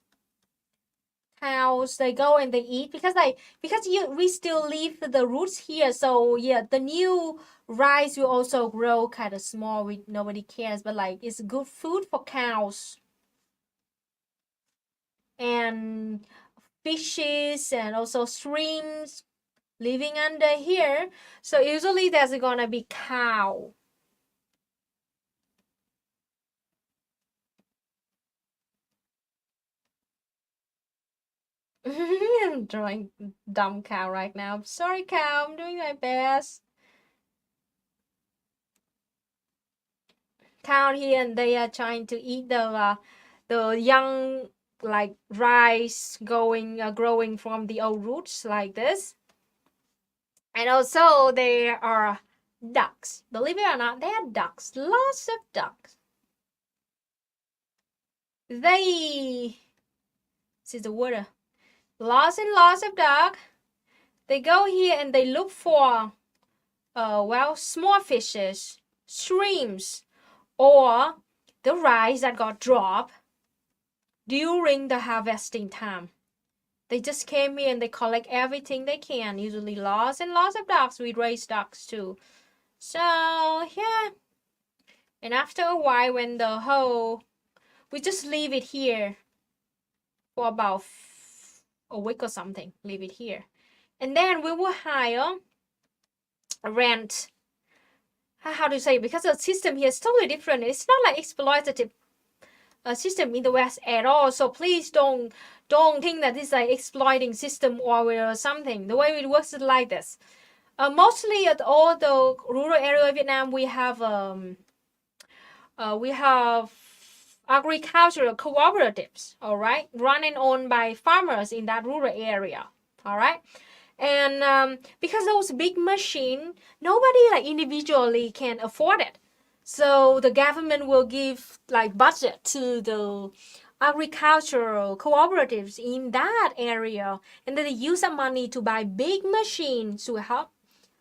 cows, they go and they eat because we still leave the roots here. So yeah, the new rice will also grow kind of small. Nobody cares, but like it's good food for cows and fishes and also shrimps living under here. So usually there's gonna be cow. I'm drawing dumb cow right now. I'm sorry, cow. I'm doing my best. Cow here, and they are trying to eat the young like rice growing from the old roots like this. And also there are ducks. Believe it or not, there are ducks. Lots of ducks. This is the water. Lots and lots of ducks. They go here and they look for small fishes, shrimps, or the rice that got dropped during the harvesting time. They just came here and they collect everything they can. Usually lots and lots of ducks. We raise ducks too. So yeah. And after a while, when we just leave it here for about a week or something. Leave it here. And then we will hire rent. How do you say? Because the system here is totally different. It's not like exploitative system in the West at all. So please don't think that this is like exploiting system or something. The way it works is like this. Mostly at all the rural area of Vietnam, we have agricultural cooperatives, all right, run and owned by farmers in that rural area, all right. And because those big machines, nobody like individually can afford it. So the government will give like budget to the agricultural cooperatives in that area, and then they use that money to buy big machines to help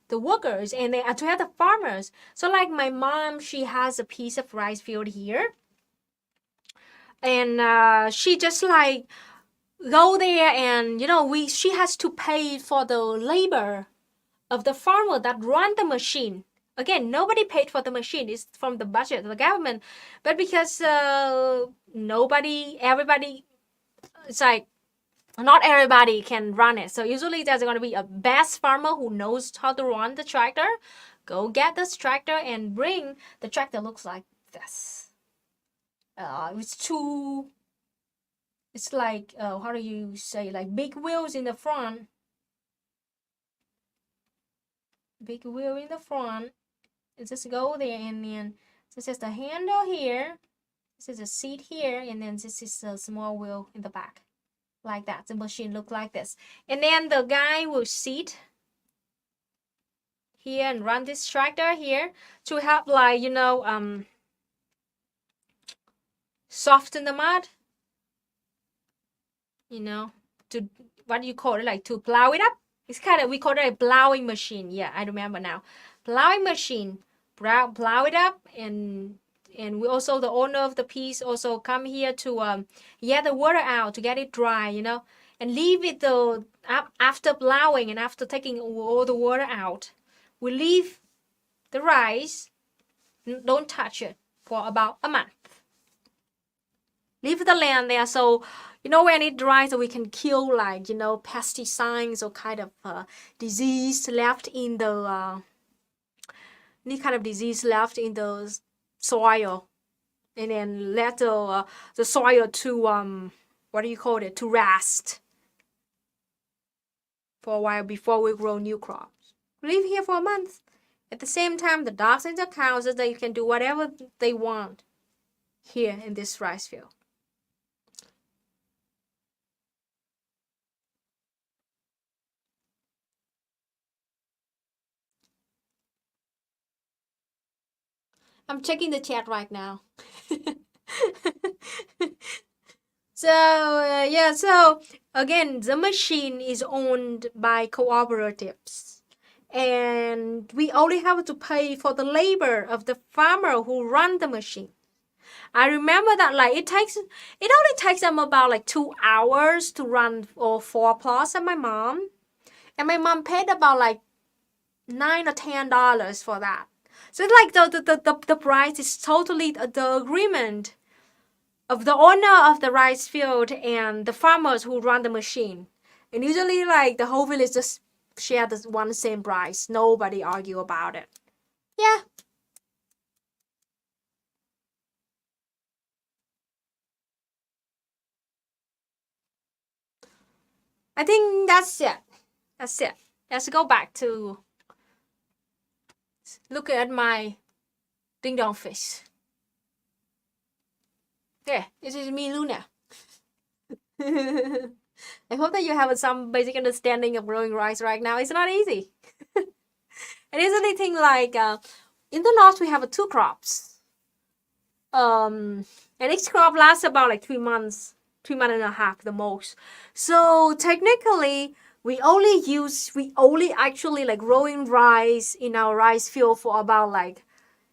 the workers and to help the farmers. So like my mom, she has a piece of rice field here, and she just like go there, and she has to pay for the labor of the farmer that run the machine. Again, nobody paid for the machine. It's from the budget of the government. But because everybody, it's like not everybody can run it. So usually there's going to be a best farmer who knows how to run the tractor. Go get this tractor and bring the tractor. Looks like this. It's like, how do you say, like big wheels in the front. Big wheel in the front. And just go there, and then this is the handle here. This is a seat here, and then this is a small wheel in the back. Like that. The machine look like this. And then the guy will sit here and run this tractor here to help, like, soften the mud. To, what do you call it? Like to plow it up. It's kind of, we call it a plowing machine. Yeah, I remember now. Plowing machine. Plow it up, and we also, the owner of the piece also come here to get the water out, to get it dry, and leave it after plowing and after taking all the water out. We leave the rice, don't touch it for about a month. Leave the land there, so when it dries, so we can kill, like, pesticides or kind of disease left in the any kind of disease left in the soil, and then let the soil to to rest for a while before we grow new crops. Live here for a month. At the same time, the dogs and the cows, they can do whatever they want here in this rice field. I'm checking the chat right now. So again, the machine is owned by cooperatives, and we only have to pay for the labor of the farmer who run the machine. I remember that like it only takes them about like 2 hours to run or 4 plots at my mom. And my mom paid about like $9 or $10 for that. So it's like the price is totally the agreement of the owner of the rice field and the farmers who run the machine. And usually like the whole village just share the one same price. Nobody argue about it. Yeah. I think that's it. That's it. Let's go back to looking at my ding dong face. Yeah, this is me, Luna. I hope that you have some basic understanding of growing rice right now. It's not easy. It is anything like in the north we have 2 crops. And each crop lasts about like 3 months, 3 months and a half the most. So technically we only actually like growing rice in our rice field for about like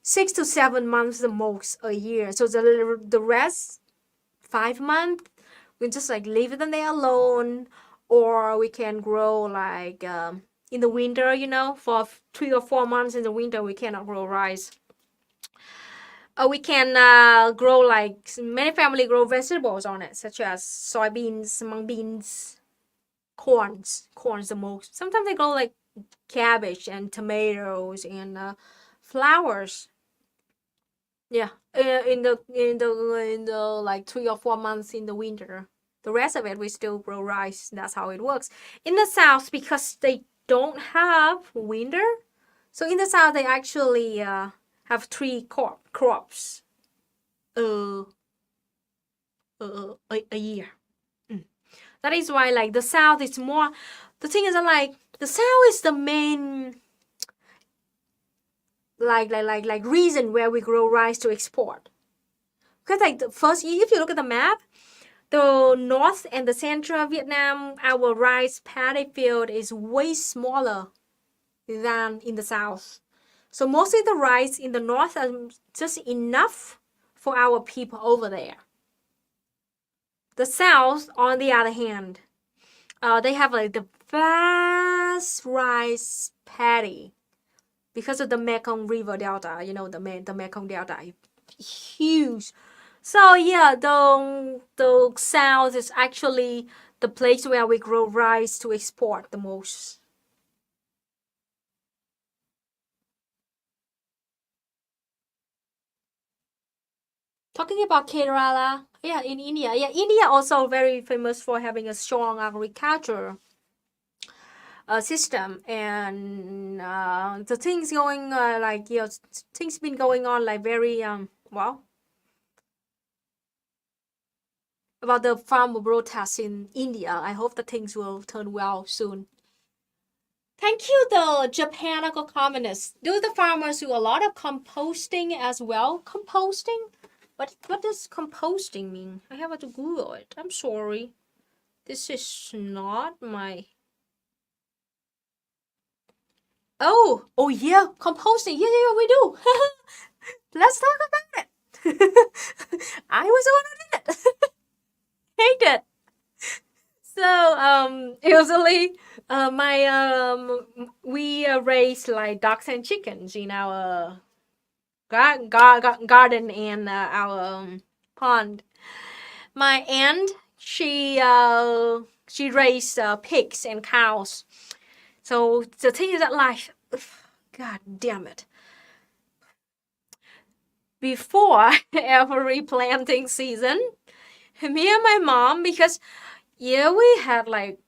6 to 7 months the most a year. So the rest 5 months we just like leave them there alone, or we can grow like in the winter, for 3 or 4 months in the winter we cannot grow rice. We can grow like many family grow vegetables on it, such as soybeans, mung beans, corns the most. Sometimes they grow like cabbage and tomatoes and flowers. Yeah, in the like 3 or 4 months in the winter. The rest of it we still grow rice. That's how it works. In the south, because they don't have winter, so in the south they actually have 3 crops a year. That is why like the south is more. The thing is that like the south is the main like reason where we grow rice to export. Because like the first, if you look at the map, the north and the central Vietnam, our rice paddy field is way smaller than in the south. So mostly the rice in the north are just enough for our people over there. The south, on the other hand, they have like the vast rice paddy because of the Mekong River Delta. The Mekong Delta is huge. So yeah, the south is actually the place where we grow rice to export the most. Talking about Kerala, yeah, in India, India also very famous for having a strong agriculture system, and the things going things been going on like very well about the farmer protests in India. I hope that things will turn well soon. Thank you, the Japan communists. Do the farmers do a lot of composting as well? Composting? What does composting mean? I have to Google it. I'm sorry. This is not my... Oh yeah, composting. Yeah, we do. Let's talk about it. I was the one who did it. Hate it. So usually we raise like ducks and chickens in our garden and our pond. My aunt, she raised pigs and cows. So the thing is that like, god damn it, before every planting season, me and my mom, because yeah, we had like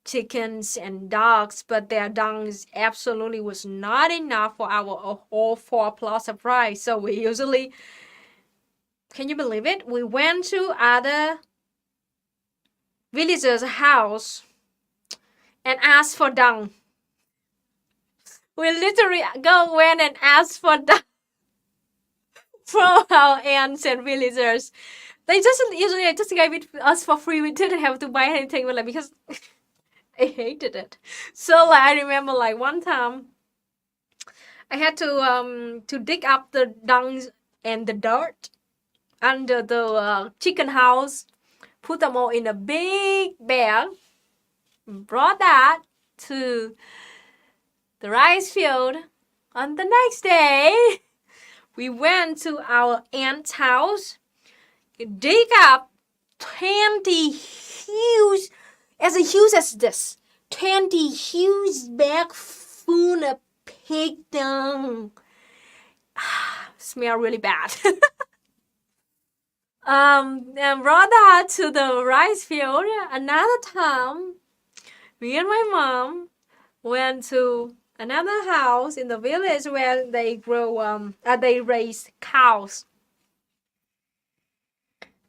chickens and dogs, but their dungs absolutely was not enough for our all 4 plots of rice. So we usually, can you believe it? We went to other villagers' house and asked for dung. We literally went and asked for dung from our aunts and villagers. They just usually just gave it us for free. We didn't have to buy anything, but like, because I hated it. So like, I remember like one time I had to dig up the dung and the dirt under the chicken house, put them all in a big bag, brought that to the rice field. On the next day, we went to our aunt's house, dig up 20 huge, as huge as this, 20 huge bag full of pig dung. Smell really bad. And brought that to the rice field. Another time, me and my mom went to another house in the village where they grow, they raise cows.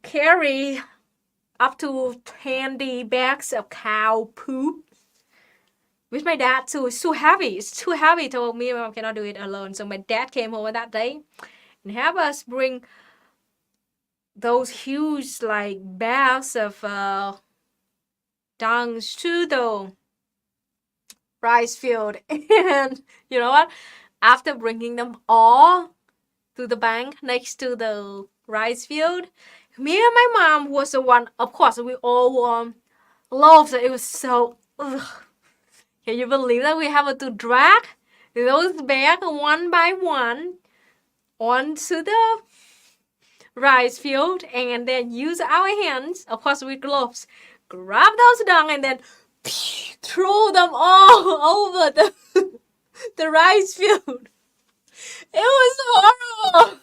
Carry up to 20 bags of cow poop with my dad too. It's too heavy. It's too heavy. Told me I cannot do it alone. So my dad came over that day and have us bring those huge like bags of dung to the rice field. And you know what? After bringing them all to the bank next to the rice field, me and my mom was the one. Of course, we all loved it. It was so. Ugh. Can you believe that we have to drag those bags one by one onto the rice field and then use our hands, of course with gloves, grab those dung and then throw them all over the rice field. It was horrible.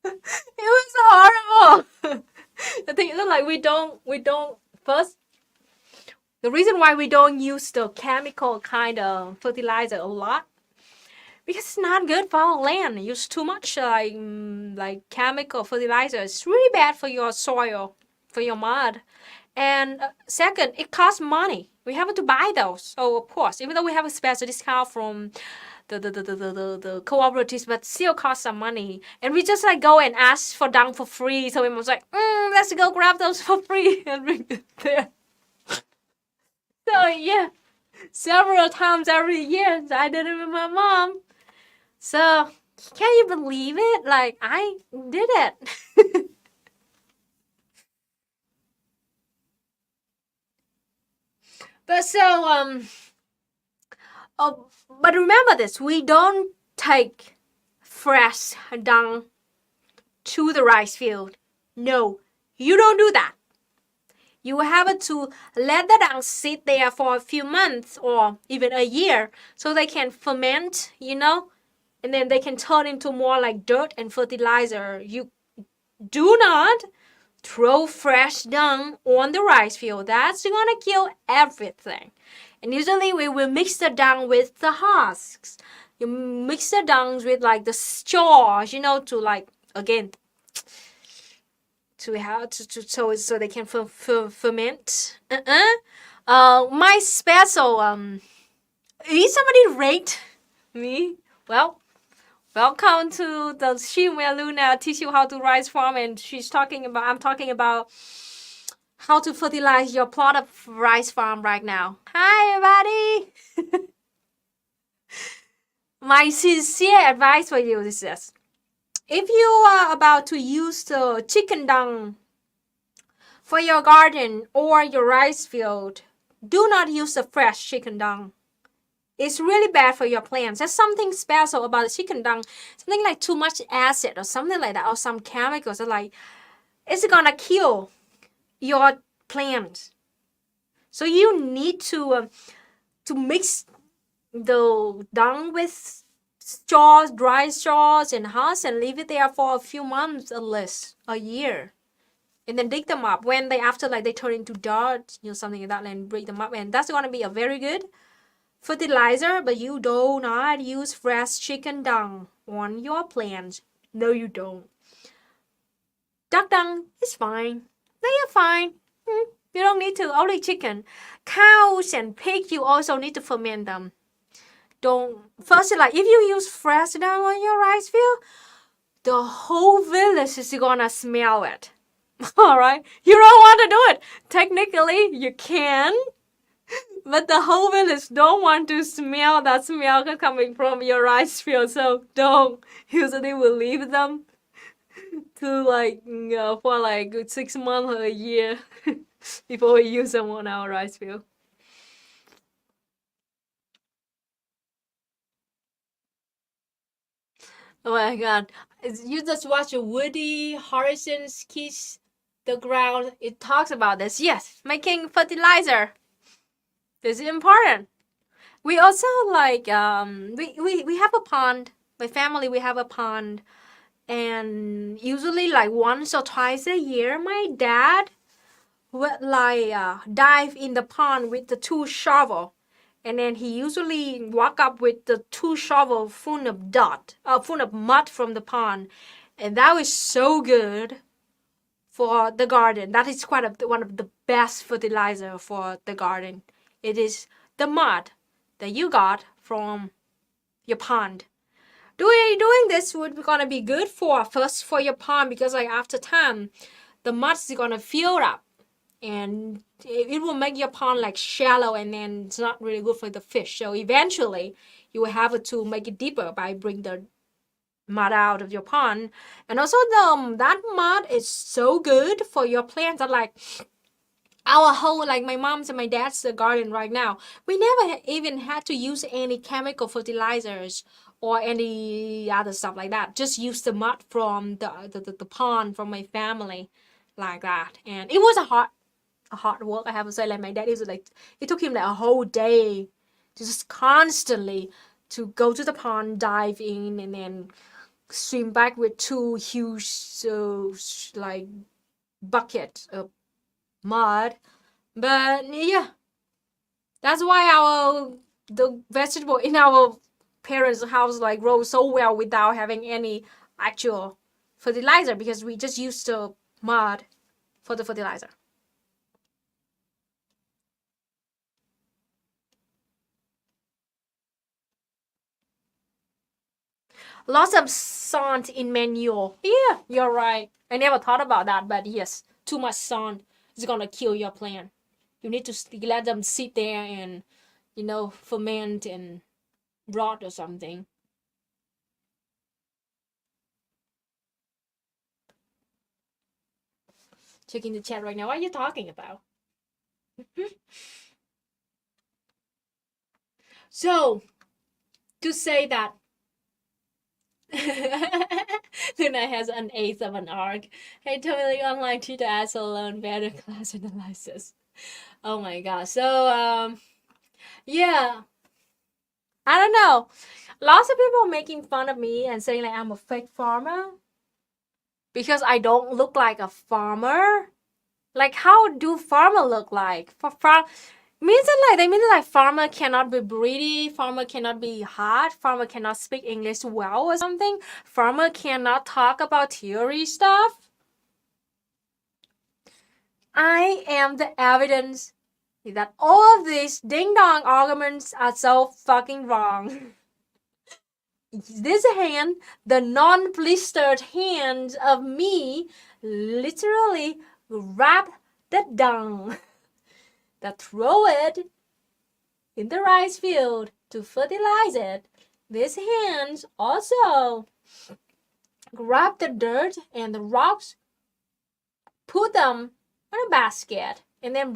It was horrible. The thing is, like, we don't first. The reason why we don't use the chemical kind of fertilizer a lot, because it's not good for our land. Use too much like chemical fertilizer. It's really bad for your soil, for your mud. And second, it costs money. We have to buy those. So of course, even though we have a special discount from the cooperatives, but still cost some money. And we just like go and ask for dung for free. So we was like, let's go grab those for free and bring it there. So yeah, several times every year I did it with my mom. So can you believe it? Like, I did it. But so but remember this: we don't take fresh dung to the rice field. No, you don't do that. You have to let the dung sit there for a few months or even a year so they can ferment, you know, and then they can turn into more like dirt and fertilizer. You do not throw fresh dung on the rice field. That's gonna kill everything. And usually we will mix the dung with the husks. You mix the dung with like the straws, you know, to like, again, to have to so they can ferment. My special is somebody rate me? Well, welcome to the stream where Luna teach you how to rice farm, and I'm talking about how to fertilize your plot of rice farm right now. Hi everybody. My sincere advice for you is this: if you are about to use the chicken dung for your garden or your rice field, do not use the fresh chicken dung. It's really bad for your plants. There's something special about the chicken dung, something like too much acid or something like that, or some chemicals that like it's gonna kill your plants. So you need to mix the dung with straws, dry straws and husks, and leave it there for a few months, at least a year, and then dig them up when they turn into dirt, you know, something like that, and break them up, and that's gonna be a very good fertilizer. But you do not use fresh chicken dung on your plants. No, you don't. Duck dung is fine. They are fine. You don't need to. Only chicken. Cows and pigs, you also need to ferment them. Don't first, like, if you use fresh dung on your rice field, the whole village is gonna smell it. All right, you don't want to do it. Technically, you can, but the whole village don't want to smell that smell coming from your rice field. So don't. Usually, we'll leave them to like for like 6 months or a year before we use them on our rice field. Oh my god. You just watch a Woody Harrelson's Kiss the Ground. It talks about this. Yes, making fertilizer. This is important. We also like we have a pond. My family we have a pond, and usually like once or twice a year my dad would like dive in the pond with the 2 shovel, and then he usually walk up with the 2 shovel full of full of mud from the pond, and that was so good for the garden. That is one of the best fertilizer for the garden. It is the mud that you got from your pond. Doing this would gonna be good for first for your pond, because like after time the mud is gonna fill up, and it will make your pond like shallow, and then it's not really good for the fish. So eventually you will have to make it deeper by bring the mud out of your pond. And also that mud is so good for your plants. That like our whole like my mom's and my dad's garden right now, we never even had to use any chemical fertilizers or any other stuff like that. Just use the mud from the pond from my family, like that. And it was a hard work, I have to say. Like my dad is like, it took him like a whole day to just constantly to go to the pond, dive in, and then swim back with 2 huge like bucket of mud. But yeah, that's why the vegetable in our parents' house like grow so well without having any actual fertilizer, because we just use the mud for the fertilizer. Lots of salt in manure. Yeah, you're right. I never thought about that, but yes, too much salt is gonna kill your plant. You need to let them sit there and, ferment and rot or something. Checking the chat right now. What are you talking about? So, to say that Luna has an eighth of an arc. Hey, totally online tutor as alone better class analysis. Oh my god. So yeah. I don't know. Lots of people making fun of me and saying like I'm a fake farmer because I don't look like a farmer. Like how do farmer look like? Means that like they mean that like farmer cannot be pretty, farmer cannot be hot, farmer cannot speak English well or something, farmer cannot talk about theory stuff. I am the evidence that all of these ding dong arguments are so fucking wrong. This hand, the non-blistered hand of me, literally grab the dung that throw it in the rice field to fertilize it. These hands also grab the dirt and the rocks, put them in a basket, and then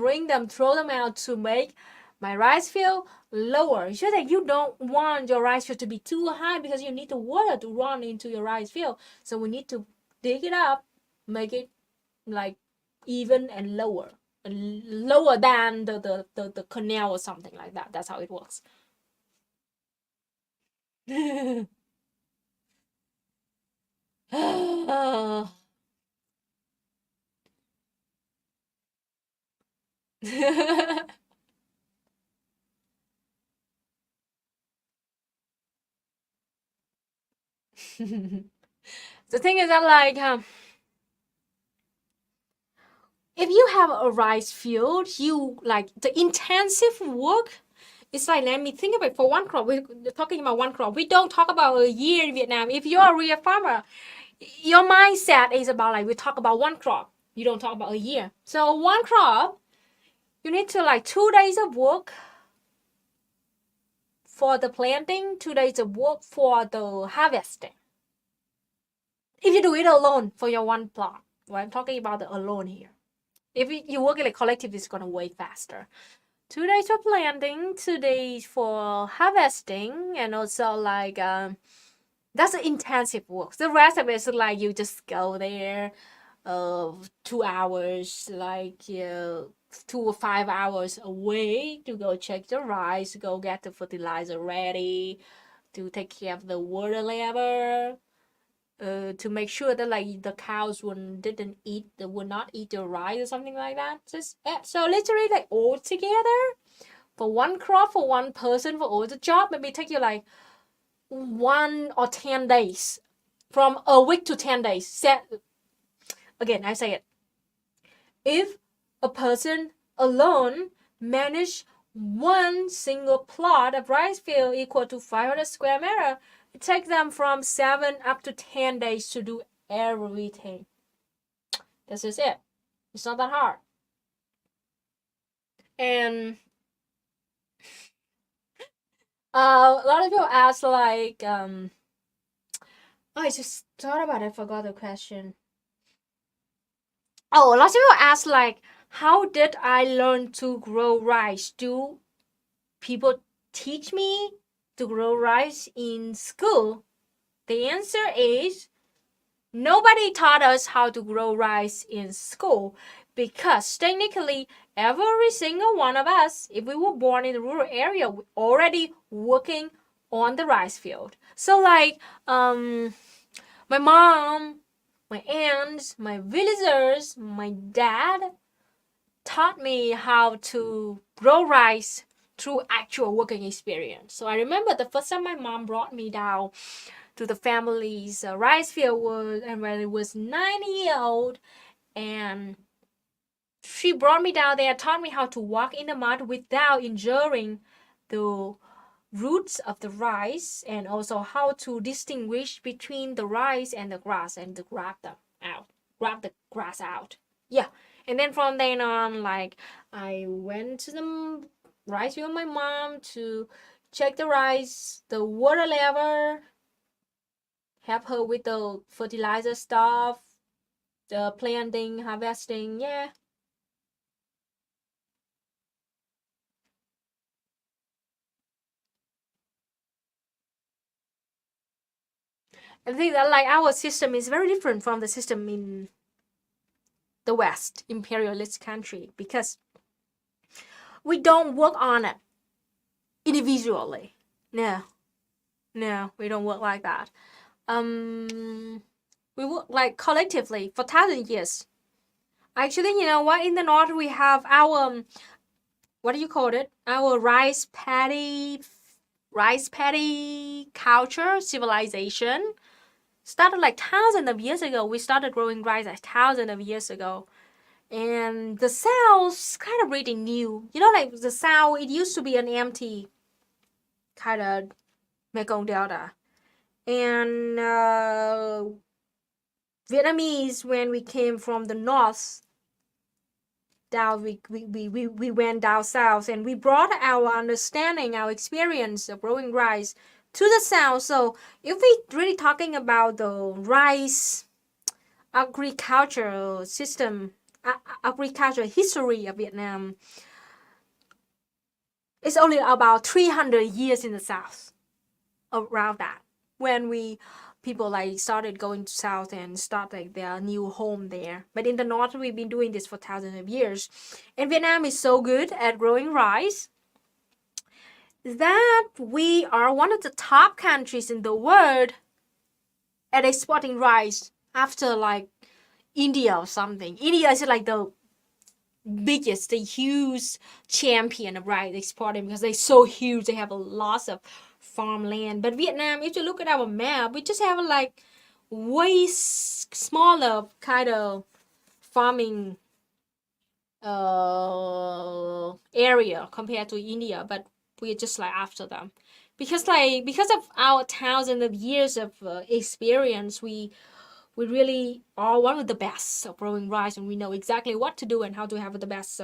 throw them out to make my rice field lower. It's just that you don't want your rice field to be too high because you need the water to run into your rice field. So we need to dig it up, make it like even and lower than the canal or something like that. That's how it works. The thing is that like if you have a rice field, you like the intensive work. It's like, let me think about it. For one crop, we're talking about one crop. We don't talk about a year in Vietnam. If you're a real farmer, your mindset is about like we talk about one crop. You don't talk about a year. So one crop, you need to like 2 days of work for the planting, 2 days of work for the harvesting. if you do it alone for your one plot, well, I'm talking about the alone here. If you work in a collective, it's gonna way faster. 2 days for planting, 2 days for harvesting, and also like that's an intensive work. The rest of it is like you just go there, 2 hours, like 2 or 5 hours away to go check the rice, go get the fertilizer ready, to take care of the water level, to make sure that like the cows will not eat the rice or something like that. So literally like all together for one crop, for one person, for all the job, maybe take you like 1 or 10 days, from a week to 10 days. Again, I say it. If a person alone manage one single plot of rice field equal to 500 square meter, it takes them from 7 up to 10 days to do everything. This is it. It's not that hard. And a lot of people ask like, I just thought about it, I forgot the question. Oh, a lot of people ask like, how did I learn to grow rice? Do people teach me to grow rice in school? The answer is nobody taught us how to grow rice in school, because technically every single one of us, if we were born in the rural area, we're already working on the rice field. So like my mom, my aunts, my villagers, my dad taught me how to grow rice through actual working experience. So I remember the first time my mom brought me down to the family's rice field and when I was 9 years old, and she brought me down there, taught me how to walk in the mud without injuring the roots of the rice, and also how to distinguish between the rice and the grass, and to grab the grass out. Yeah. And then from then on, like I went to the rice field with my mom to check the rice, the water level, help her with the fertilizer stuff, the planting, harvesting. Yeah. I think that like our system is very different from the system in the West, imperialist country, because we don't work on it individually. No, we don't work like that. We work like collectively for 1,000 years. Actually, you know what? In the north, we have our what do you call it? Our rice paddy culture civilization started like thousands of years ago. We started growing rice like thousands of years ago. And the South kind of really new. You know, like the South, it used to be an empty kind of Mekong Delta. And Vietnamese, when we came from the north, down we went down south, and we brought our understanding, our experience of growing rice to the south. So if we really talking about the rice agricultural system, agricultural history of Vietnam, it's only about 300 years in the south, around that, when people like started going to south and start like their new home there. But in the north, we've been doing this for thousands of years, and Vietnam is so good at growing rice that we are one of the top countries in the world at exporting rice, after like India or something. India is like the biggest, the huge champion of rice exporting, because they're so huge, they have a lot of farmland. But Vietnam, if you look at our map, we just have like way smaller kind of farming area compared to India, but we're just like after them, because of our thousands of years of experience, we really are one of the best of growing rice, and we know exactly what to do and how to have the best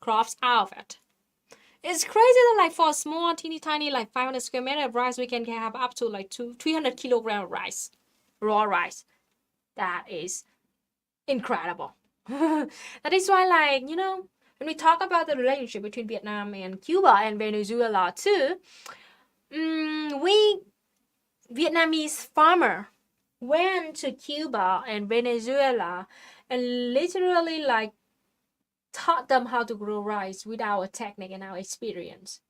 crops out of it. It's crazy that like for a small teeny tiny like 500 square meter of rice, we can have up to like 300 kilogram of rice, raw rice. that is incredible. That is why, like, you know, when we talk about the relationship between Vietnam and Cuba and Venezuela too, we Vietnamese farmer went to Cuba and Venezuela and literally like taught them how to grow rice with our technique and our experience.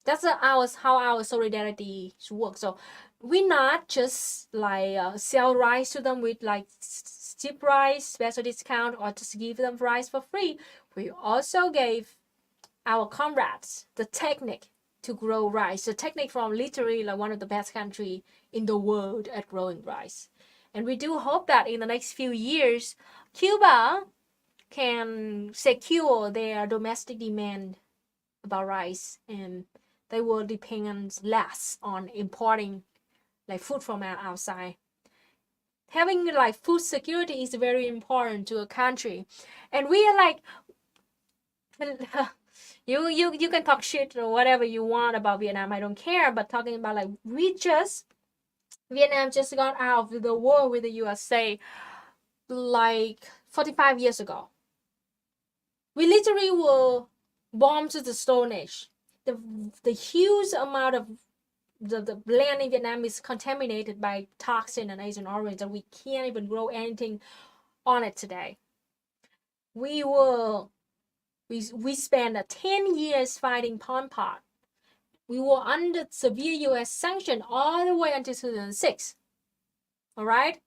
That's how our solidarity works. So we not just like sell rice to them with like cheap rice, special discount, or just give them rice for free. We also gave our comrades the technique to grow rice. The technique from literally like one of the best country in the world at growing rice. And we do hope that in the next few years, Cuba can secure their domestic demand about rice, and they will depend less on importing like food from outside. Having like food security is very important to a country, and we are like you can talk shit or whatever you want about Vietnam, I don't care, but talking about like Vietnam just got out of the war with the USA like 45 years ago. We literally were bombed to the Stone Age. The huge amount of the land in Vietnam is contaminated by toxin and Agent Orange, and we can't even grow anything on it today. We spent 10 years fighting Pol Pot. We were under severe US sanction all the way until 2006. All right?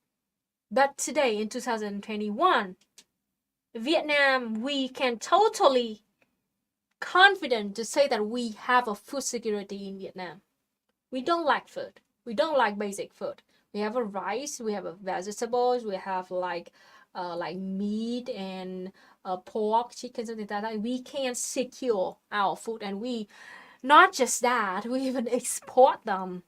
But today, in 2021, Vietnam, we can totally confident to say that we have a food security in Vietnam. We don't lack food. We don't lack basic food. We have a rice, we have a vegetables, we have like meat and pork, chicken, something like that. We can secure our food, and we not just that, we even export them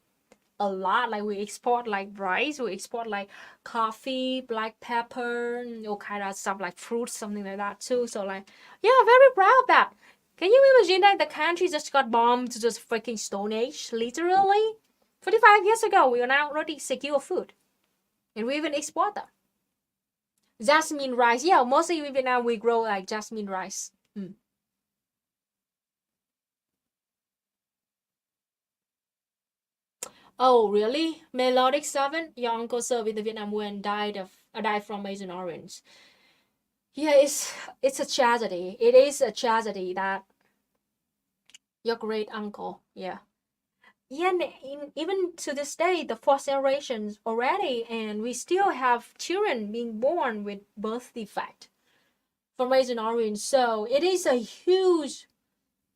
a lot. Like we export like rice, we export like coffee, black pepper, all kind of stuff like fruits, something like that too. So like, yeah, very proud of that. Can you imagine that the country just got bombed to just freaking Stone Age, literally? 45 years ago, we are now already secure food, and we even export them. Jasmine rice, yeah, mostly in Vietnam we grow like jasmine rice. Oh, really? Melodic 7? Your uncle served in the Vietnam War and died from Agent Orange. Yeah, it's a tragedy. It is a tragedy that your great uncle, yeah. Yeah, even to this day, the fourth generations already, and we still have children being born with birth defect from Agent Orange. So it is a huge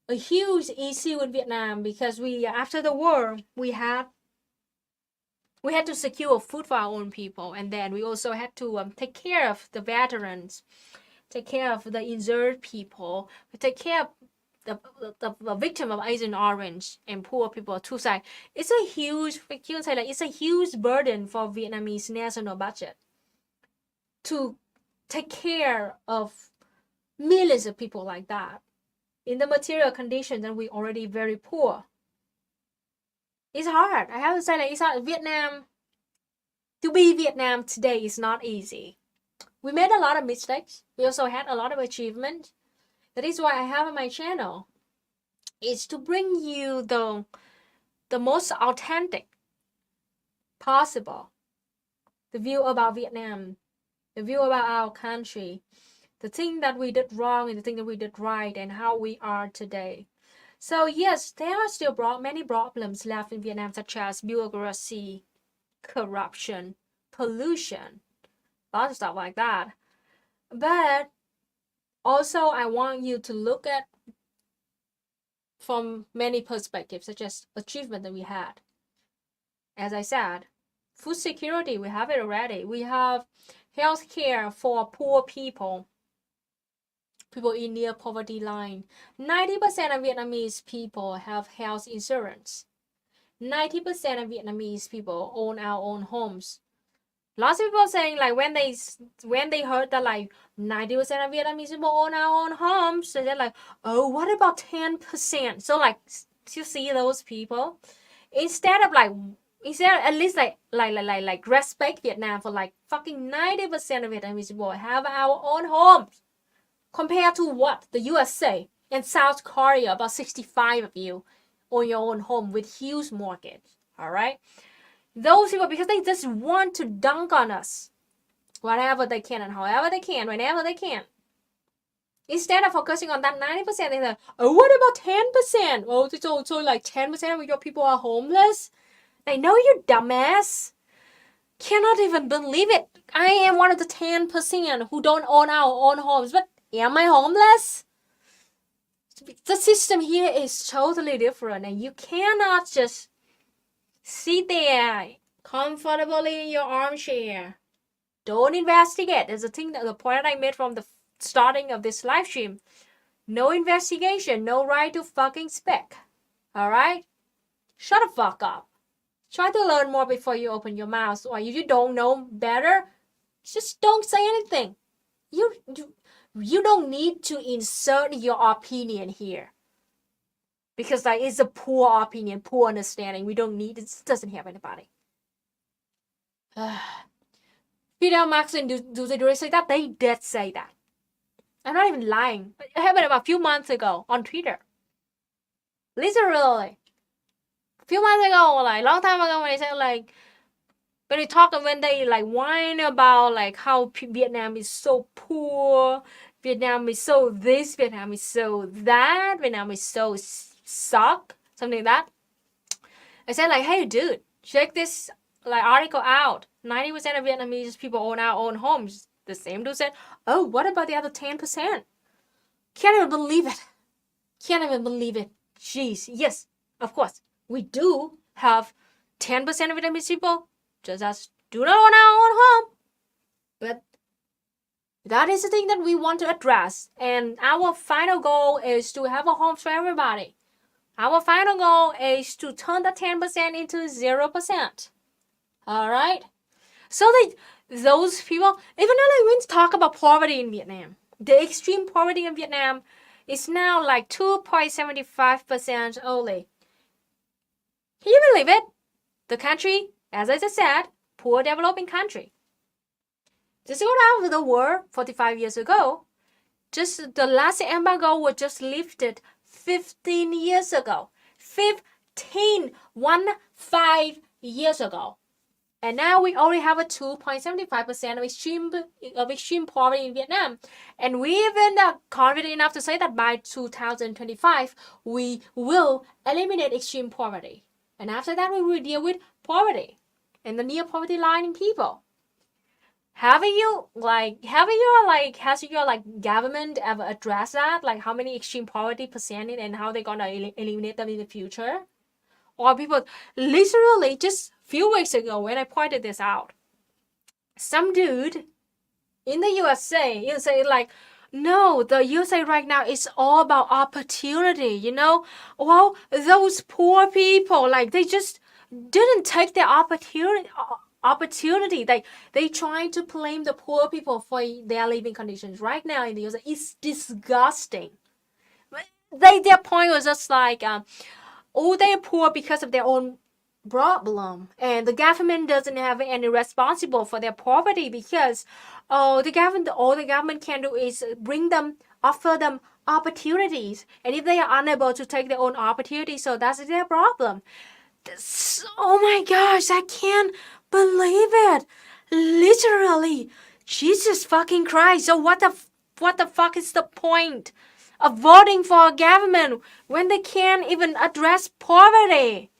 issue in Vietnam, because we, after the war, we had to secure food for our own people, and then we also had to take care of the veterans, take care of the injured people, take care of the victim of Agent Orange and poor people too. So it's a huge, it's a huge burden for Vietnamese national budget to take care of millions of people like that in the material conditions that we already very poor. It's hard. I have to say that it's hard. To be Vietnam today is not easy. We made a lot of mistakes. We also had a lot of achievements. That is why I have on my channel. It's to bring you the most authentic possible, the view about Vietnam, the view about our country, the thing that we did wrong and the thing that we did right, and how we are today. So yes, there are still many problems left in Vietnam, such as bureaucracy, corruption, pollution, lots of stuff like that. But also I want you to look at from many perspectives, such as achievement that we had. As I said, food security, we have it already. We have health care for poor people in near poverty line. 90% of Vietnamese people have health insurance. 90% of Vietnamese people own our own homes. Lots of people saying like when they heard that like 90% of Vietnamese people own our own homes, so they're like, oh, what about 10%? So like, you see those people, instead of like instead at least like respect Vietnam for like fucking 90% of Vietnamese people have our own homes compared to what the USA and South Korea, about 65 of you own your own home with huge mortgage. All right, those people, because they just want to dunk on us whatever they can and however they can whenever they can. Instead of focusing on that 90%, they say, oh, what about 10%? Oh, so like 10% of your people are homeless? I know, you dumbass. Cannot even believe it. I am one of the 10% who don't own our own homes, but am I homeless? The system here is totally different, and you cannot just sit there comfortably in your armchair. Don't investigate. There's the point that I made from the starting of this live stream. No investigation, no right to fucking speak. Alright? Shut the fuck up. Try to learn more before you open your mouth, or if you don't know better, just don't say anything. You don't need to insert your opinion here. Because like, it's a poor opinion, poor understanding. We don't need it. It doesn't help anybody. Fidel Marxism, do they really say that? They did say that. I'm not even lying. It happened about a few months ago on Twitter. Literally. A few months ago, like long time ago, when they said like, when they talk, when they like whine about like how Vietnam is so poor, Vietnam is so this, Vietnam is so that, Vietnam is so suck, something like that. I said like, hey dude, check this like article out. 90% of Vietnamese people own our own homes. The same dude said, oh, what about the other 10%? Can't even believe it. Can't even believe it. Jeez, yes, of course, we do have 10% of Vietnamese people just as do not own our own home. But that is the thing that we want to address. And our final goal is to have a home for everybody. Our final goal is to turn the 10% into 0%. Alright? So that those people, even though we talk about poverty in Vietnam, the extreme poverty in Vietnam is now like 2.75% only. Can you believe it? The country, as I just said, poor developing country. Just got out of the war 45 years ago. Just the last embargo was just lifted 15 years ago. 15 years ago. And now we only have a 2.75% of extreme poverty in Vietnam. And we even are confident enough to say that by 2025, we will eliminate extreme poverty. And after that, we will deal with poverty and the near poverty line in people. Has your government ever addressed that? Like how many extreme poverty percentage and how they're gonna eliminate them in the future? Or people, literally just a few weeks ago when I pointed this out, some dude in the USA, like, no, the USA right now is all about opportunity, you know? Well, those poor people, like, they just didn't take their opportunity. They trying to blame the poor people for their living conditions right now in the USA. It's disgusting. Their point was just like, oh, they're poor because of their own problem, and the government doesn't have any responsible for their poverty because all the government can do is offer them opportunities, and if they are unable to take their own opportunities, so that's their problem. Oh my gosh, I can't believe it. Literally, Jesus fucking Christ. So what the fuck is the point of voting for a government when they can't even address poverty?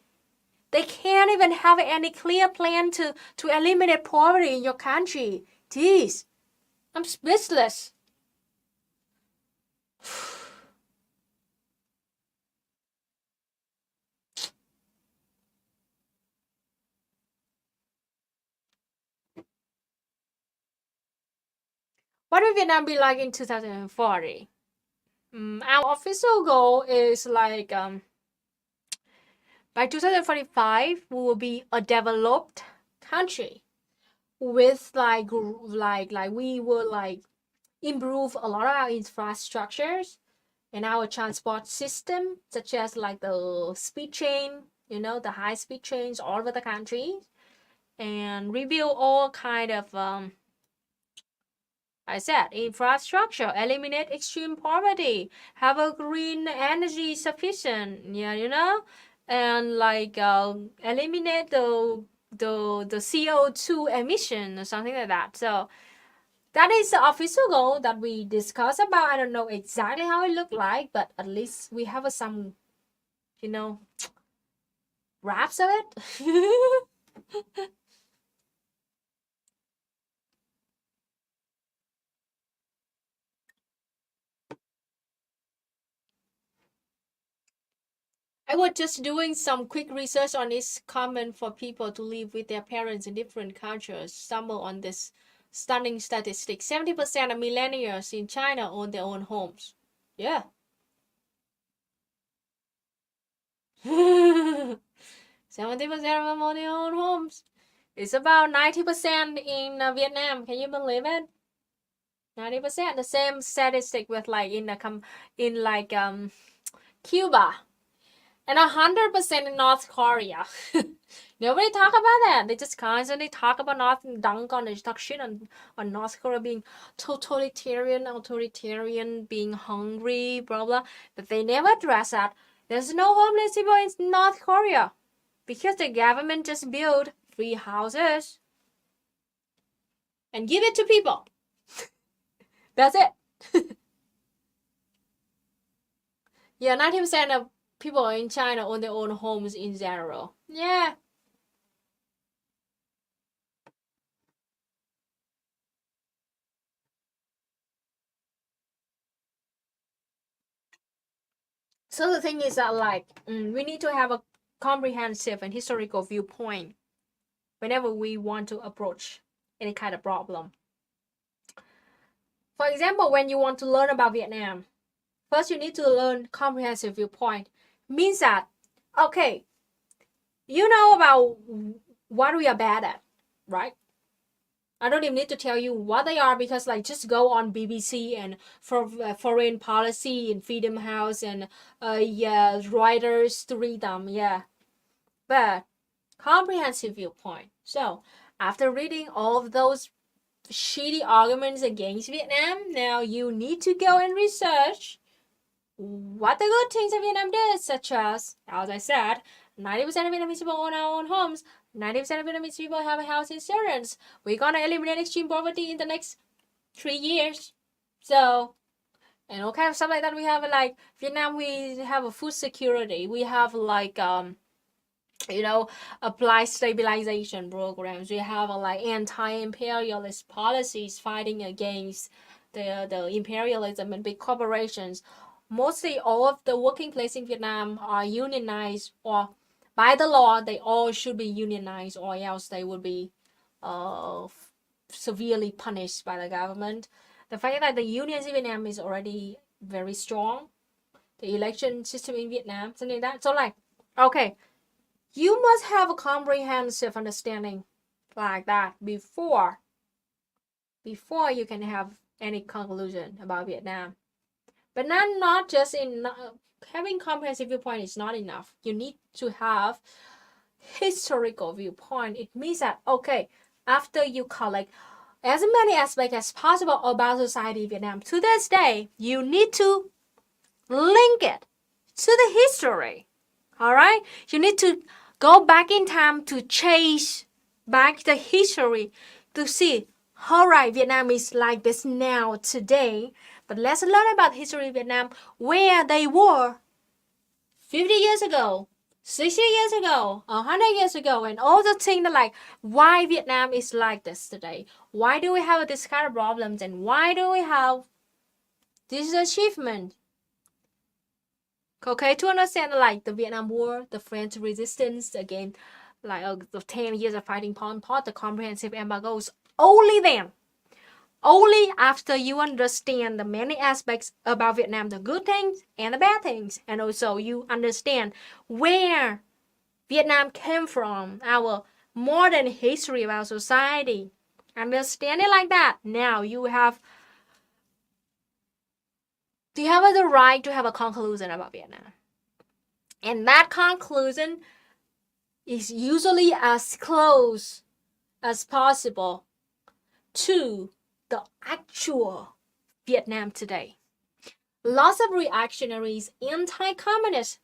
They can't even have any clear plan to eliminate poverty in your country. Jeez, I'm speechless. What will Vietnam be like in 2040? Our official goal is like by 2045 we will be a developed country with like we will like improve a lot of our infrastructures and our transport system, such as like the speed train, the high-speed trains all over the country, and rebuild all kind of I said infrastructure, eliminate extreme poverty, have a green energy sufficient, and like eliminate the CO2 emission or something like that. So that is the official goal that we discussed about. I don't know exactly how it looked like, but at least we have some, wraps of it. I was just doing some quick research on this comment for people to live with their parents in different cultures. Stumble on this stunning statistic. 70% of millennials in China own their own homes. Yeah. 70% of them own their own homes. It's about 90% in Vietnam. Can you believe it? 90%. The same statistic with like in Cuba. And 100% in North Korea. Nobody talk about that. They just constantly talk about they talk shit on North Korea being totalitarian, authoritarian, being hungry, blah blah. But they never address that. There's no homeless people in North Korea because the government just built free houses and give it to people. That's it. Yeah, 90% of people in China own their own homes in general. Yeah. So the thing is that we need to have a comprehensive and historical viewpoint whenever we want to approach any kind of problem. For example, when you want to learn about Vietnam, first you need to learn comprehensive viewpoint. Means that, okay, you know about what we are bad at, right? I don't even need to tell you what they are because just go on BBC and for foreign policy and Freedom House and writers to read them, yeah. But comprehensive viewpoint. So after reading all of those shitty arguments against Vietnam, now you need to go and research what the good things that Vietnam did, such as I said, 90% of Vietnamese people own our own homes. 90% of Vietnamese people have a house insurance. We're gonna eliminate extreme poverty in the next 3 years. So, and all kind of stuff like that. We have Vietnam. We have a food security. We have apply stabilization programs. We have anti-imperialist policies fighting against the imperialism and big corporations. Mostly all of the working places in Vietnam are unionized, or by the law they all should be unionized, or else they would be severely punished by the government. The fact that the unions in Vietnam is already very strong, the election system in Vietnam, something like that. So okay, you must have a comprehensive understanding like that before you can have any conclusion about Vietnam. But not just in having comprehensive viewpoint is not enough. You need to have historical viewpoint. It means that, okay, after you collect as many aspects as possible about society in Vietnam to this day, you need to link it to the history. All right? You need to go back in time to chase back the history to see, all right, Vietnam is like this now today. But let's learn about history of Vietnam, where they were 50 years ago, 60 years ago, 100 years ago, and all the things that why Vietnam is like this today. Why do we have this kind of problems, and why do we have this achievement? Okay, to understand the Vietnam War, the French resistance against the 10 years of fighting Pol Pot, the comprehensive embargoes, only then. Only after you understand the many aspects about Vietnam, the good things and the bad things, and also you understand where Vietnam came from, our modern history of our society, understand it like that, now you have the right to have a conclusion about Vietnam. And that conclusion is usually as close as possible to the actual Vietnam today. Lots of reactionaries, anti-communists,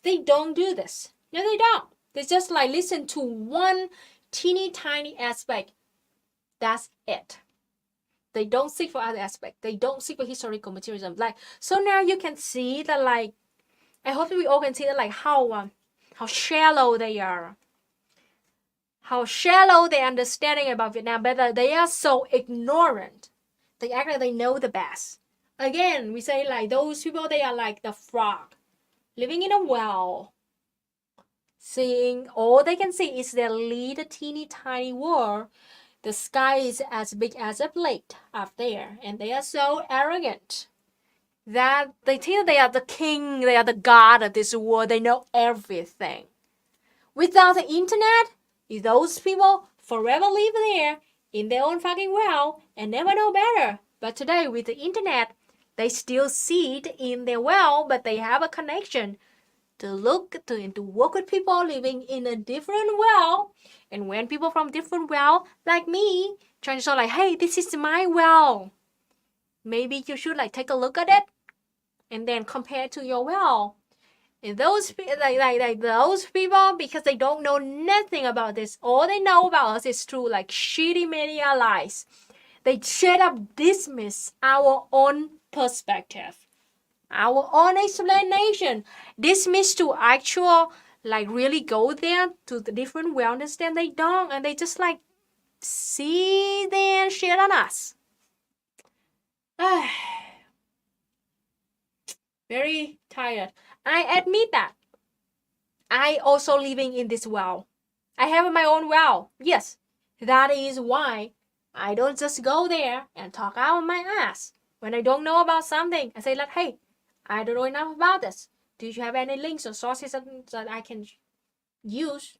they don't do this. No, they don't. They just like listen to one teeny tiny aspect. That's it. They don't seek for other aspects. They don't seek for historical materialism. Like, so now you can see that, like, I hope that we all can see that, like, how shallow they are. How shallow their understanding about Vietnam, but they are so ignorant. They act like they know the best. Again, we say like those people, they are like the frog living in a well. Seeing all they can see is their little teeny tiny world. The sky is as big as a plate up there, and they are so arrogant that they think they are the king, they are the god of this world, they know everything. Without the internet, those people forever live there in their own fucking well and never know better. But today, with the internet, they still see it in their well, but they have a connection to work with people living in a different well. And when people from different well, like me, trying to show like, hey, this is my well, maybe you should like take a look at it and then compare to your well. And those those people, because they don't know nothing about this, all they know about us is through like shitty media lies. They straight up dismiss our own perspective, our own explanation, dismiss to actual like really go there to the different well, understand they don't, and they just like see their shit on us. Very tired. I admit that. I also living in this well. I have my own well. Yes, that is why I don't just go there and talk out of my ass. When I don't know about something, I say like, hey, I don't know enough about this. Do you have any links or sources that I can use?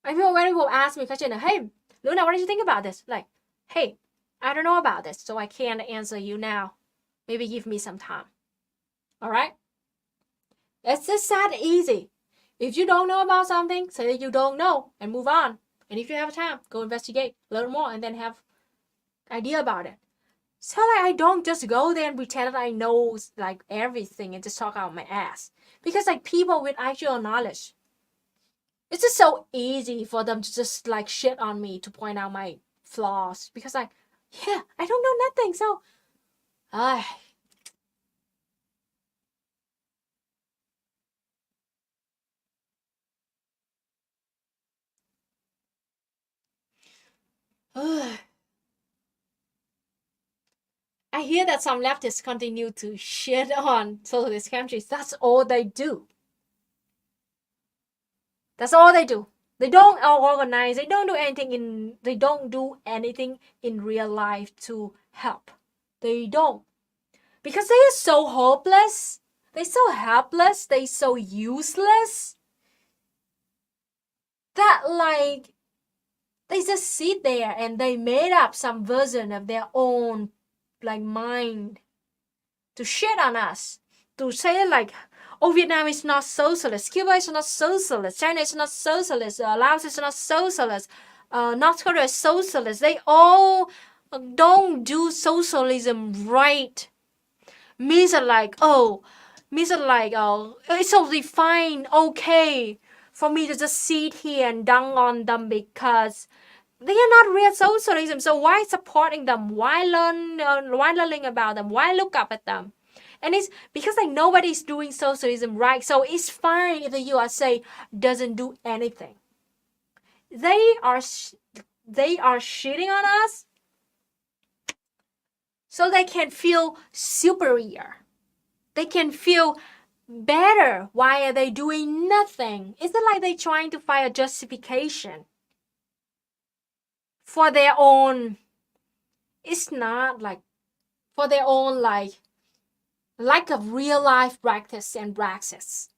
And when people ask me question, hey, Luna, what did you think about this? Like, hey, I don't know about this, so I can't answer you now. Maybe give me some time. All right? It's just that easy. If you don't know about something, say that you don't know and move on. And if you have time, go investigate, learn more, and then have idea about it. So like I don't just go there and pretend that I know like everything and just talk out my ass. Because like people with actual knowledge, it's just so easy for them to just like shit on me to point out my flaws. Because like, yeah, I don't know nothing. So, I hear that some leftists continue to shit on socialist countries. That's all they do. That's all they do. They don't organize. They don't do anything in real life to help. They don't. Because they are so hopeless. They're so helpless. They're so useless. That like they just sit there and they made up some version of their own like mind to shit on us, to say like, oh, Vietnam is not socialist, Cuba is not socialist, China is not socialist, Laos is not socialist, North Korea is socialist. They all don't do socialism right. Means like, it's totally fine, okay, for me to just sit here and dunk on them because they are not real socialism. So why supporting them? Why learning about them? Why look up at them? And it's because like nobody's doing socialism right. So it's fine if the USA doesn't do anything. They are shitting on us so they can feel superior. They can feel better. Why are they doing nothing? Is it like they trying to find a justification for their own? It's not like for their own like lack of real life practice and praxis,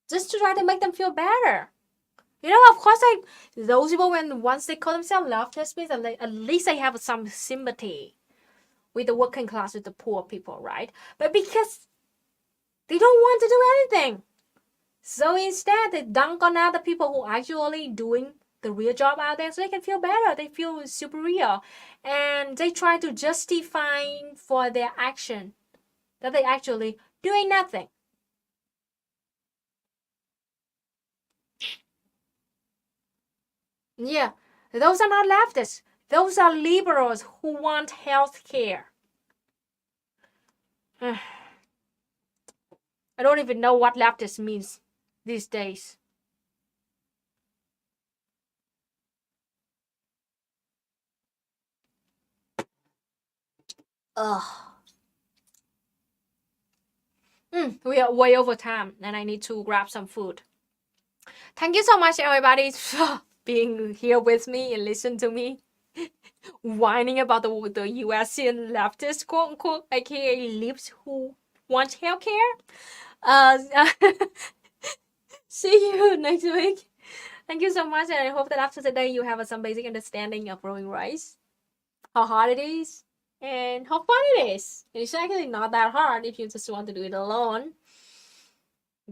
just to try to make them feel better. You know, of course, like those people once they call themselves leftists, means at least they have some sympathy with the working class, with the poor people, right? But because they don't want to do anything, So instead, they dunk on other people who are actually doing the real job out there so they can feel better. They feel superior. And they try to justify for their action that they actually doing nothing. Yeah, those are not leftists. Those are liberals who want health care. I don't even know what leftist means these days. Ugh. We are way over time and I need to grab some food. Thank you so much, everybody, for being here with me and listen to me whining about the USian leftist, quote unquote, aka libs who want healthcare. See you next week. Thank you so much, and I hope that after today you have some basic understanding of growing rice, how hard it is, and how fun it is. It's actually not that hard if you just want to do it alone.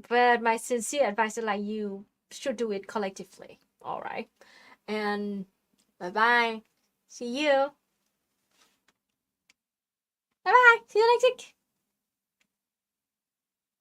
But my sincere advice is like you should do it collectively. All right, and bye bye. See you. Bye bye. See you next week.